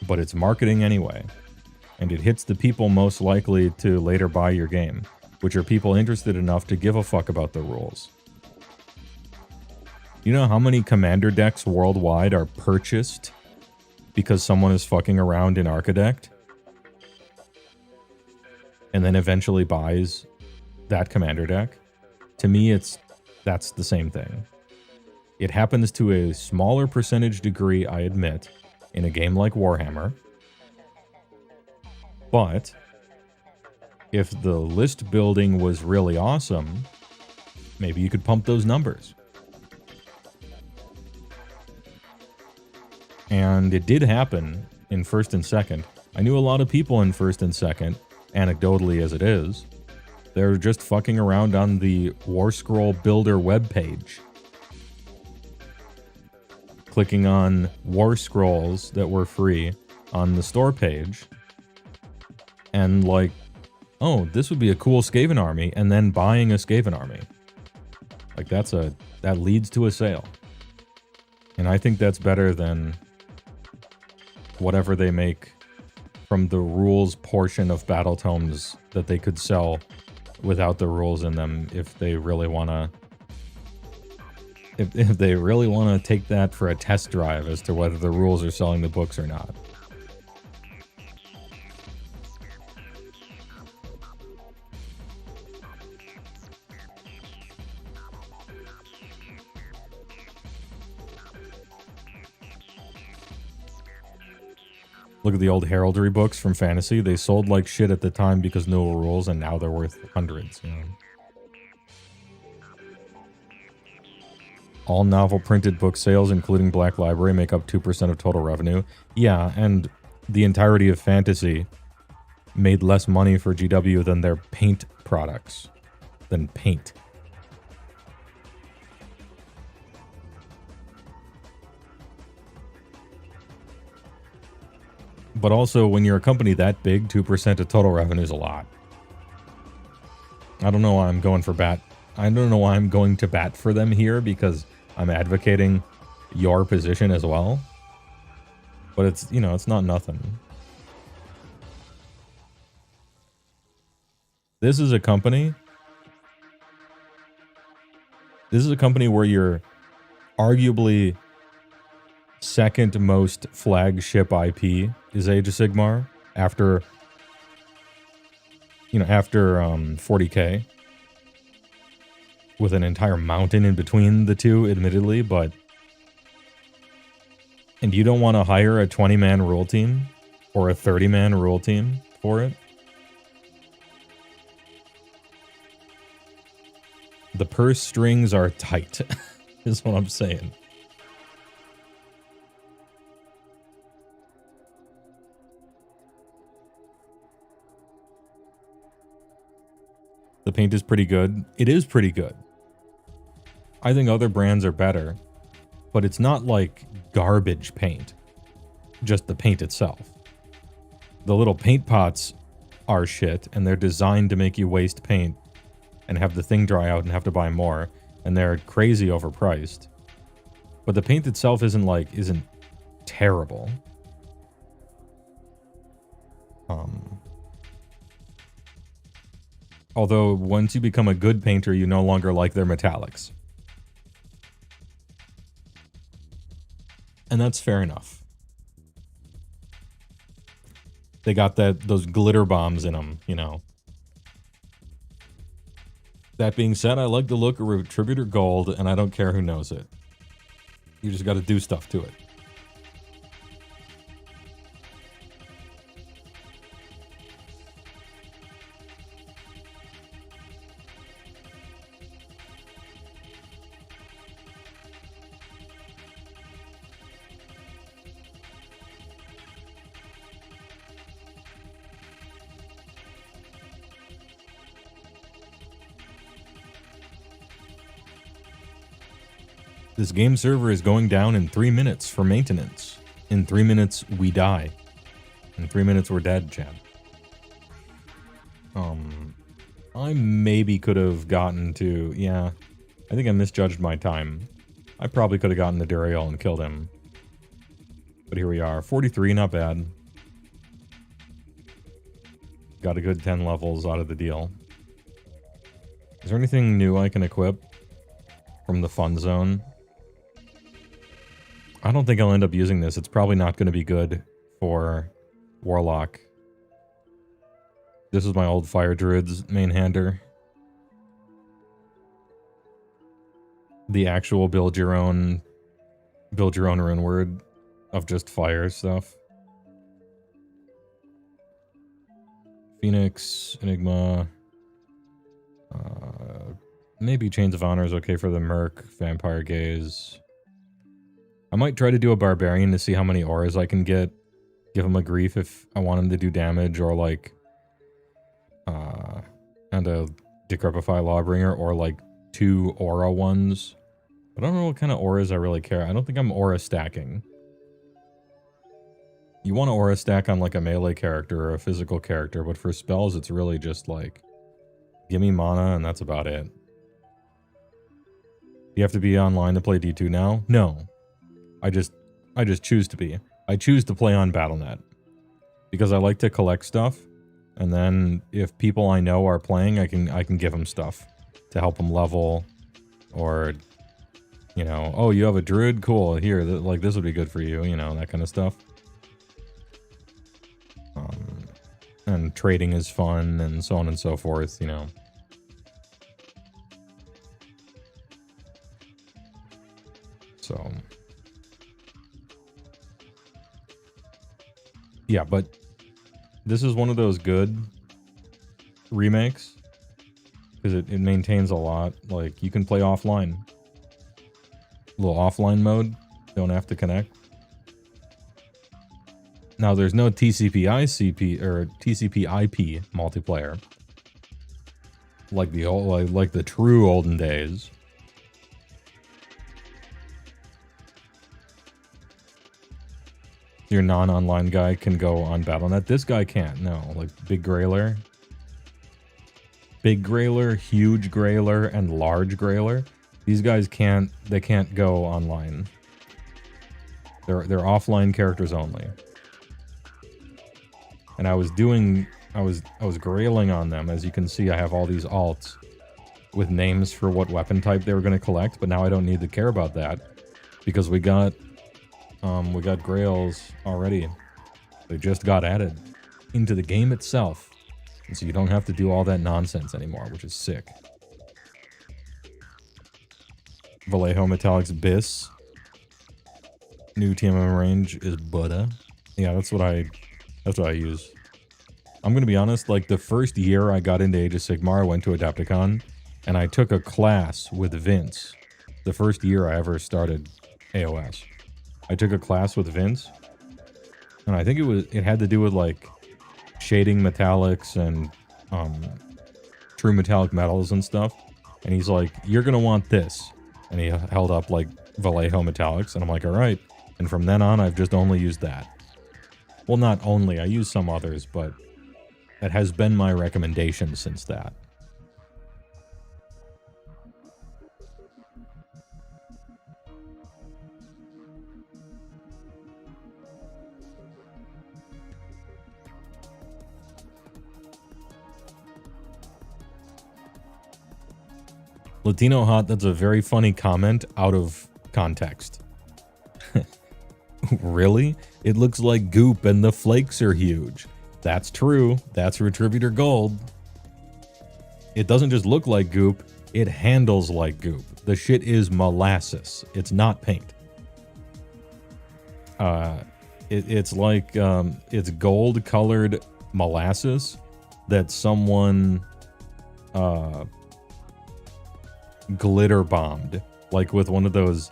But it's marketing anyway. And it hits the people most likely to later buy your game, which are people interested enough to give a fuck about the rules. You know how many commander decks worldwide are purchased because someone is fucking around in Archidect and then eventually buys that commander deck? To me, that's the same thing. It happens to a smaller percentage degree, I admit, in a game like Warhammer. But if the list building was really awesome, maybe you could pump those numbers. And it did happen in first and second. I knew a lot of people in first and second, anecdotally as it is. They're just fucking around on the War Scroll Builder webpage, clicking on War Scrolls that were free on the store page, and like, oh, this would be a cool Skaven army, and then buying a Skaven army. Like that leads to a sale. And I think that's better than whatever they make from the rules portion of battle tomes that they could sell without the rules in them if they really want to if they really want to take that for a test drive as to whether the rules are selling the books or not. Look at the old heraldry books from fantasy. They sold like shit at the time because no rules, and now they're worth hundreds. You know? All novel printed book sales, including Black Library, make up 2% of total revenue. Yeah, and the entirety of fantasy made less money for GW than their paint products. Than paint. But also, when you're a company that big, 2% of total revenue is a lot. I don't know why I'm going for bat. I don't know why I'm going to bat for them here, because I'm advocating your position as well. But it's, you know, it's not nothing. This is a company. This is a company where you're arguably second most flagship IP is Age of Sigmar after, you know, after 40K, with an entire mountain in between the two, admittedly, but, and you don't want to hire a 20-man rule team or a 30-man rule team for it. The purse strings are tight, is what I'm saying. The paint is pretty good. It is pretty good. I think other brands are better, but it's not like garbage paint. Just the paint itself. The little paint pots are shit, and they're designed to make you waste paint and have the thing dry out and have to buy more, and they're crazy overpriced. But the paint itself isn't terrible. Although, once you become a good painter, you no longer like their metallics. And that's fair enough. They got those glitter bombs in them, you know. That being said, I like the look of Retributor Gold, and I don't care who knows it. You just gotta do stuff to it. This game server is going down in 3 minutes for maintenance. In 3 minutes, we die. In 3 minutes, we're dead, Chad. I maybe could have gotten to... Yeah, I think I misjudged my time. I probably could have gotten to Duriel and killed him. But here we are. 43, not bad. Got a good 10 levels out of the deal. Is there anything new I can equip from the fun zone? I don't think I'll end up using this. It's probably not going to be good for Warlock. This is my old Fire Druid's main hander. The actual build your own rune word of just fire stuff. Phoenix, Enigma. Maybe Chains of Honor is okay for the Merc, Vampire Gaze. I might try to do a Barbarian to see how many auras I can get. Give him a grief if I want him to do damage, or like and a Decrepify Lawbringer, or like 2 aura ones. I don't know what kind of auras I really care. I don't think I'm aura stacking. You want to aura stack on like a melee character or a physical character, but for spells it's really just like, give me mana and that's about it. You have to be online to play D2 now? No. I just choose to be. I choose to play on Battle.net. Because I like to collect stuff, and then if people I know are playing, I can give them stuff to help them level, or, you know, oh, you have a druid? Cool, here, like, this would be good for you, you know, that kind of stuff. And trading is fun, and so on and so forth, you know. So, yeah, but this is one of those good remakes because it maintains a lot. Like, you can play offline. A little offline mode. Don't have to connect. Now, there's no TCP/IP or TCP/IP multiplayer like the old, like the true olden days. Your non-online guy can go on Battle.net. This guy can't. No, like Big Grailer, Huge Grailer, and Large Grailer. These guys can't. They can't go online. They're offline characters only. And I was grailing on them. As you can see, I have all these alts with names for what weapon type they were going to collect, but now I don't need to care about that because we got grails already. They just got added into the game itself. And so you don't have to do all that nonsense anymore, which is sick. Vallejo Metallic's Biss. New TMM range is Buddha. Yeah, that's what I use. I'm gonna be honest, like the first year I got into Age of Sigmar, I went to Adepticon, and I took a class with Vince. The first year I ever started AOS. I took a class with Vince, and I think it had to do with like shading metallics and true metallic metals and stuff. And he's like, "You're gonna want this," and he held up like Vallejo metallics, and I'm like, "All right." And from then on, I've just only used that. Well, not only, I use some others, but that has been my recommendation since that. Latino Hot, that's a very funny comment out of context. Really? It looks like goop and the flakes are huge. That's true. That's Retributor Gold. It doesn't just look like goop, it handles like goop. The shit is molasses. It's not paint. It's like, it's gold-colored molasses that someone, glitter bombed. Like with one of those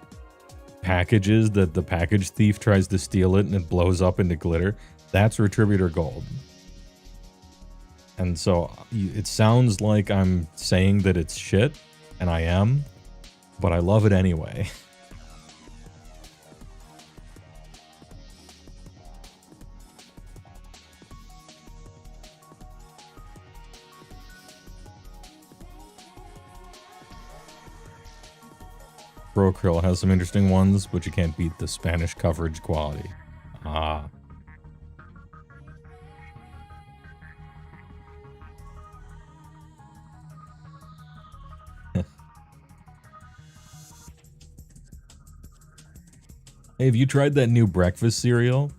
packages that the package thief tries to steal it and it blows up into glitter. That's Retributor Gold. And so it sounds like I'm saying that it's shit, and I am, but I love it anyway. Procryl has some interesting ones, but you can't beat the Spanish coverage quality. Ah. Hey, have you tried that new breakfast cereal?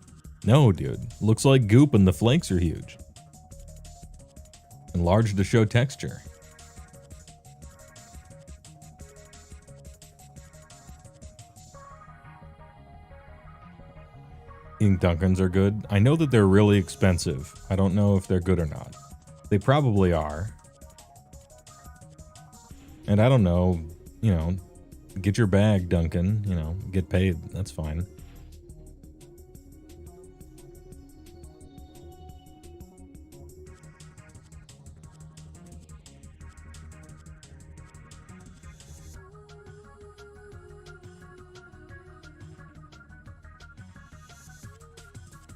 No, dude. Looks like goop and the flakes are huge. Enlarged to show texture. Ink Dunkins are good. I know that they're really expensive. I don't know if they're good or not. They probably are. And I don't know, you know, get your bag, Duncan, you know, get paid. That's fine.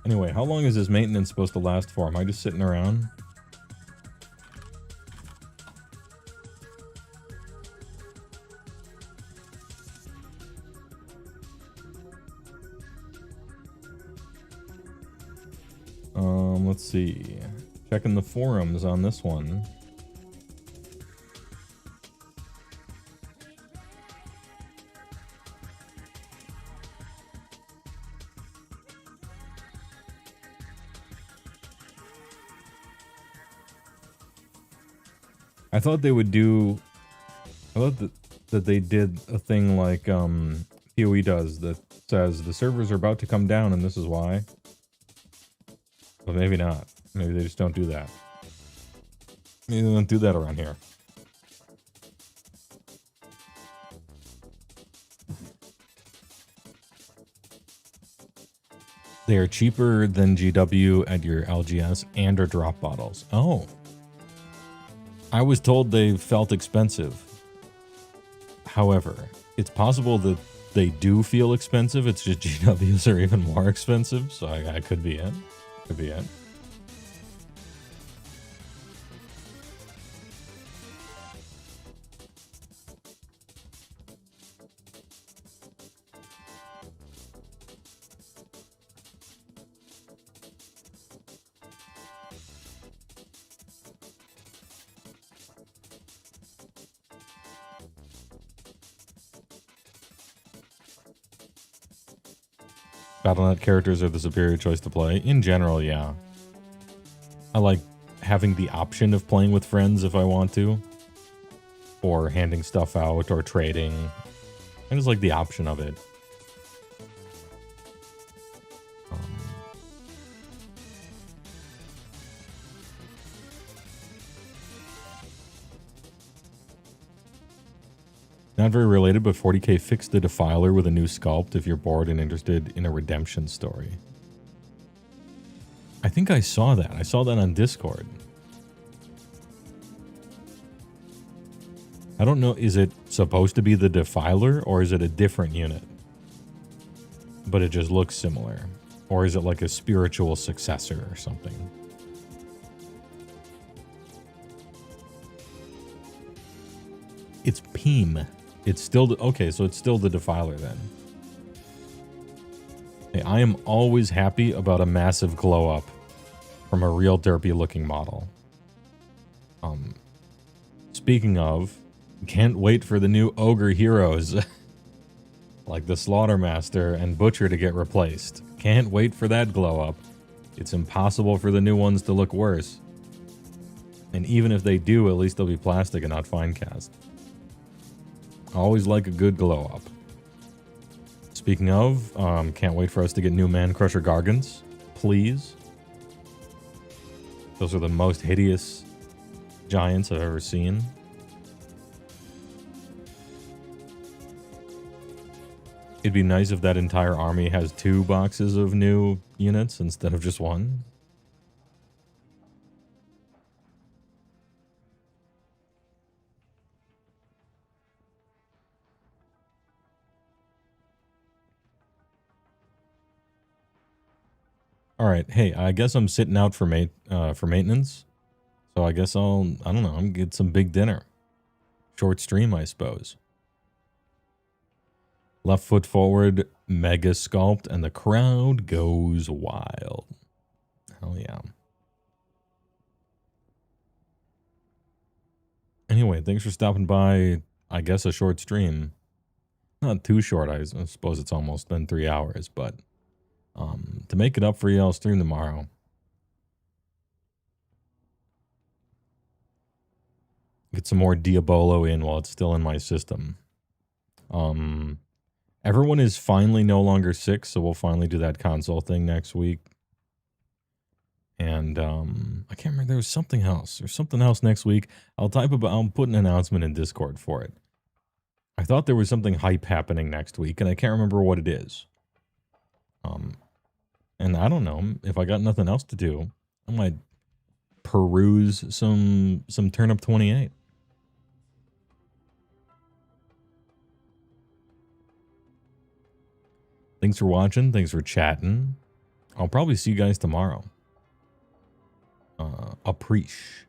Anyway, how long is this maintenance supposed to last for? Am I just sitting around? Let's see. Checking the forums on this one. I thought they would do... I thought that they did a thing like PoE does that says the servers are about to come down and this is why. But maybe not. Maybe they just don't do that. Maybe they don't do that around here. They are cheaper than GW at your LGS and are drop bottles. Oh. I was told they felt expensive. However, it's possible that they do feel expensive. It's just GWs are even more expensive. So I could be in. Could be in. Battle.net characters are the superior choice to play. In general, yeah. I like having the option of playing with friends if I want to. Or handing stuff out or trading. I just like the option of it. Not very related, but 40k fixed the Defiler with a new sculpt if you're bored and interested in a redemption story. I think I saw that. I saw that on Discord. I don't know, is it supposed to be the Defiler or is it a different unit? But it just looks similar. Or is it like a spiritual successor or something? It's Peem. It's still... Okay, so it's still the Defiler then. Hey, I am always happy about a massive glow up from a real derpy looking model. Speaking of, can't wait for the new Ogre heroes. Like the Slaughtermaster and Butcher to get replaced. Can't wait for that glow up. It's impossible for the new ones to look worse. And even if they do, at least they'll be plastic and not fine cast. Always like a good glow up. Speaking of, can't wait for us to get new Man Crusher Gargants. Please. Those are the most hideous giants I've ever seen. It'd be nice if that entire army has 2 boxes of new units instead of just 1. All right, hey, I guess I'm sitting out for maintenance. So I guess I don't know, I'm gonna get some big dinner. Short stream, I suppose. Left foot forward, mega sculpt, and the crowd goes wild. Hell yeah. Anyway, thanks for stopping by, I guess, a short stream. Not too short. I suppose it's almost been 3 hours, but to make it up for you, I'll stream tomorrow. Get some more Diablo in while it's still in my system. Everyone is finally no longer sick, so we'll finally do that console thing next week. And I can't remember, there was something else. There's something else next week. I'll put an announcement in Discord for it. I thought there was something hype happening next week, and I can't remember what it is. And I don't know, if I got nothing else to do, I might peruse some Turnip 28. Thanks for watching. Thanks for chatting. I'll probably see you guys tomorrow. Appreciate.